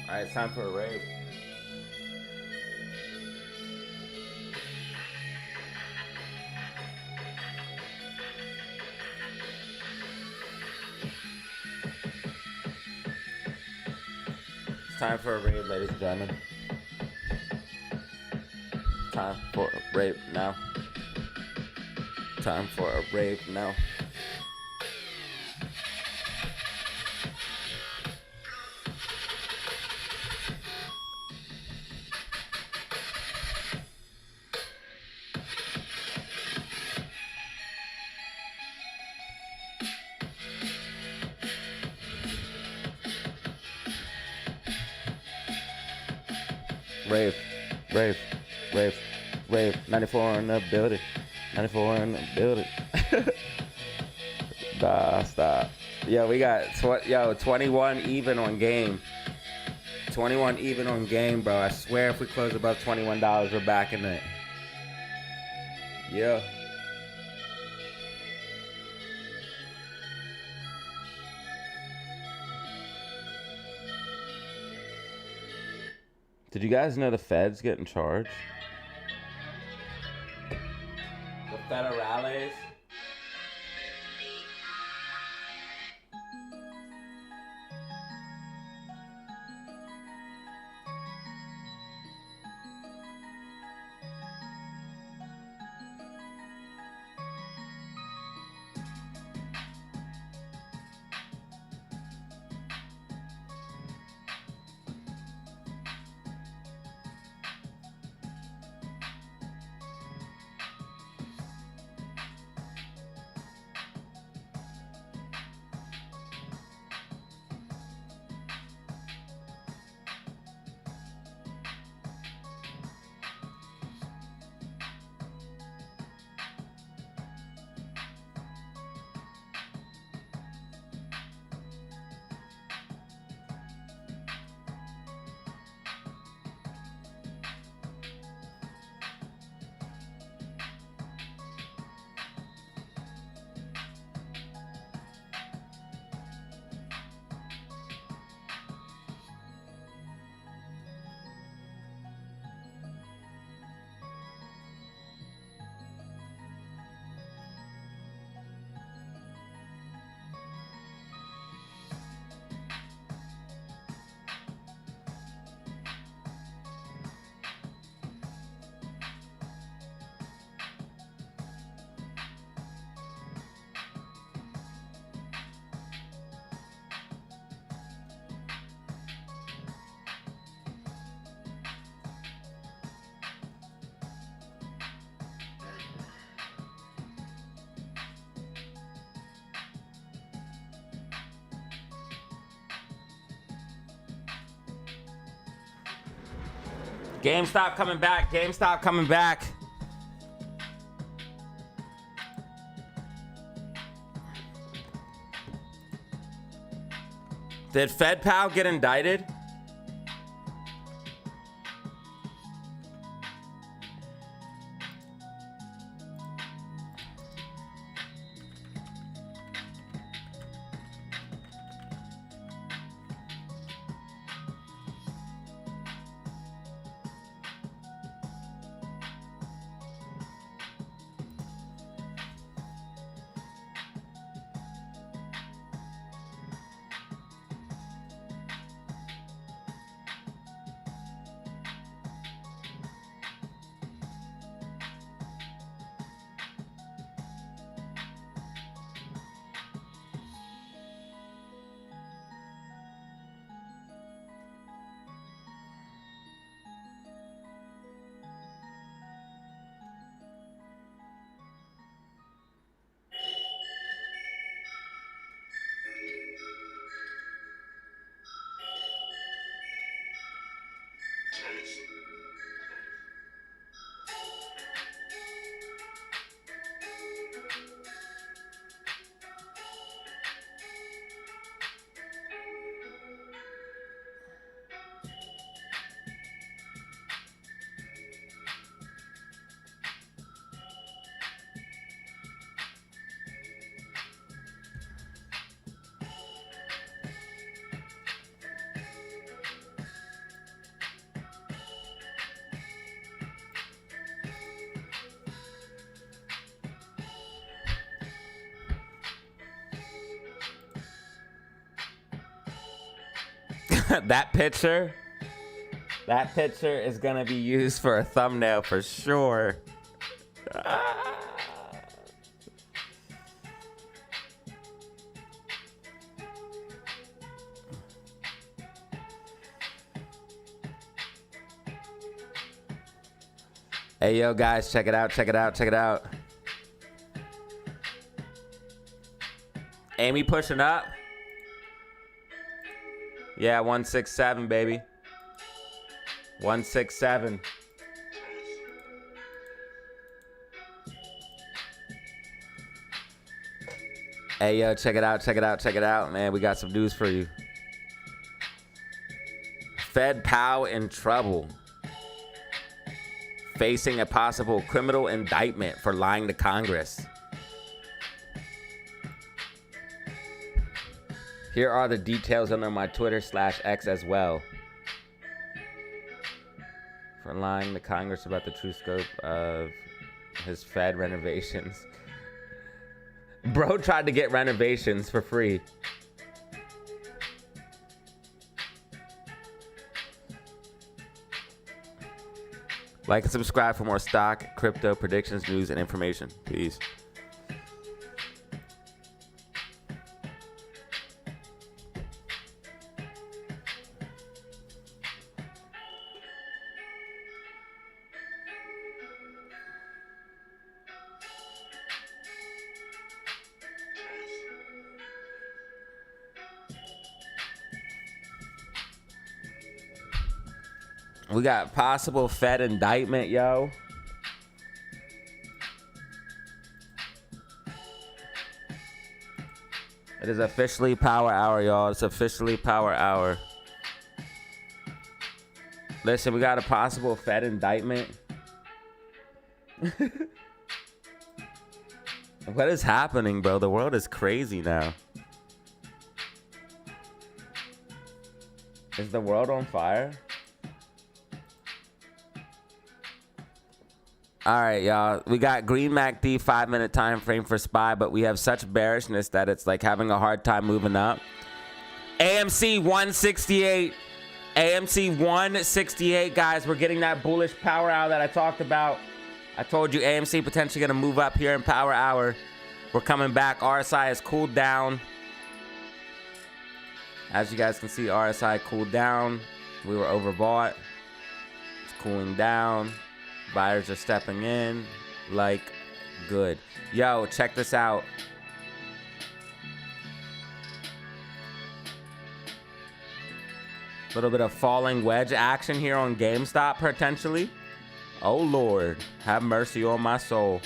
[SPEAKER 4] Alright, it's time for a rave. It's time for a rave, ladies and gentlemen. Time for a rave now. Time for a rave now. Rave, rave, rave, rave. 94 in the building. 94 in the building. Nah, stop. Yo, we got 21 even on game. 21 even on game, bro. I swear if we close above $21, we're back in it. Yeah. Did you guys know the feds getting charged? The federales? GameStop coming back. GameStop coming back. Did FedPal get indicted?
[SPEAKER 1] That picture is gonna be used for a thumbnail for sure. Hey, yo, guys, check it out, check it out, check it out. Amy pushing up. Yeah, 167, baby. 167. Hey, yo, check it out, check it out, check it out, man. We got some news for you. Fed Pow in trouble. Facing a possible criminal indictment for lying to Congress. Here are the details under my Twitter/X as well. For lying to Congress about the true scope of his Fed renovations. Bro tried to get renovations for free. Like and subscribe for more stock, crypto, predictions, news, and information. Peace. We got possible Fed indictment, yo. It is officially power hour, y'all. It's officially power hour. Listen, we got a possible Fed indictment. What is happening, bro? The world is crazy now. Is the world on fire? All right, y'all. We got Green MACD 5-minute time frame for SPY, but we have such bearishness that it's like having a hard time moving up. AMC 168. AMC 168, guys. We're getting that bullish power hour that I talked about. I told you AMC potentially going to move up here in power hour. We're coming back. RSI has cooled down. As you guys can see, RSI cooled down. We were overbought. It's cooling down. Buyers are stepping in like good. Yo, check this out. A little bit of falling wedge action here on GameStop potentially. Oh, Lord. Have mercy on my soul.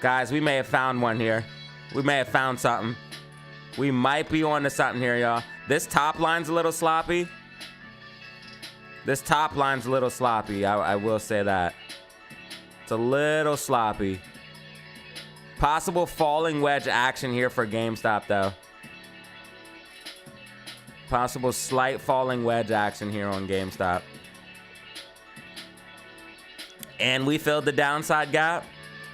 [SPEAKER 1] Guys, we may have found one here. We may have found something. We might be on to something here, y'all. This top line's a little sloppy. This top line's a little sloppy. I will say that. It's a little sloppy. Possible falling wedge action here for GameStop, though. Possible slight falling wedge action here on GameStop. And we filled the downside gap.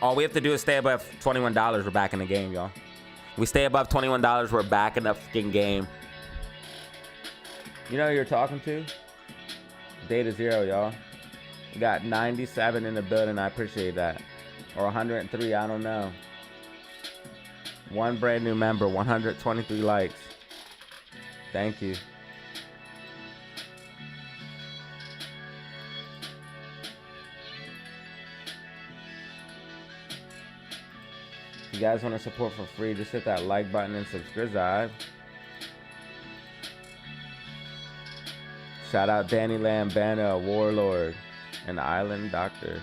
[SPEAKER 1] All we have to do is stay above $21. We're back in the game, y'all. We stay above $21. We're back in the fucking game. You know who you're talking to? DataZero, y'all. We got 97 in the building. I appreciate that. Or 103. I don't know. One brand new member. 123 likes. Thank you. If you guys want to support for free, just hit that like button and subscribe. Shout out Danny Lambana, Warlord, and Island Doctor.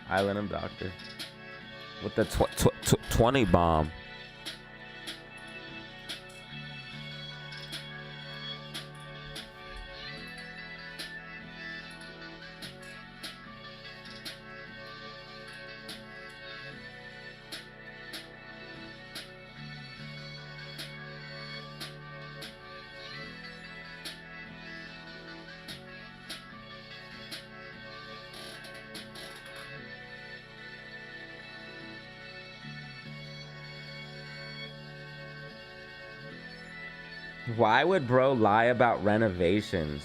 [SPEAKER 1] Island of Doctor. With the 20 bomb. Why would bro lie about renovations?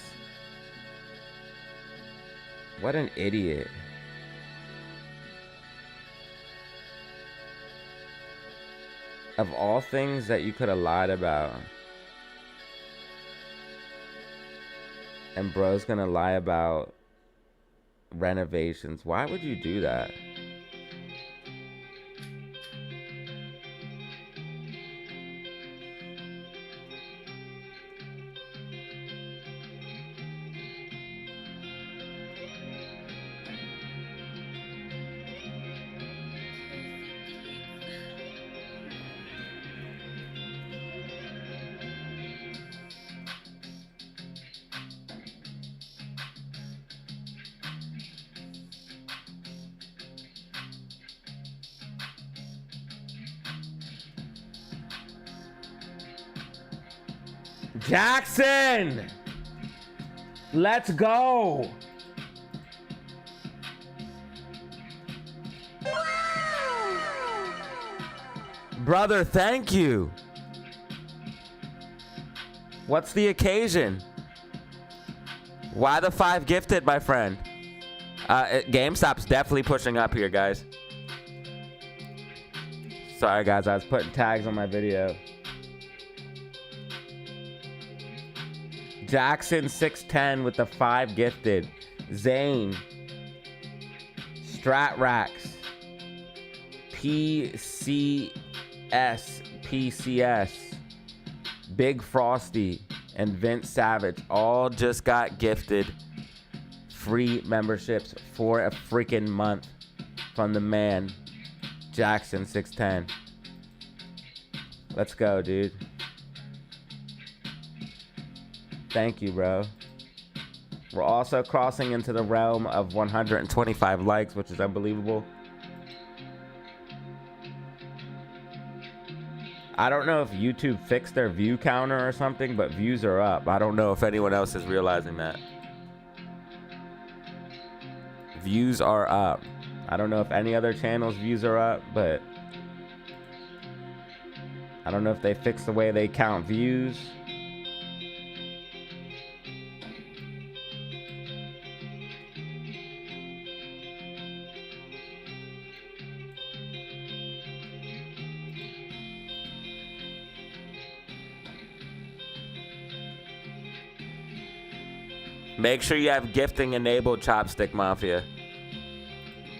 [SPEAKER 1] What an idiot. Of all things that you could have lied about. And bro's gonna lie about renovations. Why would you do that? Jackson! Let's go! Brother, thank you. What's Occasion? Why the 5 gifted, my friend? GameStop's definitely pushing up here, guys. Sorry, guys, I was putting tags on my video. Jackson 610 with the 5 gifted. Zane. Stratrax. PCS. Big Frosty. And Vince Savage all just got gifted free memberships for a freaking month from the man, Jackson 610. Let's go, dude. Thank you, bro. We're also crossing into the realm of 125 likes, which is unbelievable. I don't know if YouTube fixed their view counter or something, but views are up. I don't know if anyone else is realizing that. Views are up. I don't know if any other channels' views are up, but I don't know if they fixed the way they count views. Make sure you have gifting enabled, Chopstick Mafia.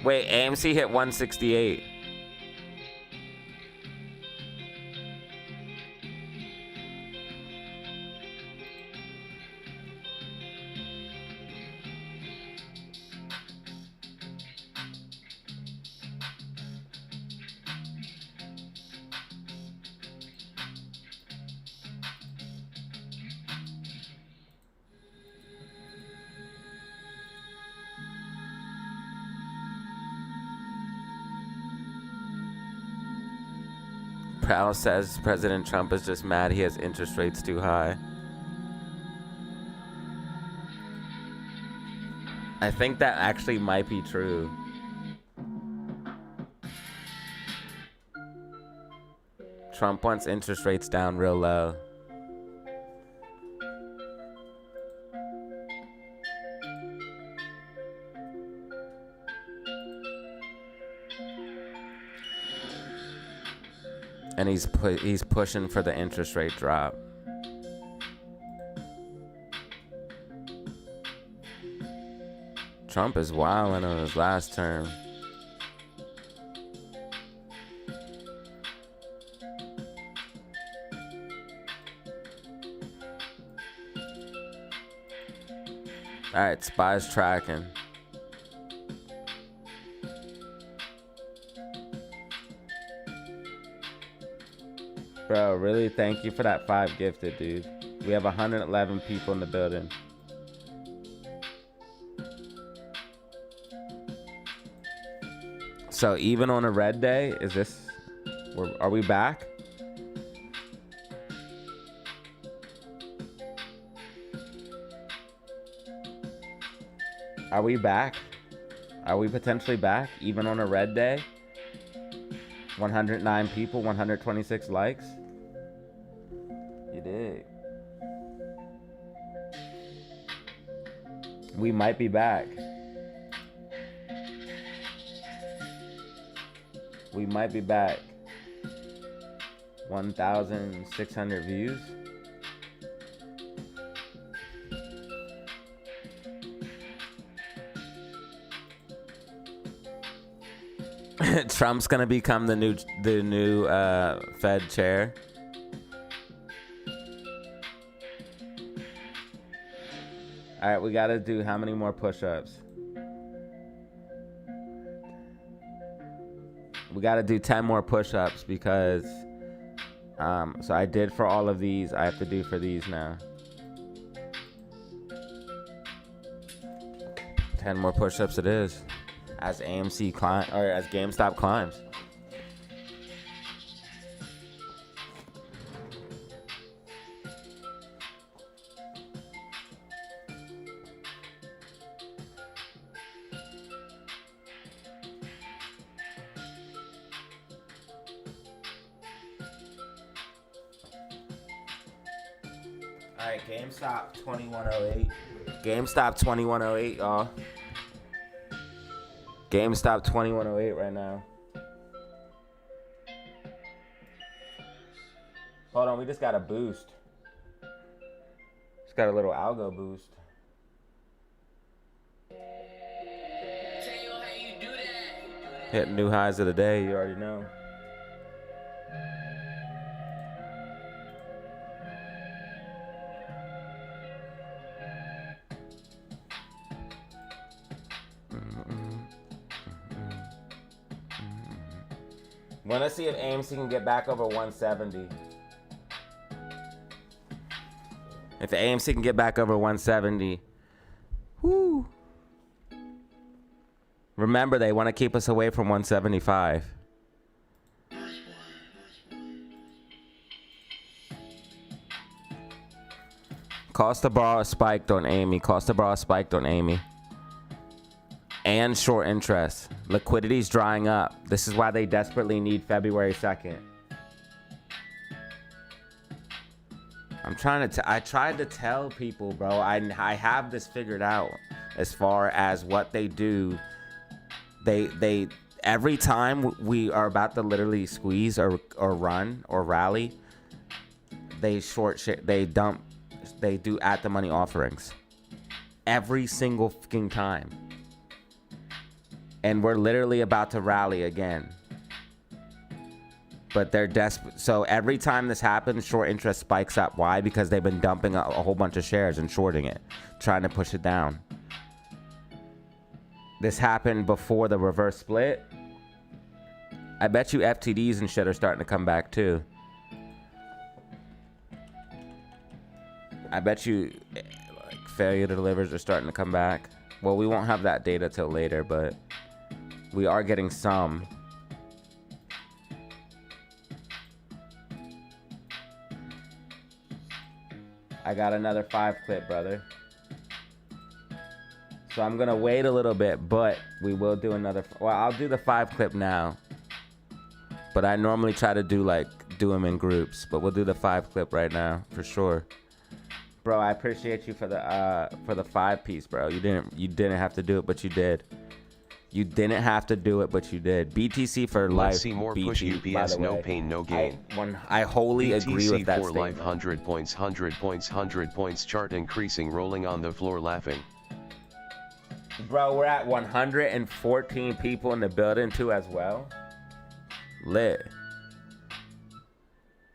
[SPEAKER 1] Wait, AMC hit 168. Prowl says President Trump is just mad he has interest rates too high. I think that actually might be true. Trump wants interest rates down real low. And he's pushing for the interest rate drop. Trump is wilding on his last term. Alright, spy's tracking. Bro, really? Thank you for that 5 gifted, dude. We have 111 people in the building. So even on a red day, is this... Are we back? Are we back? Are we potentially back? Even on a red day? 109 people, 126 likes? You dig? We might be back. We might be back. 1,600 views. Trump's gonna become the new Fed chair. All right, we gotta do how many more push-ups? We gotta do 10 more push-ups because so I did for all of these. I have to do for these now. 10 more push-ups it is. As AMC climb or as GameStop climbs. All right, GameStop 2108. GameStop 2108, y'all. GameStop 2108 right now. Hold on, we just got a boost. Just got a little algo boost. Hitting new highs of the day, you already know. Want to see if AMC can get back over 170. If AMC can get back over 170. Whoo. Remember, they want to keep us away from 175. Cost to borrow spiked on Amy. Cost to borrow spiked on Amy. And short interest. Liquidity's drying up. This is why they desperately need February 2nd. I tried to tell people, bro. I have this figured out as far as what they do. They every time we are about to literally squeeze or run or rally, they do at the money offerings. Every single fucking time. And we're literally about to rally again. But they're desperate. So every time this happens, short interest spikes up. Why? Because they've been dumping a whole bunch of shares and shorting it, trying to push it down. This happened before the reverse split. I bet you FTDs and shit are starting to come back too. I bet you like failure to delivers are starting to come back. Well, we won't have that data till later, but we are getting some. I got another 5 clip, brother. So I'm gonna wait a little bit, but we will do another. Well, I'll do the 5 clip now. But I normally try to do them in groups. But we'll do the 5 clip right now for sure. Bro, I appreciate you for the 5 piece, bro. You didn't have to do it, but you did. You didn't have to do it, but you did. BTC for life.
[SPEAKER 2] Let's see more
[SPEAKER 1] BT,
[SPEAKER 2] push UPS, no pain, no gain.
[SPEAKER 1] I wholly agree with that
[SPEAKER 2] BTC for life,
[SPEAKER 1] statement.
[SPEAKER 2] 100 points, chart increasing, rolling on the floor, laughing.
[SPEAKER 1] Bro, we're at 114 people in the building too as well. Lit.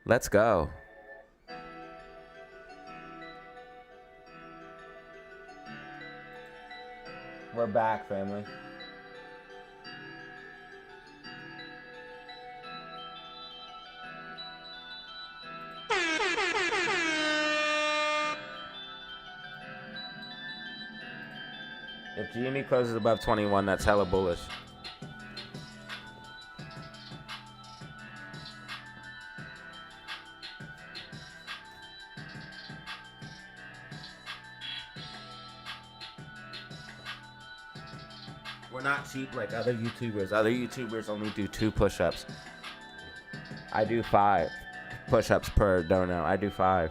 [SPEAKER 1] Let's go. We're back, family. If GME closes above 21, that's hella bullish. We're not cheap like other YouTubers. Other YouTubers only do 2 push-ups. I do 5 push-ups per dono. I do 5.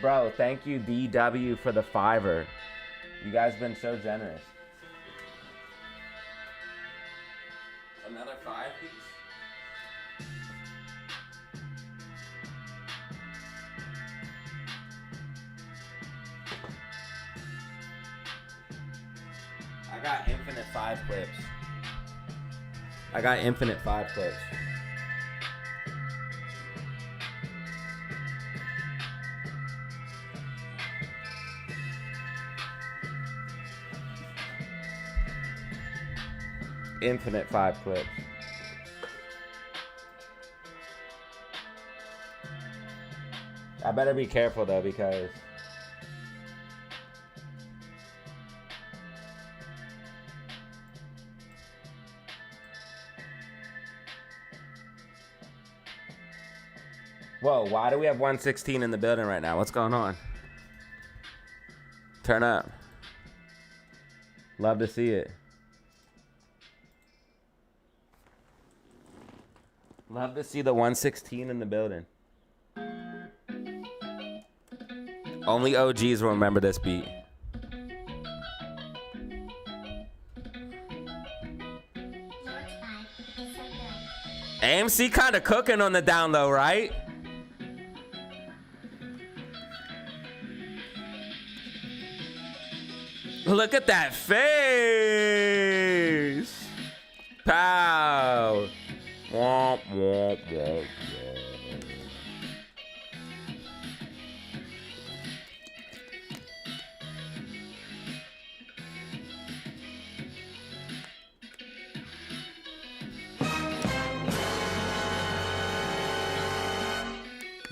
[SPEAKER 1] Bro, thank you, DW, for the $5. You guys been so generous. Another 5 piece? I got infinite 5 clips. I got infinite 5 clips. Infinite 5 clips. I better be careful though, because whoa, why do we have 116 in the building right now? What's going on? Turn up. Love to see it. Love to see the 116 in the building. Only OGs will remember this beat. AMC kind of cooking on the down low, right? Look at that face. Pow. Womp, womp, womp, womp.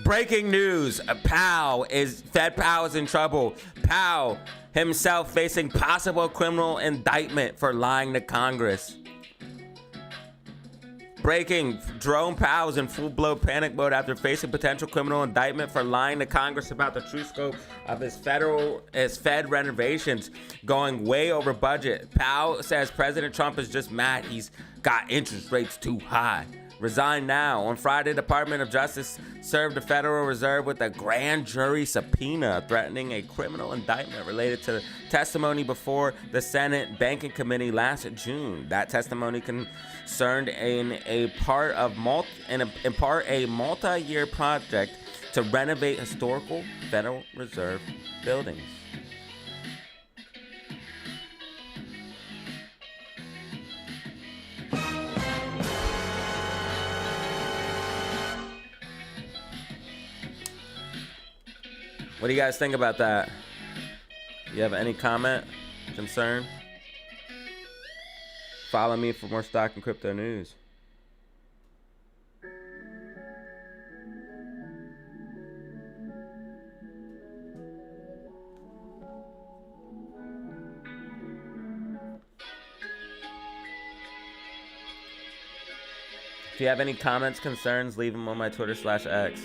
[SPEAKER 1] Breaking news. Fed Powell is in trouble. Powell himself facing possible criminal indictment for lying to Congress. Breaking, Jerome Powell is in full-blown panic mode after facing potential criminal indictment for lying to Congress about the true scope of his Fed renovations going way over budget. Powell says President Trump is just mad he's got interest rates too high. Resign now. On Friday, Department of Justice served the Federal Reserve with a grand jury subpoena threatening a criminal indictment related to testimony before the Senate Banking Committee last June. That testimony concerned in part a multi-year project to renovate historical Federal Reserve buildings. What do you guys think about that? You have any comment, concern? Follow me for more stock and crypto news. If you have any comments, concerns, leave them on my Twitter/X.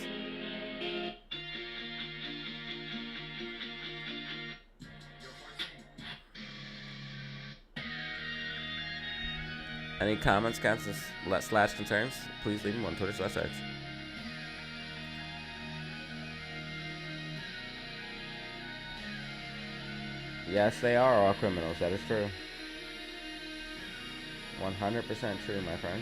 [SPEAKER 1] Any comments, / concerns, please leave them on Twitter/X. Yes, they are all criminals. That is true. 100% true, my friend.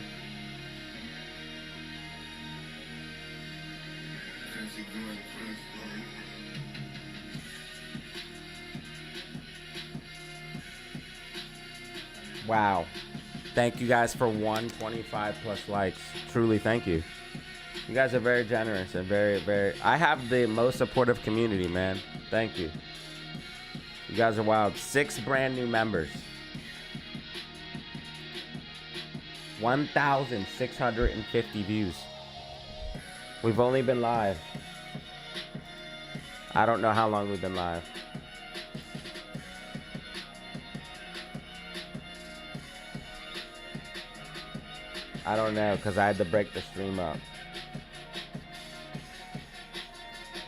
[SPEAKER 1] Wow. Thank you guys for 125 plus likes. Truly, thank you. You guys are very generous and very... I have the most supportive community, man. Thank you. You guys are wild. 6 brand new members. 1,650 views. We've only been live. I don't know how long we've been live. I don't know, because I had to break the stream up.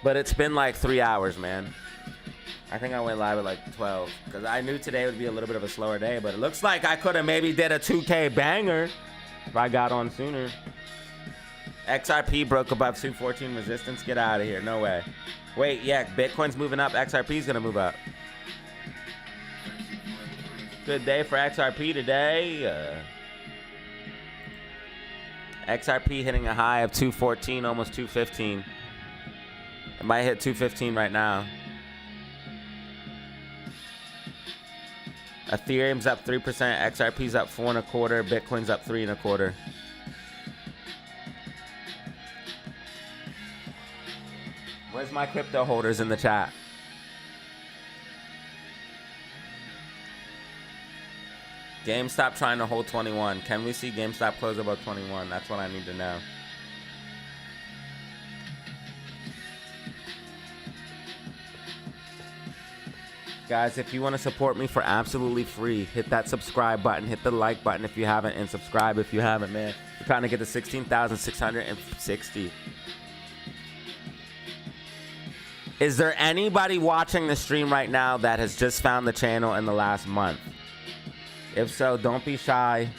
[SPEAKER 1] But it's been like 3 hours, man. I think I went live at like 12, because I knew today would be a little bit of a slower day, but it looks like I could have maybe did a 2K banger if I got on sooner. XRP broke above 214 resistance. Get out of here. No way. Wait, yeah, Bitcoin's moving up. XRP's gonna move up. Good day for XRP today. XRP hitting a high of 214, almost 215. It might hit 215 right now. Ethereum's up 3%, XRP's up 4.25%, Bitcoin's up 3.25%. Where's my crypto holders in the chat? GameStop trying to hold 21. Can we see GameStop close above 21? That's what I need to know. Guys, if you want to support me for absolutely free, hit that subscribe button, hit the like button if you haven't, and subscribe if you haven't, man. We're trying to get to 16,660. Is there anybody watching the stream right now that has just found the channel in the last month? If so, don't be shy.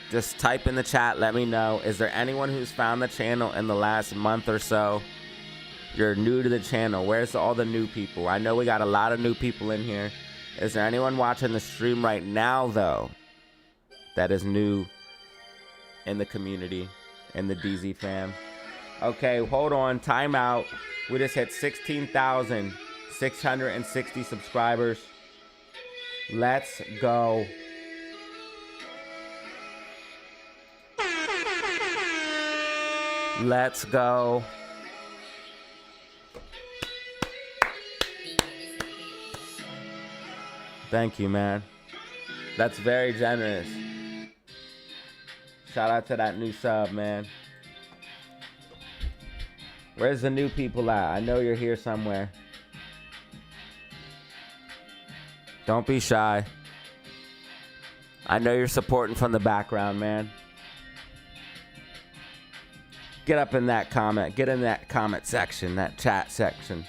[SPEAKER 1] Just type in the chat, let me know. Is there anyone who's found the channel in the last month or so? You're new to the channel. Where's all the new people? I know we got a lot of new people in here. Is there anyone watching the stream right now, though, that is new in the community, in the DZ fam? Okay, hold on. Time out. We just hit 16,660 subscribers. Let's go. Let's go. Thank you, man. That's very generous. Shout out to that new sub, man. Where's the new people at? I know you're here somewhere. Don't be shy. I know you're supporting from the background, man. Get up in that comment. Get in that comment section, that chat section.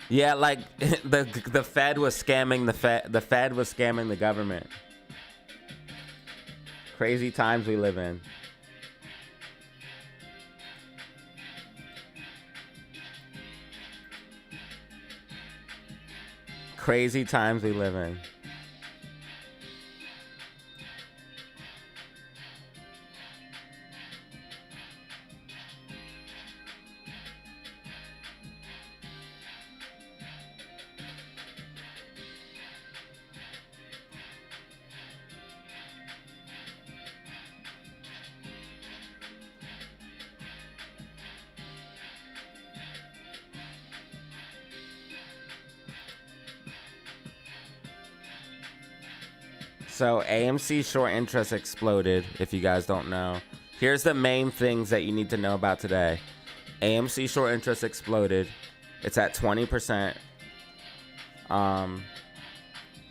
[SPEAKER 1] Yeah, like the Fed was scamming the Fed was scamming the government. Crazy times we live in. Crazy times we live in. So AMC short interest exploded, if you guys don't know. Here's the main things that you need to know about today. AMC short interest exploded. It's at 20%.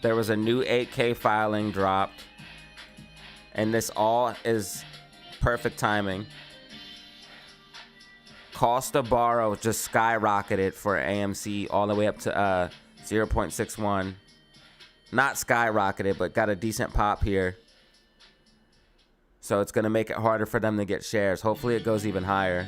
[SPEAKER 1] There was a new 8K filing dropped. And this all is perfect timing. Cost to borrow just skyrocketed for AMC all the way up to 0.61. Not skyrocketed, but got a decent pop here. So it's going to make it harder for them to get shares. Hopefully it goes even higher.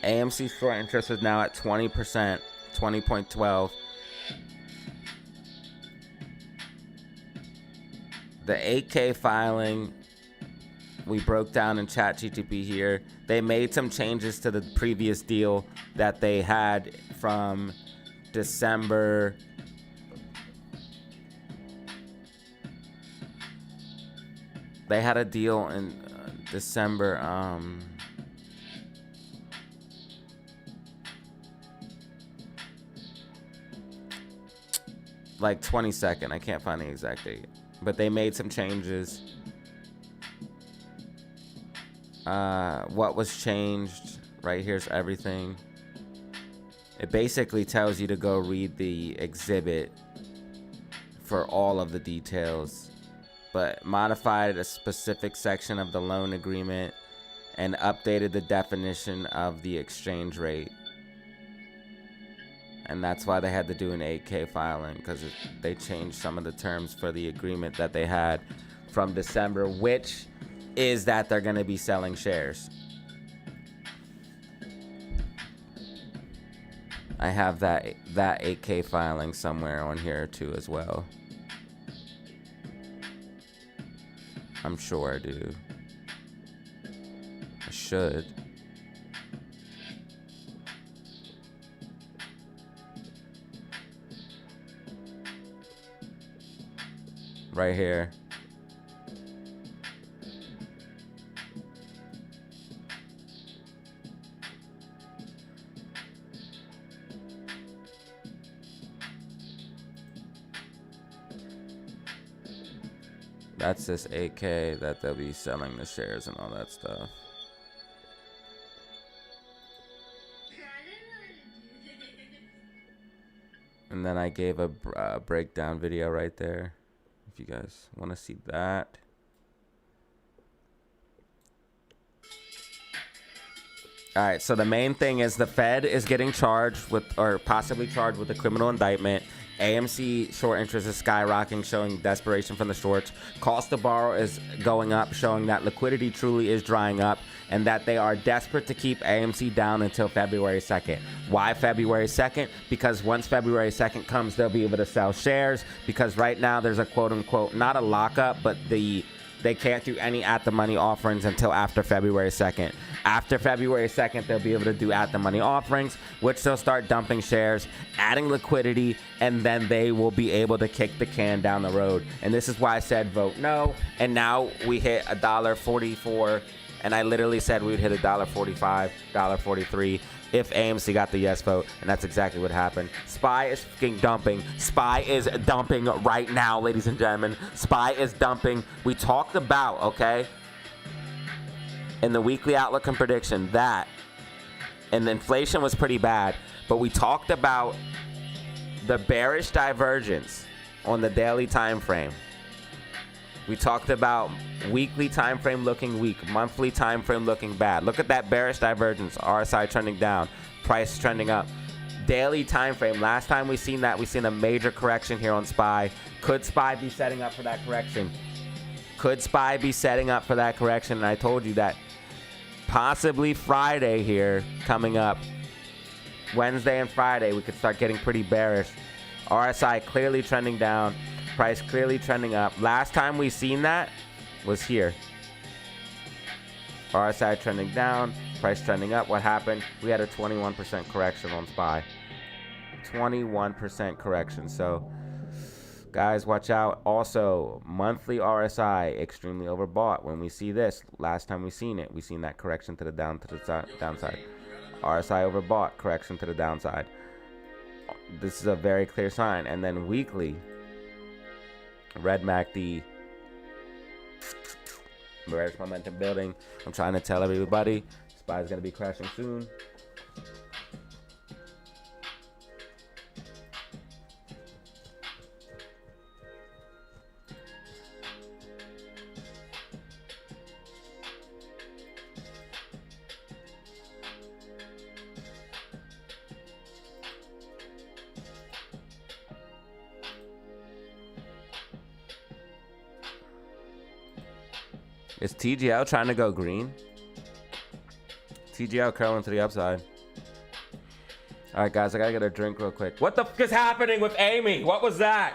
[SPEAKER 1] AMC short interest is now at 20%, 20.12. The 8K filing, we broke down in ChatGTP here. They made some changes to the previous deal that they had from December. They had a deal in December. Like 22nd. I can't find the exact date. But they made some changes. What was changed? Right here's everything. It basically tells you to go read the exhibit for all of the details. but modified a specific section of the loan agreement and updated the definition of the exchange rate. And that's why they had to do an 8K filing, because they changed some of the terms for the agreement that they had from December, which is that they're going to be selling shares. I have that 8K filing somewhere on here too as well. I'm sure I do. I should. Right here. That's this 8K that they'll be selling the shares and all that stuff. And then I gave a breakdown video right there, if you guys want to see that. All right, so the main thing is the Fed is getting charged with, or possibly charged with, a criminal indictment. AMC short interest is skyrocketing, showing desperation from the shorts. Cost to borrow is going up, showing that liquidity truly is drying up and that they are desperate to keep AMC down until February 2nd. Why February 2nd? Because once February 2nd comes, they'll be able to sell shares, because right now there's a quote-unquote, not a lockup, but they can't do any at-the-money offerings until after February 2nd. After February 2nd, they'll be able to do at-the-money offerings, which they'll start dumping shares, adding liquidity, and then they will be able to kick the can down the road. And this is why I said vote no. And now we hit $1.44, and I literally said we would hit $1.45, $1.43 if AMC got the yes vote, and that's exactly what happened. SPY is fucking dumping. SPY is dumping right now, ladies and gentlemen. SPY is dumping. We talked about, okay, in the weekly outlook and prediction that, and the inflation was pretty bad, but we talked about the bearish divergence on the daily time frame. We talked about weekly time frame looking weak, monthly time frame looking bad. Look at that bearish divergence. RSI trending down, price trending up. Daily time frame. Last time we seen that, we seen a major correction here on SPY. Could SPY be setting up for that correction? Could SPY be setting up for that correction? And I told you that possibly Friday here coming up, Wednesday and Friday, we could start getting pretty bearish. RSI clearly trending down. Price clearly trending up. Last time we seen that was here. RSI trending down, price trending up. What happened? We had a 21% correction on SPY. 21% correction. So, guys, watch out. Also, monthly RSI extremely overbought. When we see this, last time we seen it, we seen that correction to the downside. RSI overbought, correction to the downside. This is a very clear sign. And then weekly, Red MACD, bearish momentum building. I'm trying to tell everybody, SPY is going to be crashing soon. Is TGL trying to go green? TGL curling to the upside. All right, guys, I gotta get a drink real quick. What the fuck is happening with Amy? What was that?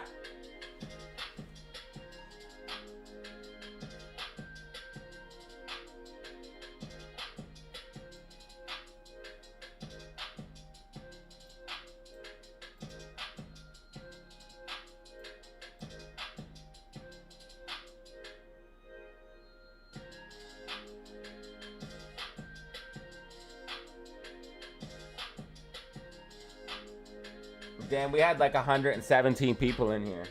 [SPEAKER 1] Damn, we had like 117 people in here.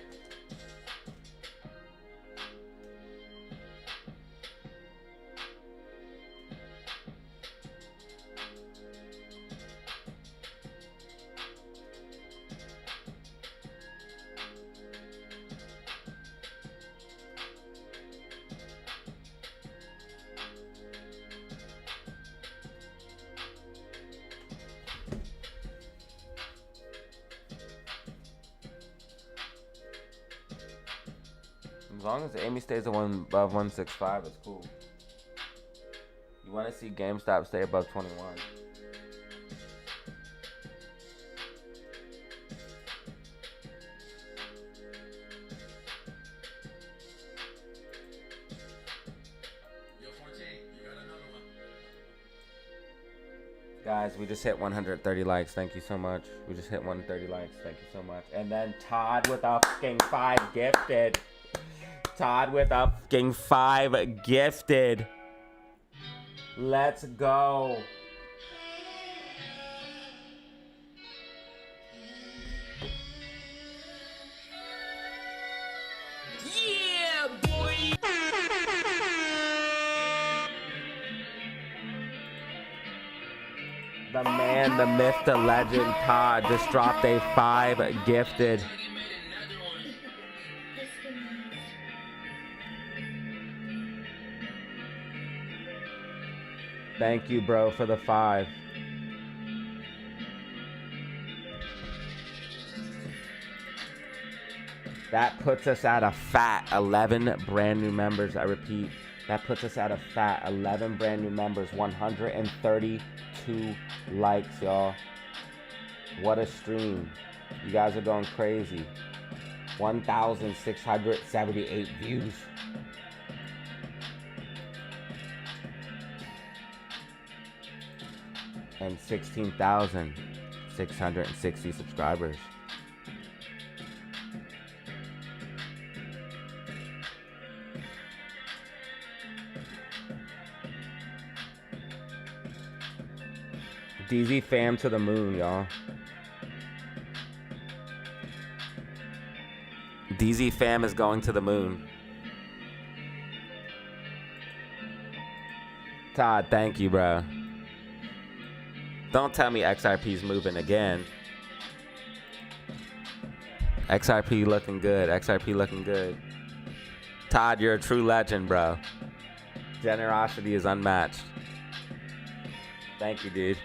[SPEAKER 4] As long as Amy stays at above 165, it's cool. You want to see GameStop stay above 21. Guys, we just hit 130 likes. Thank you so much. We just hit 130 likes. Thank you so much. And then Todd with a fucking 5 gifted. Todd with a fucking 5 gifted. Let's go.
[SPEAKER 6] Yeah, boy.
[SPEAKER 4] The man, the myth, the legend, Todd just dropped a 5 gifted. Thank you, bro, for the 5. That puts us at a fat 11 brand new members. I repeat, that puts us at a fat 11 brand new members. 132 likes, y'all. What a stream. You guys are going crazy. 1,678 views. And 16,660 subscribers. DZ fam to the moon, y'all. DZ fam is going to the moon. Todd, thank you, bro. Don't tell me XRP's moving again. XRP looking good. XRP looking good. Todd, you're a true legend, bro. Generosity is unmatched. Thank you, dude.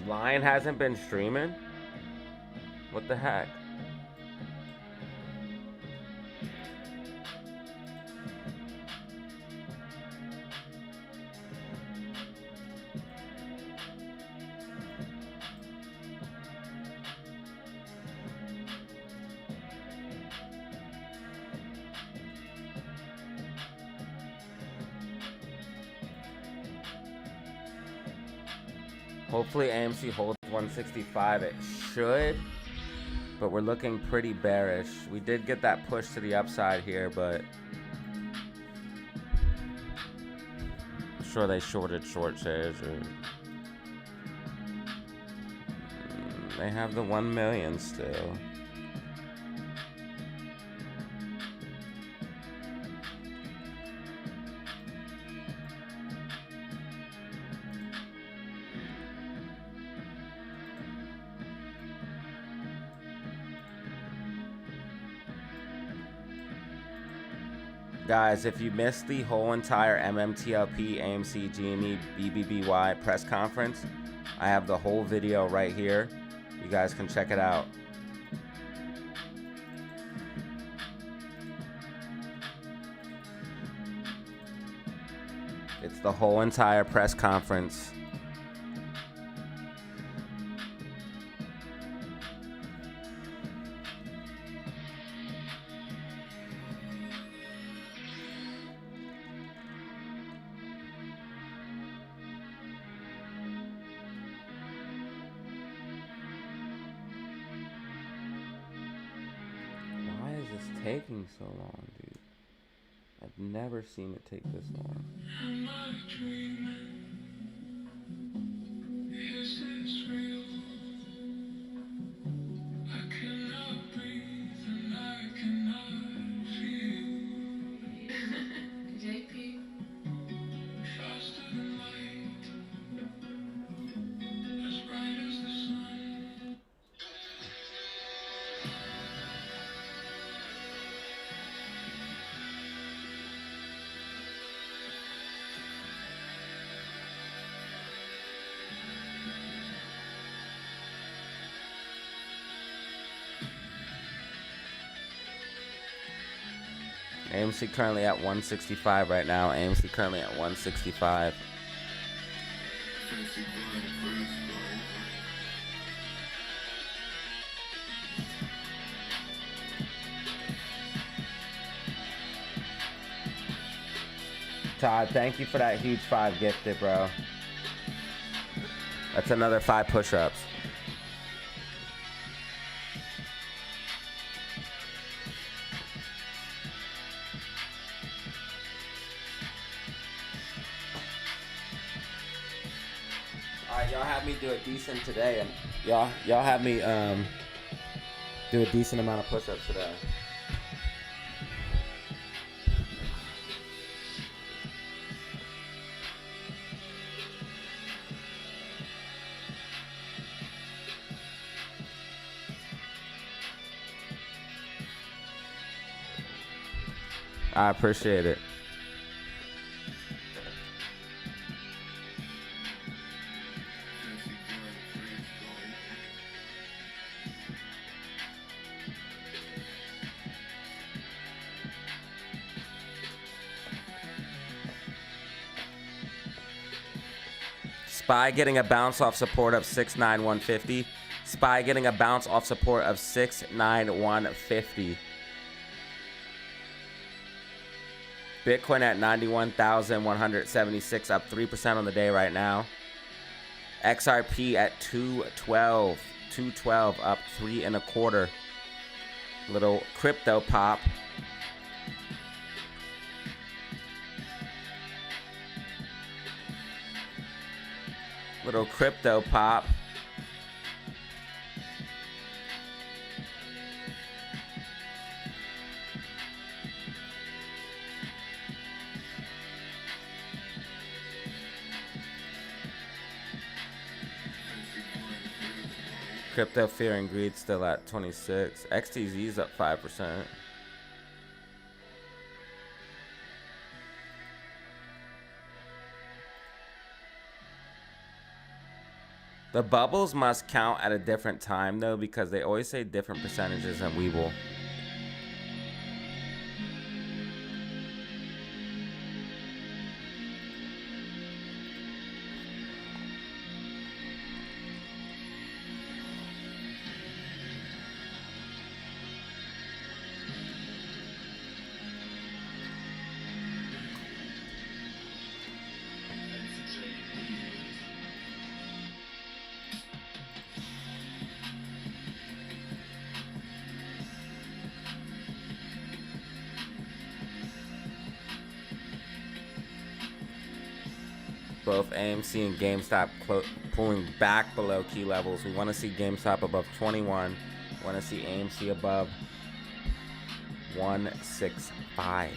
[SPEAKER 4] Lion hasn't been streaming? What the heck? Hopefully AMC holds 165. It should, but we're looking pretty bearish. We did get that push to the upside here, but I'm sure they shorted short shares. Or they have the 1 million still. Guys, if you missed the whole entire MMTLP, AMC, GME, BBBY press conference, I have the whole video right here. You guys can check it out. It's the whole entire press conference. Taking so long, dude. I've never seen it take this long. Am I dreaming? Is this real? I cannot breathe and I cannot feel. JP. Faster than light, as bright as the sun. AMC currently at 165 right now. AMC currently at 165. Todd, thank you for that huge 5 gifted, bro. That's another 5 push-ups. Y'all have me do it decent today, and y'all have me do a decent amount of push-ups today. I appreciate it. SPY getting a bounce off support of 69150. SPY getting a bounce off support of 69150. Bitcoin at 91,176, up 3% on the day right now. XRP at 212. 212, up 3 1/4. Little crypto pop. Little crypto pop. Crypto fear and greed still at 26. XTZ's up 5%.
[SPEAKER 1] The bubbles must count at a different time, though, because they always say different percentages than Weeble. Both AMC and GameStop pulling back below key levels. We want to see GameStop above 21. We want to see AMC above 165.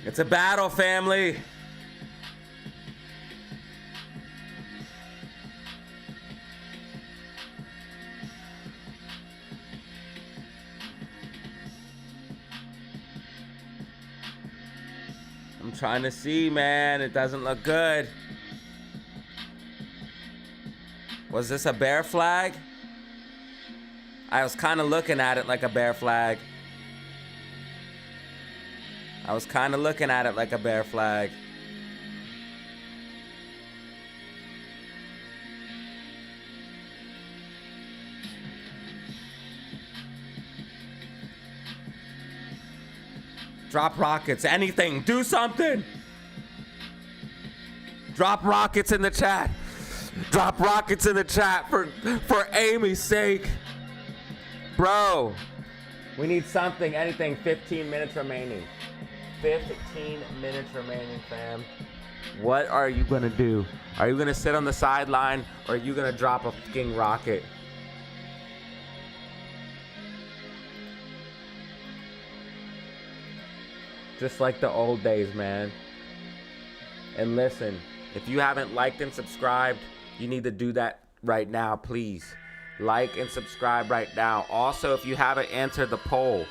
[SPEAKER 1] It's a battle, family. I'm trying to see, man. It doesn't look good. Was this a bear flag? I was kind of looking at it like a bear flag. I was kind of looking at it like a bear flag. Drop rockets, anything, do something. Drop rockets in the chat. Drop rockets in the chat for Amy's sake. Bro, we need something, anything. 15 minutes remaining. 15 minutes remaining, fam. What are you gonna do? Are you gonna sit on the sideline, or are you gonna drop a fucking rocket? Just like the old days, man. And listen, if you haven't liked and subscribed, you need to do that right now, please. Like and subscribe right now. Also, if you haven't answered the poll,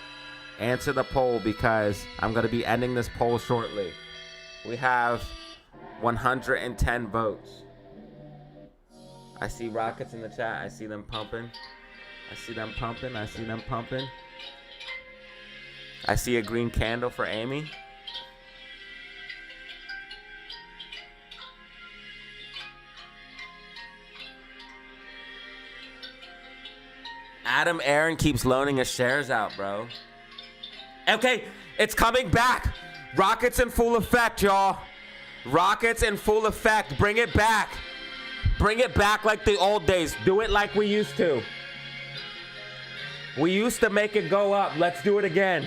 [SPEAKER 1] answer the poll, because I'm going to be ending this poll shortly. We have 110 votes. I see rockets in the chat. I see them pumping. I see them pumping. I see them pumping. I see a green candle for Amy. Adam Aaron keeps loaning us shares out, bro. Okay, it's coming back. Rockets in full effect, y'all. Rockets in full effect. Bring it back. Bring it back like the old days. Do it like we used to. We used to make it go up. Let's do it again.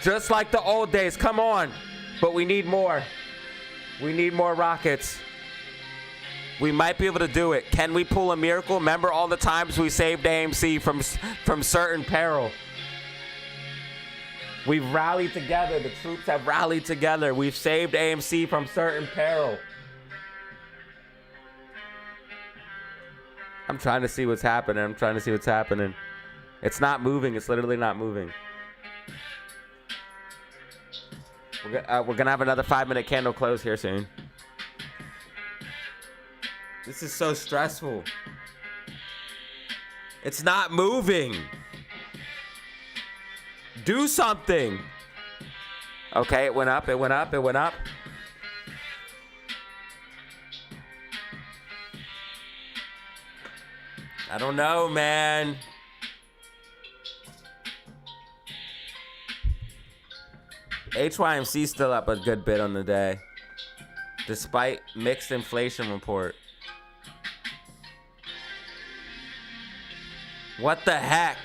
[SPEAKER 1] Just like the old days. Come on. But we need more. We need more rockets. We might be able to do it. Can we pull a miracle? Remember all the times we saved AMC from certain peril? We've rallied together. The troops have rallied together. We've saved AMC from certain peril. I'm trying to see what's happening. I'm trying to see what's happening. It's not moving. It's literally not moving. We're going to have another 5-minute candle close here soon. This is so stressful. It's not moving. Do something. Okay, it went up, it went up, it went up. I don't know, man. HYMC's still up a good bit on the day, despite mixed inflation report. What the heck?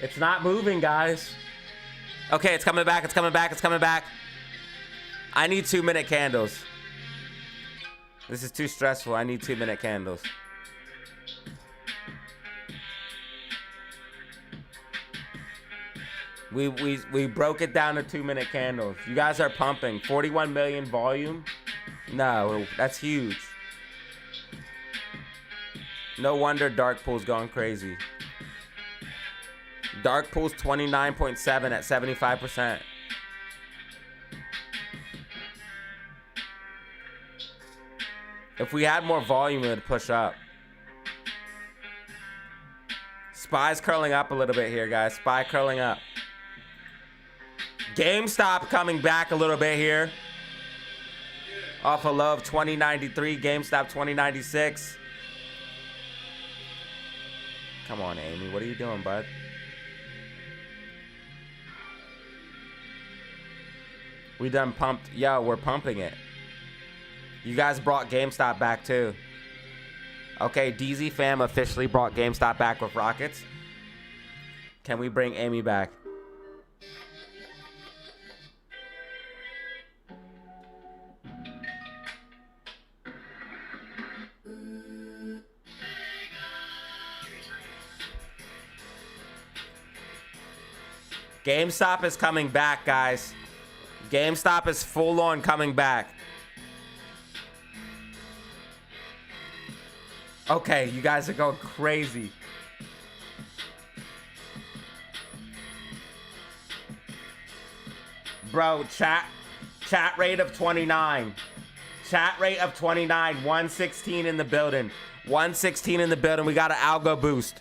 [SPEAKER 1] It's not moving, guys. Okay, it's coming back, it's coming back, it's coming back. I need 2-minute candles. This is too stressful. I need 2-minute candles. We broke it down to 2-minute candles. You guys are pumping. 41 million volume? No, that's huge. No wonder Dark Pool's going crazy. Dark Pool's 29.7 at 75%. If we had more volume, it would push up. Spy's curling up a little bit here, guys. Spy curling up. GameStop coming back a little bit here. Off a low of 2093. GameStop 2096. Come on, Amy. What are you doing, bud? We done pumped. Yo, we're pumping it. You guys brought GameStop back too. Okay, DZ fam officially brought GameStop back with rockets. Can we bring Amy back? GameStop is coming back, guys. GameStop is full on coming back. Okay, you guys are going crazy. Bro, chat rate of 29. Chat rate of 29. 116 in the building. 116 in the building. We got an algo boost.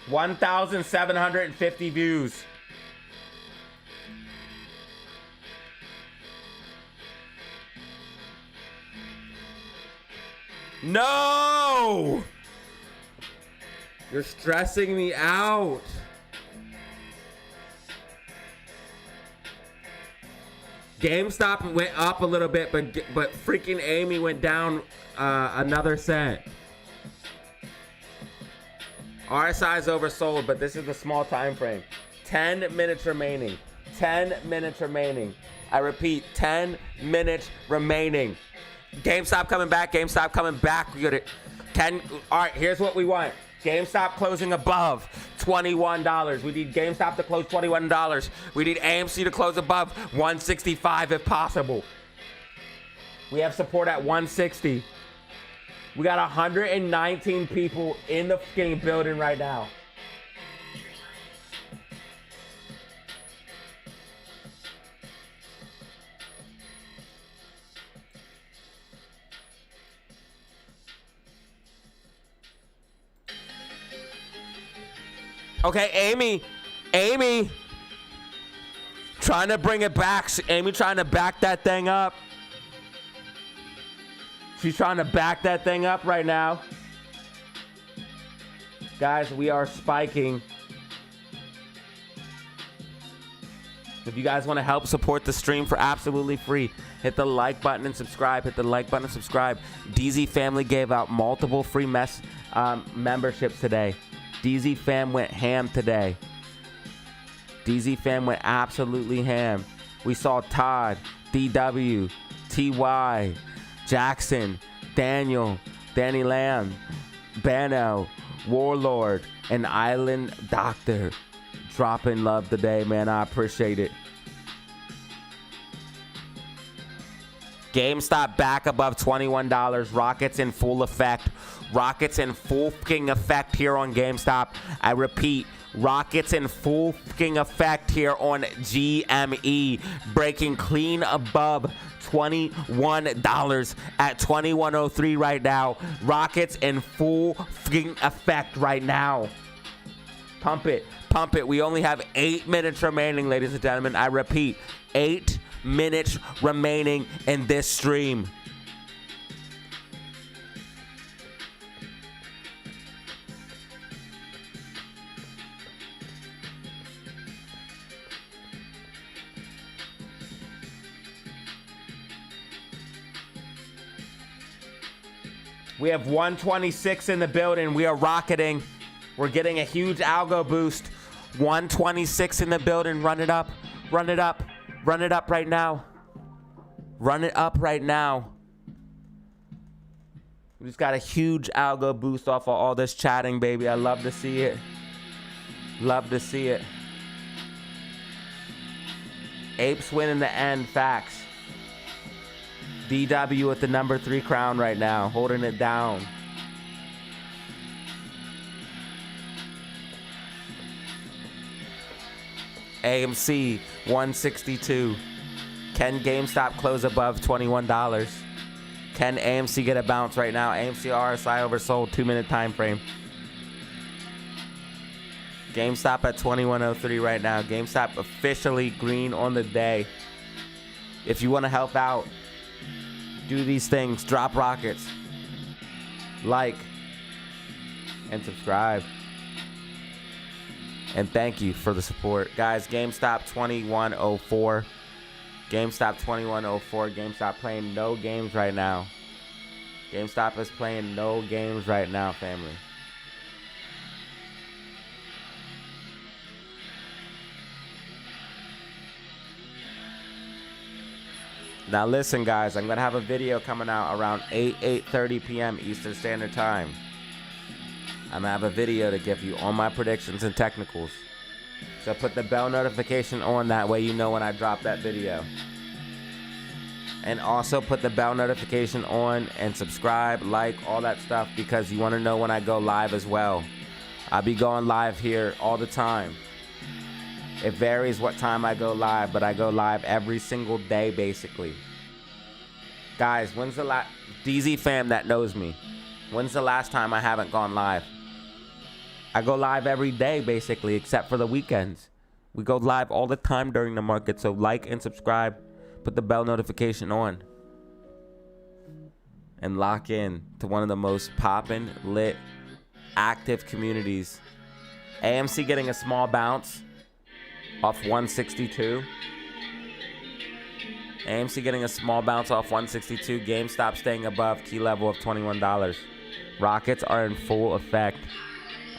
[SPEAKER 1] $1,750 views. No! You're stressing me out. GameStop went up a little bit, but freaking Amy went down another cent. RSI is oversold, but this is the small time frame. 10 minutes remaining. 10 minutes remaining. I repeat, 10 minutes remaining. GameStop coming back. GameStop coming back. We got it. All right, here's what we want. GameStop closing above $21. We need GameStop to close $21. We need AMC to close above $165 if possible. We have support at $160. We got 119 people in the fucking building right now. Okay, Amy, trying to bring it back. Amy trying to back that thing up. She's trying to back that thing up right now. Guys, we are spiking. If you guys want to help support the stream for absolutely free, hit the like button and subscribe. Hit the like button and subscribe. DZ family gave out multiple free memberships today. DZ fam went ham today. DZ fam went absolutely ham. We saw Todd, DW, TY, Jackson, Daniel, Danny Lamb, Bano, Warlord, and Island Doctor dropping love today, man. I appreciate it. GameStop back above $21. Rockets in full effect. Rockets in full fucking effect here on GameStop. I repeat, rockets in full fucking effect here on GME. Breaking clean above $21 at $21.03 right now. Rockets in full fucking effect right now. Pump it. Pump it. We only have 8 minutes remaining, ladies and gentlemen. I repeat, 8 minutes remaining in this stream. We have 126 in the building. We are rocketing. We're getting a huge algo boost. 126 in the building. Run it up. Run it up. Run it up right now. Run it up right now. We just got a huge algo boost off of all this chatting, baby. I love to see it. Love to see it. Apes win in the end, facts. DW with the number 3 crown right now, holding it down. AMC 162. Can GameStop close above $21? Can AMC get a bounce right now? AMC RSI oversold, 2-minute time frame. GameStop at 2103 right now. GameStop officially green on the day. If you want to help out, do these things. Drop rockets. Like. And subscribe. And thank you for the support. Guys, GameStop 2104. GameStop 2104. GameStop playing no games right now. GameStop is playing no games right now, family. Now listen, guys, I'm going to have a video coming out around 8:30 p.m. Eastern Standard Time. I'm going to have a video to give you all my predictions and technicals. So put the bell notification on, that way you know when I drop that video. And also put the bell notification on and subscribe, like, all that stuff, because you want to know when I go live as well. I'll be going live here all the time. It varies what time I go live, but I go live every single day, basically. Guys, when's the last... DZ fam that knows me, when's the last time I haven't gone live? I go live every day, basically, except for the weekends. We go live all the time during the market, so like and subscribe. Put the bell notification on. And lock in to one of the most poppin', lit, active communities. AMC getting a small bounce off 162. AMC getting a small bounce off 162. GameStop staying above key level of $21. Rockets are in full effect.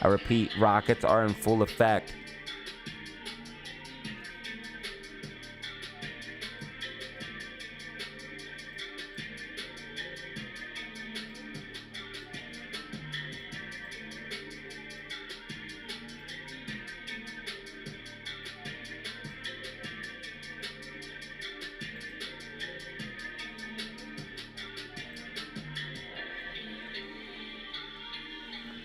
[SPEAKER 1] I repeat, rockets are in full effect.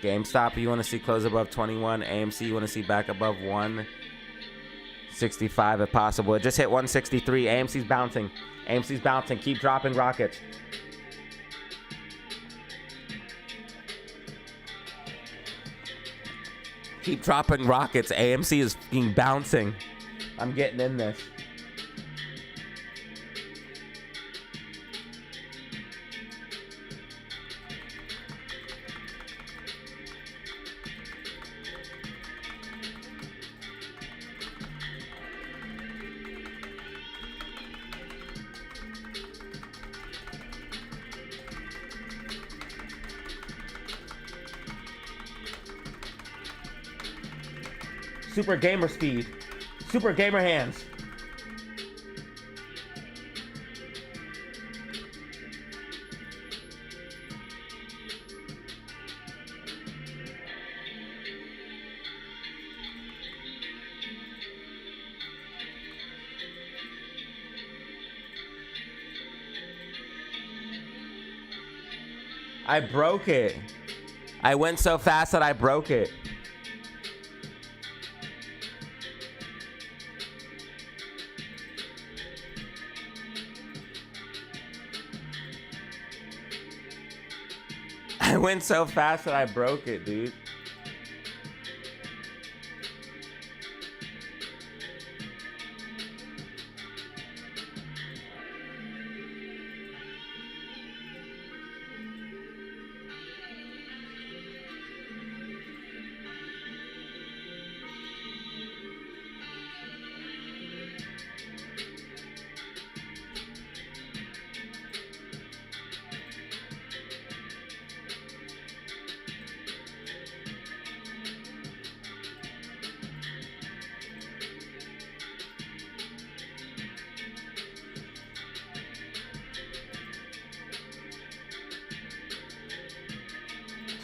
[SPEAKER 1] GameStop, you want to see close above 21. AMC, you want to see back above 165 if possible. It just hit 163. AMC's bouncing. AMC's bouncing. Keep dropping rockets. Keep dropping rockets. AMC is fucking bouncing. I'm getting in this. Super gamer speed. Super gamer hands. I broke it. I went so fast that I broke it. I went so fast that I broke it, dude.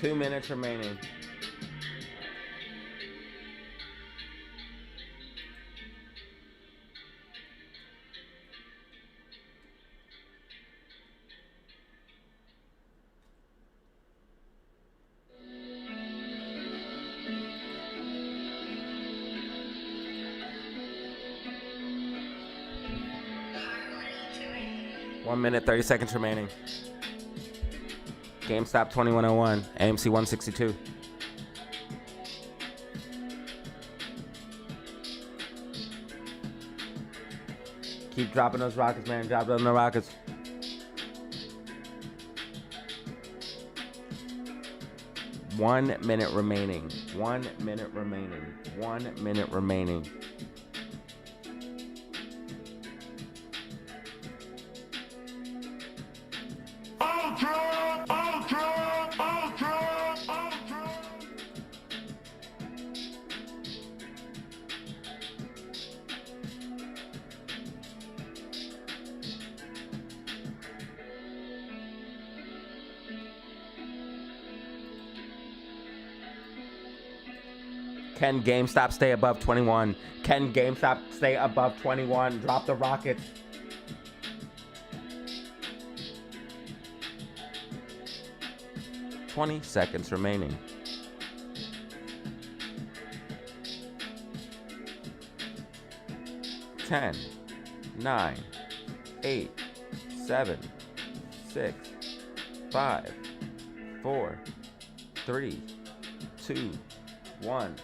[SPEAKER 4] 2 minutes remaining. One minute, 30 seconds remaining. GameStop 2101, AMC 162. Keep dropping those rockets, man. Drop them the rockets. One minute remaining. 1 minute remaining. 1 minute remaining. Can GameStop stay above 21? Can GameStop stay above 21? Drop the rockets. $20 seconds remaining. 10, 9, 8, 7, 6, 5, 4, 3, 2, 1.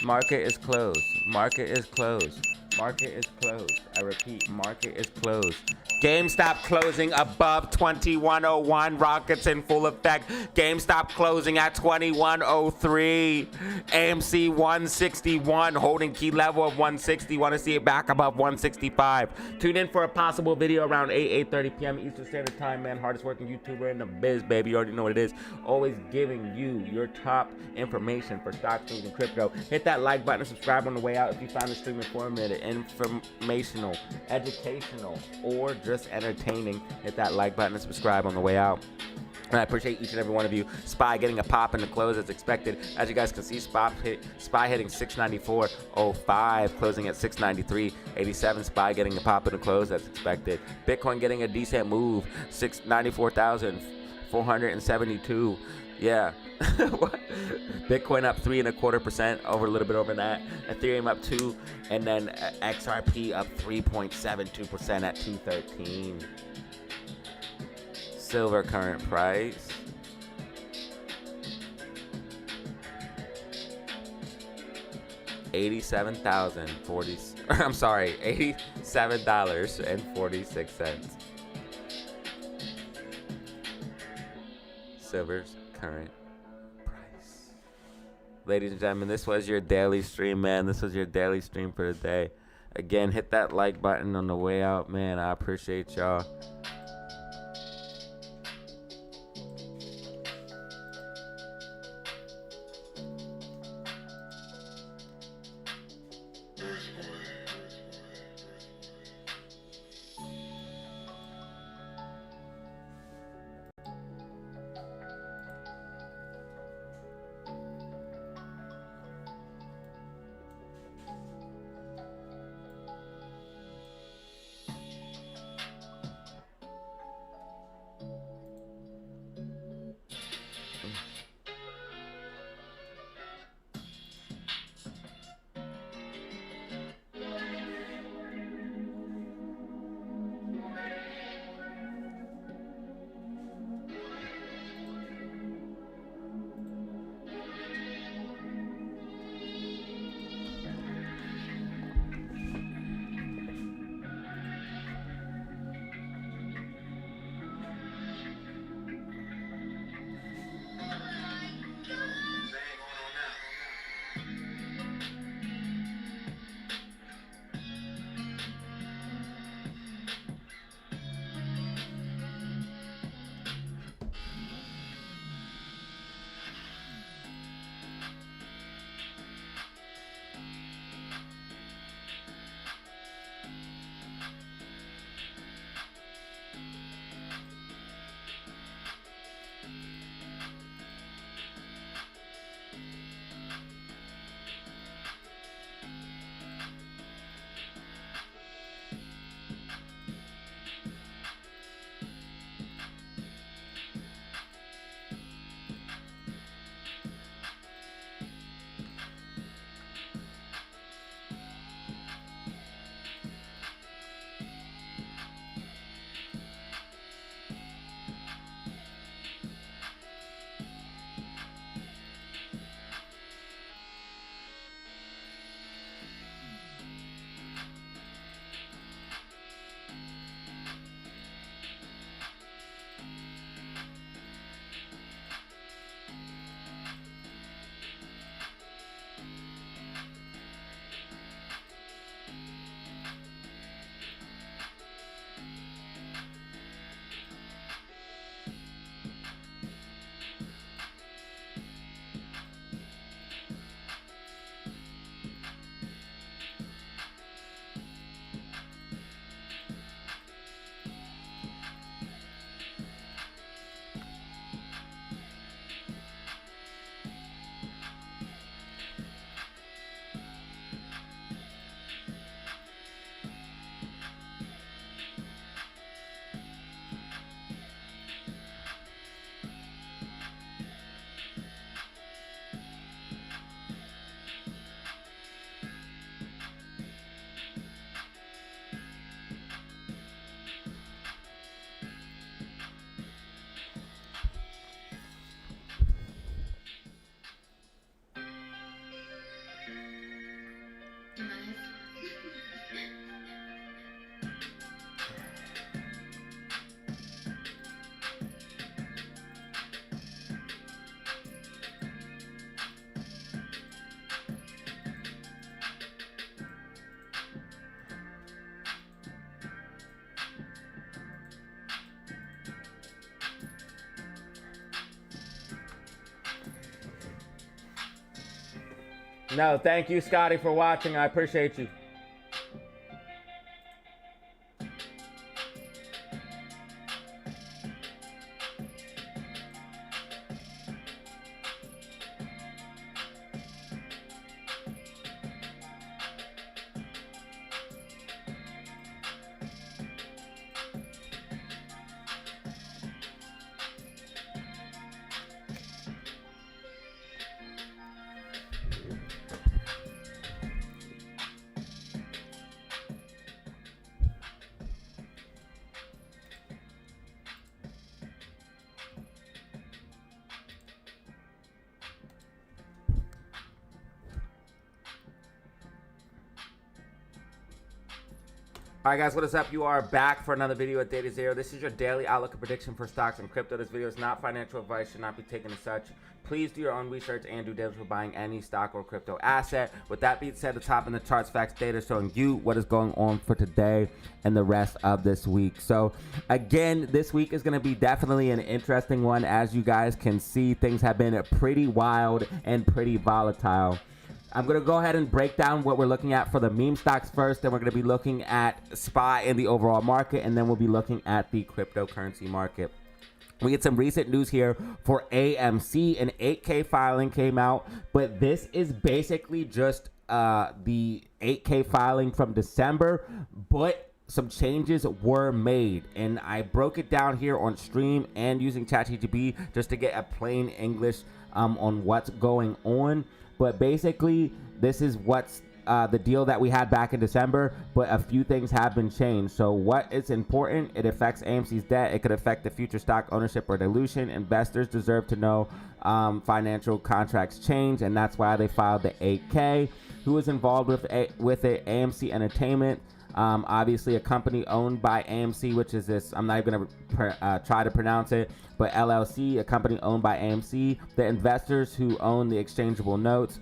[SPEAKER 4] Market is closed. Market is closed. Market is closed. I repeat, market is closed. GameStop closing above 2101. Rockets in full effect. GameStop closing at 2103. AMC 161. Holding key level of 160. Want to see it back above 165. Tune in for a possible video around 8:30 p.m. Eastern Standard Time, man. Hardest working YouTuber in the biz, baby. You already know what it is. Always giving you your top information for stocks, news, and crypto. Hit that like button and subscribe on the way out if you found the stream informative, informational, educational, or just entertaining. Hit that like button and subscribe on the way out. And I appreciate each and every one of you. SPY getting a pop in the close as expected. As you guys can see, SPY hitting 694.05, closing at 693.87. SPY getting a pop in the close as expected. Bitcoin getting a decent move, 94,472. Yeah. Bitcoin up 3.25%, over a little bit over that. Ethereum up 2, and then XRP up 3.72% at 213. Silver current price. $87.46. Silver's current price. Ladies and gentlemen, this was your daily stream, man. This was your daily stream for the day. Again, hit that like button on the way out, man. I appreciate y'all. No, thank you, Scotty, for watching. I appreciate you. Alright guys, what is up? You are back for another video at DataZero. This is your daily outlook and prediction for stocks and crypto. This video is not financial advice, should not be taken as such. Please do your own research and due diligence for buying any stock or crypto asset. With that being said, the top in the charts, facts, data showing you what is going on for today and the rest of this week. So again, this week is going to be definitely an interesting one. As you guys can see, things have been pretty wild and pretty volatile. I'm going to go ahead and break down what we're looking at for the meme stocks first. Then we're going to be looking at SPY in the overall market. And then we'll be looking at the cryptocurrency market. We get some recent news here for AMC. An 8K filing came out. But this is basically just the 8K filing from December. But some changes were made. And I broke it down here on stream and using ChatGPT just to get a plain English on what's going on. But basically, this is what's the deal that we had back in December, but a few things have been changed. So what is important? It affects AMC's debt. It could affect the future stock ownership or dilution. Investors deserve to know financial contracts change, and that's why they filed the 8K. Who is involved with it? AMC Entertainment. Obviously a company owned by AMC, which is this, I'm not even going to try to pronounce it, but LLC, a company owned by AMC, the investors who own the exchangeable notes,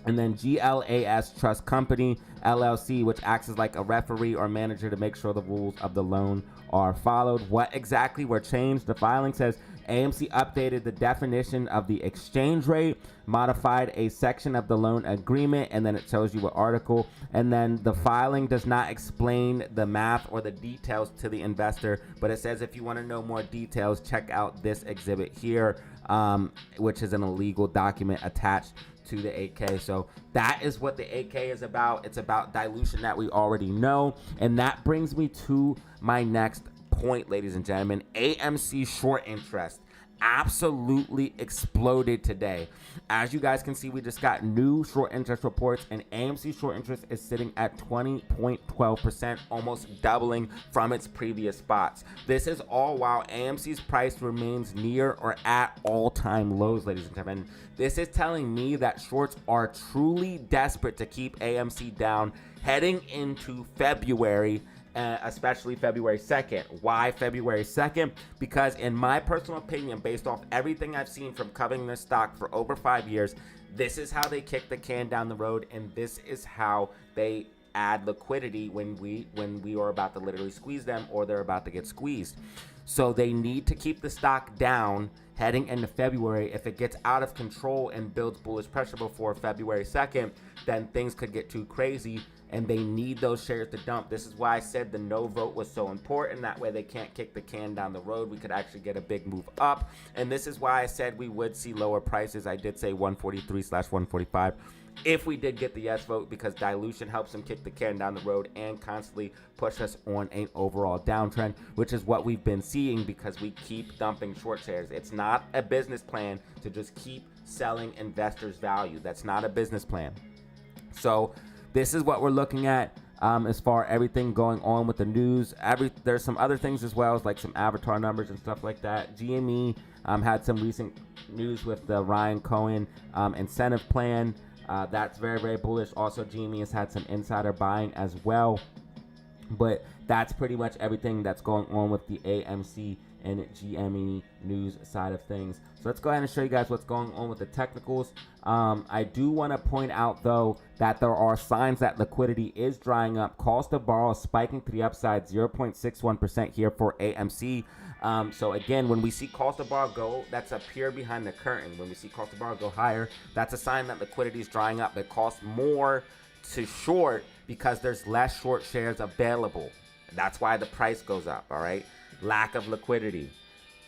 [SPEAKER 4] and then GLAS Trust Company, LLC, which acts as like a referee or manager to make sure the rules of the loan are followed. What exactly were changed? The filing says AMC updated the definition of the exchange rate, modified a section of the loan agreement, and then it shows you what article. And then the filing does not explain the math or the details to the investor, but it says if you want to know more details, check out this exhibit here, which is an illegal document attached to the 8K. So that is what the 8K is about. It's about dilution that we already know. And that brings me to my next point, ladies and gentlemen. AMC short interest absolutely exploded today. As you guys can see, we just got new short interest reports, and AMC short interest is sitting at 20.12%, almost doubling from its previous spots. This is all while AMC's price remains near or at all-time lows, ladies and gentlemen. This is telling me that shorts are truly desperate to keep AMC down heading into February, especially February 2nd. Why February 2nd? Because in my personal opinion, based off everything I've seen from covering this stock for over 5 years, this is how they kick the can down the road, and this is how they add liquidity when we are about to literally squeeze them, or they're about to get squeezed. So they need to keep the stock down heading into February. If it gets out of control and builds bullish pressure before February 2nd, then things could get too crazy, and they need those shares to dump. This is why I said the no vote was so important. That way they can't kick the can down the road. We could actually get a big move up. And this is why I said we would see lower prices. I did say 143/145 if we did get the yes vote, because dilution helps them kick the can down the road and constantly push us on an overall downtrend, which is what we've been seeing because we keep dumping short shares. It's not a business plan to just keep selling investors value. That's not a business plan. So this is what we're looking at as far everything going on with the news. There's some other things as well, like some avatar numbers and stuff like that. GME had some recent news with the Ryan Cohen incentive plan. That's very, very bullish. Also, GME has had some insider buying as well. But that's pretty much everything that's going on with the AMC
[SPEAKER 1] and GME news side of things. So let's go ahead and show you guys what's going on with the technicals. I do want to point out, though, that there are signs that liquidity is drying up. Cost of borrow spiking to the upside, 0.61% here for AMC. So again, when we see cost of borrow go, that's up here behind the curtain. When we see cost of borrow go higher, that's a sign that liquidity is drying up. It costs more to short because there's less short shares available. That's why the price goes up, all right? Lack of liquidity.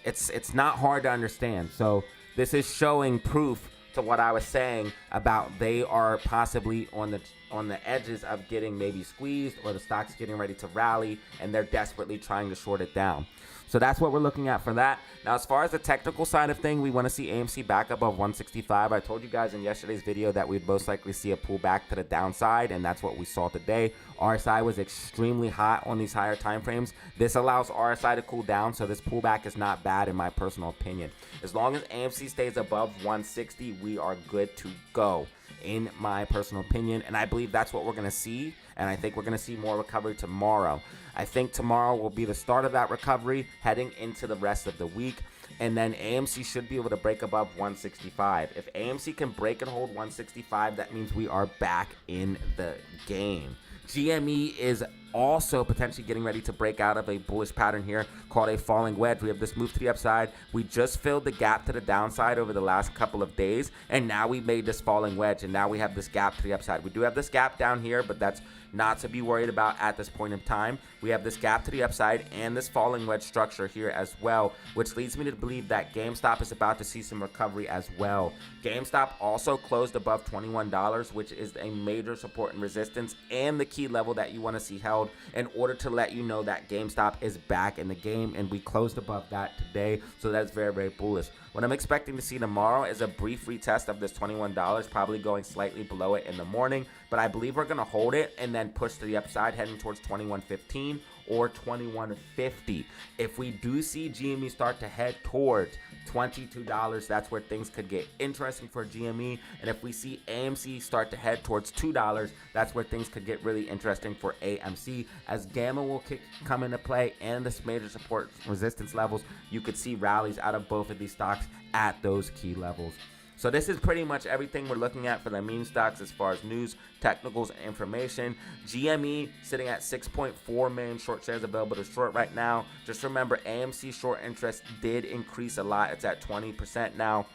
[SPEAKER 1] It's not hard to understand. So this is showing proof to what I was saying about they are possibly on the edges of getting maybe squeezed, or the stock's getting ready to rally and they're desperately trying to short it down. So that's what we're looking at for that. Now, as far as the technical side of things, we want to see AMC back above 165. I told you guys in yesterday's video that we'd most likely see a pullback to the downside, and that's what we saw today. RSI was extremely hot on these higher time frames. This allows RSI to cool down, so this pullback is not bad in my personal opinion. As long as AMC stays above 160, we are good to go, in my personal opinion, and I believe that's what we're going to see, and I think we're going to see more recovery tomorrow. I think tomorrow will be the start of that recovery heading into the rest of the week, and then AMC should be able to break above 165. If AMC can break and hold 165, that means we are back in the game. GME is also potentially getting ready to break out of a bullish pattern here called a falling wedge. We have this move to the upside. We just filled the gap to the downside over the last couple of days, and now we made this falling wedge, and now we have this gap to the upside. We do have this gap down here, but that's not to be worried about at this point in time. We have this gap to the upside and this falling wedge structure here as well, which leads me to believe that GameStop is about to see some recovery as well. GameStop also closed above $21, which is a major support and resistance and the key level that you want to see held in order to let you know that GameStop is back in the game, and we closed above that today, so that's very, very bullish. What I'm expecting to see tomorrow is a brief retest of this $21, probably going slightly below it in the morning, but I believe we're going to hold it and then push to the upside heading towards 21.15 or 21.50. If we do see GME start to head towards $22, that's where things could get interesting for GME. And if we see AMC start to head towards $2, that's where things could get really interesting for AMC. As Gamma will come into play and this major support resistance levels, you could see rallies out of both of these stocks at those key levels. So this is pretty much everything we're looking at for the meme stocks as far as news, technicals, and information. GME sitting at 6.4 million short shares available to short right now. Just remember, AMC short interest did increase a lot. It's at 20% now,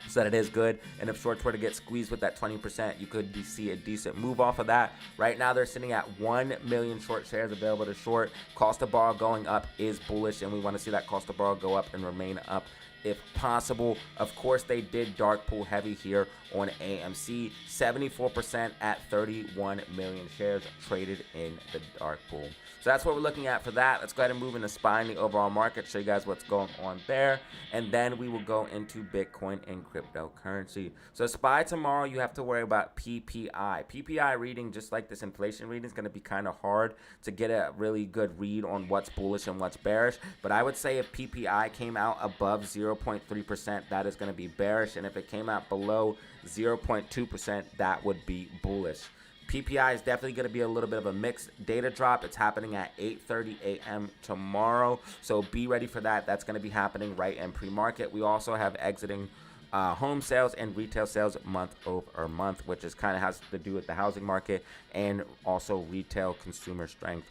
[SPEAKER 1] so that it is good. And if shorts were to get squeezed with that 20%, you could see a decent move off of that. Right now, they're sitting at 1 million short shares available to short. Cost of borrow going up is bullish, and we want to see that cost of borrow go up and remain up if possible. Of course, they did dark pool heavy here on AMC. 74% at 31 million shares traded in the dark pool. So that's what we're looking at for that. Let's go ahead and move into SPY in the overall market, show you guys what's going on there, and then we will go into Bitcoin and cryptocurrency. So SPY tomorrow, you have to worry about PPI. PPI reading, just like this inflation reading, is going to be kind of hard to get a really good read on what's bullish and what's bearish. But I would say if PPI came out above 0.3%, that is going to be bearish, and if it came out below 0.2%, that would be bullish. PPI is definitely going to be a little bit of a mixed data drop. It's happening at 8:30 a.m. tomorrow, so be ready for that. That's going to be happening right in pre-market. We also have exiting home sales and retail sales month over month, which is kind of has to do with the housing market and also retail consumer strength.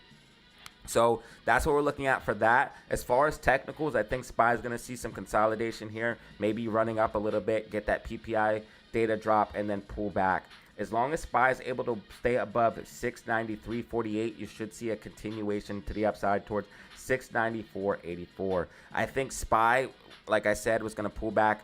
[SPEAKER 1] So that's what we're looking at for that. As far as technicals, I think SPY is going to see some consolidation here, maybe running up a little bit, get that PPI data drop, and then pull back. As long as SPY is able to stay above 693.48, you should see a continuation to the upside towards 694.84. I think SPY, like I said, was going to pull back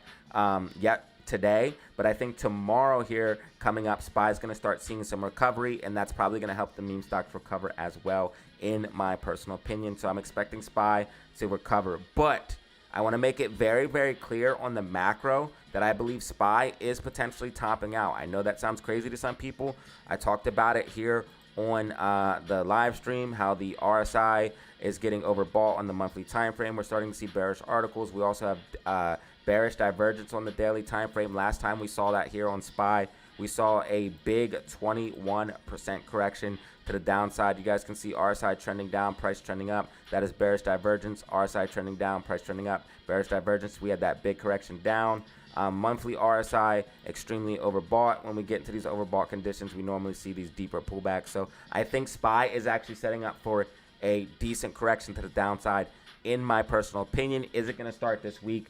[SPEAKER 1] yet today, but I think tomorrow here coming up, SPY is going to start seeing some recovery, and that's probably going to help the meme stocks recover as well, in my personal opinion. So I'm expecting SPY to recover, but I want to make it very, very clear on the macro that I believe SPY is potentially topping out. I know that sounds crazy to some people. I talked about it here on the live stream, how the RSI is getting overbought on the monthly time frame. We're starting to see bearish articles. We also have bearish divergence on the daily time frame. Last time we saw that here on SPY, we saw a big 21% correction to the downside. You guys can see RSI trending down, price trending up. That is bearish divergence. RSI trending down, price trending up, bearish divergence. We had that big correction down. Monthly RSI extremely overbought. When we get into these overbought conditions, we normally see these deeper pullbacks. So I think SPY is actually setting up for a decent correction to the downside, in my personal opinion. Is it going to start this week?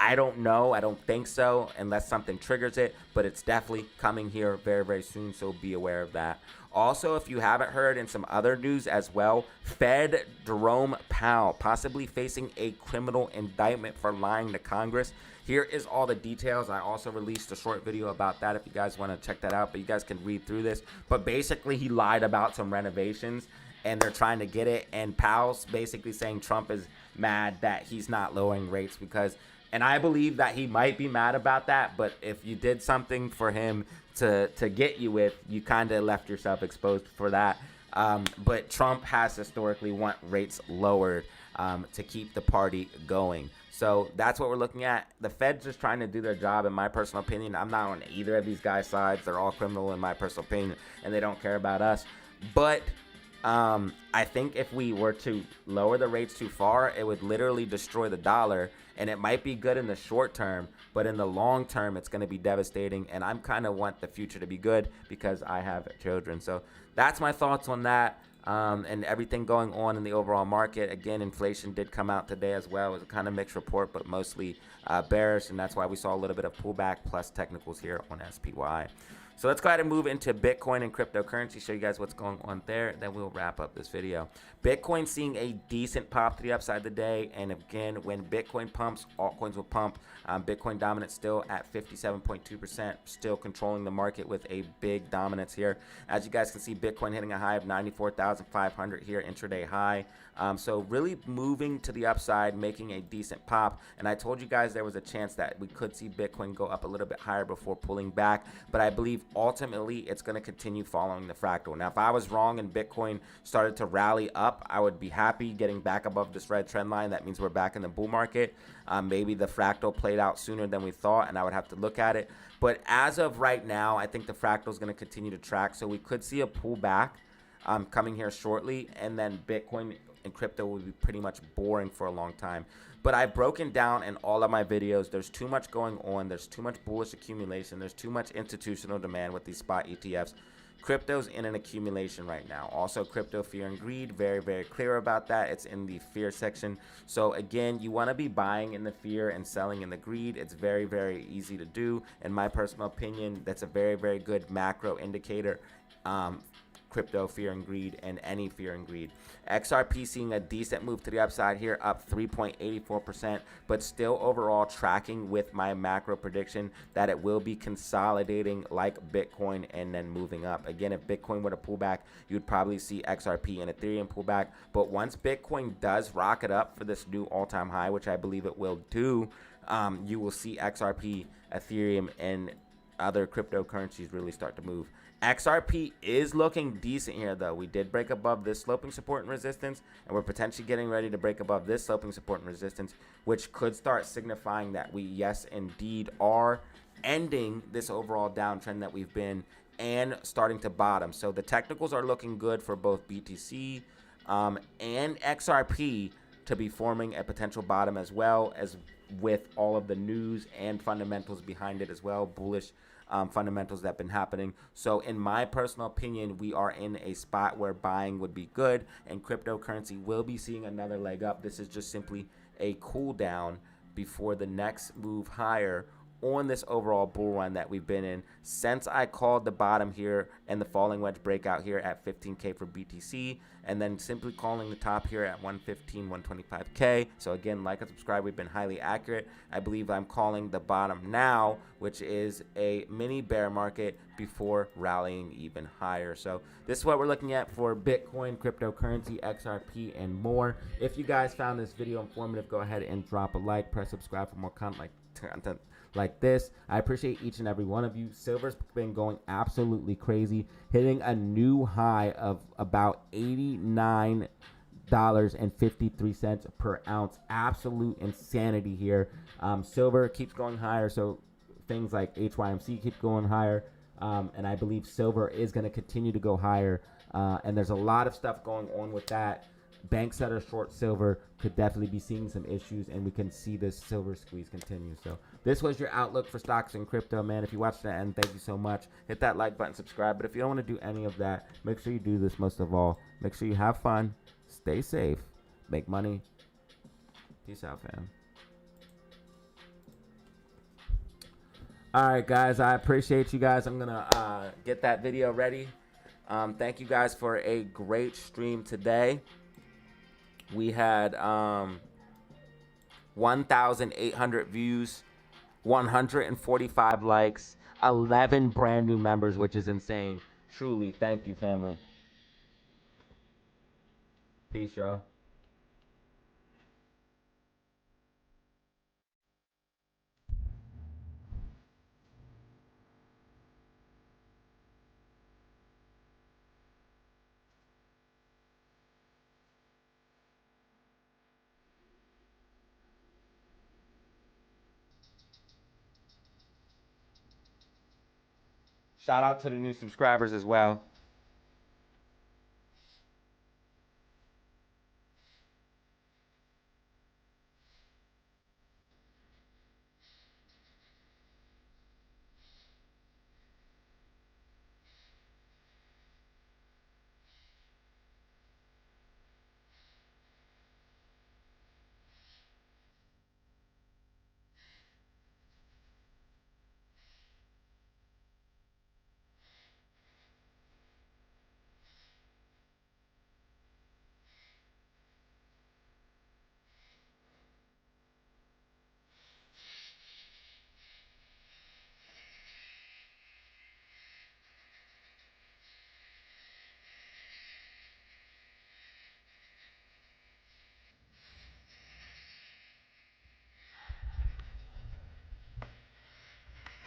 [SPEAKER 1] I don't know. I don't think so, unless something triggers it, but it's definitely coming here very, very soon, so be aware of that. Also, if you haven't heard, in some other news as well, Fed Jerome Powell possibly facing a criminal indictment for lying to Congress. Here is all the details. I also released a short video about that if you guys want to check that out, but you guys can read through this. But basically, he lied about some renovations, and they're trying to get it, and Powell's basically saying Trump is mad that he's not lowering rates because... And I believe that he might be mad about that, but if you did something for him to get you with, you kind of left yourself exposed for that. But Trump has historically want rates lowered to keep the party going. So that's what we're looking at. The Fed's just trying to do their job, in my personal opinion. I'm not on either of these guys' sides. They're all criminal, in my personal opinion, and they don't care about us. But I think if we were to lower the rates too far, it would literally destroy the dollar, and it might be good in the short term, but in the long term, it's going to be devastating, and I'm kind of want the future to be good because I have children. So that's my thoughts on that, and everything going on in the overall market. Again, inflation did come out today as well. It was a kind of mixed report, but mostly bearish, and that's why we saw a little bit of pullback plus technicals here on SPY. So let's go ahead and move into Bitcoin and cryptocurrency, show you guys what's going on there. Then we'll wrap up this video. Bitcoin seeing a decent pop to the upside today. And again, when Bitcoin pumps, altcoins will pump. Bitcoin dominance still at 57.2%, still controlling the market with a big dominance here. As you guys can see, Bitcoin hitting a high of 94,500 here, intraday high. So really moving to the upside, making a decent pop. And I told you guys there was a chance that we could see Bitcoin go up a little bit higher before pulling back. But I believe ultimately it's going to continue following the fractal. Now, if I was wrong and Bitcoin started to rally up, I would be happy getting back above this red trend line. That means we're back in the bull market. Maybe the fractal played out sooner than we thought, and I would have to look at it. But as of right now, I think the fractal is going to continue to track. So we could see a pullback coming here shortly, and then Bitcoin and crypto will be pretty much boring for a long time. But I've broken down in all of my videos, there's too much going on. There's too much bullish accumulation. There's too much institutional demand with these spot ETFs. Crypto's in an accumulation right now. Also, crypto fear and greed, very, very clear about that. It's in the fear section. So again, you want to be buying in the fear and selling in the greed. It's very, very easy to do. In my personal opinion, that's a very, very good macro indicator. Crypto fear and greed, and any fear and greed. XRP seeing a decent move to the upside here, up 3.84%, but still overall tracking with my macro prediction that it will be consolidating like Bitcoin and then moving up. Again, if Bitcoin were to pull back, you'd probably see XRP and Ethereum pull back. But once Bitcoin does rocket up for this new all-time high, which I believe it will do, you will see XRP, Ethereum, and other cryptocurrencies really start to move. XRP is looking decent here, though. We did break above this sloping support and resistance, and we're potentially getting ready to break above this sloping support and resistance, which could start signifying that we, yes, indeed, are ending this overall downtrend that we've been and starting to bottom. So the technicals are looking good for both BTC and XRP to be forming a potential bottom, as well as with all of the news and fundamentals behind it as well, bullish fundamentals that have been happening. So in my personal opinion, we are in a spot where buying would be good, and cryptocurrency will be seeing another leg up. This is just simply a cool down before the next move higher on this overall bull run that we've been in since I called the bottom here and the falling wedge breakout here at 15K for BTC, and then simply calling the top here at 115, 125K. So again, like and subscribe. We've been highly accurate. I believe I'm calling the bottom now, which is a mini bear market before rallying even higher. So this is what we're looking at for Bitcoin, cryptocurrency, XRP, and more. If you guys found this video informative, go ahead and drop a like, press subscribe for more content like this. I appreciate each and every one of you. Silver's been going absolutely crazy, hitting a new high of about $89.53 per ounce. Absolute insanity here. Silver keeps going higher, so things like HYMC keep going higher, and I believe silver is going to continue to go higher And there's a lot of stuff going on with that. Banks that are short silver could definitely be seeing some issues, and we can see this silver squeeze continue. So this was your outlook for stocks and crypto, man. If you watched to the end, thank you so much. Hit that like button, subscribe. But if you don't want to do any of that, make sure you do this most of all. Make sure you have fun, stay safe, make money. Peace out, fam. All right, guys, I appreciate you guys. I'm gonna get that video ready. Thank you guys for a great stream today. We had 1,800 views, 145 likes, 11 brand new members, which is insane. Truly, thank you, family. Peace, y'all. Shout out to the new subscribers as well.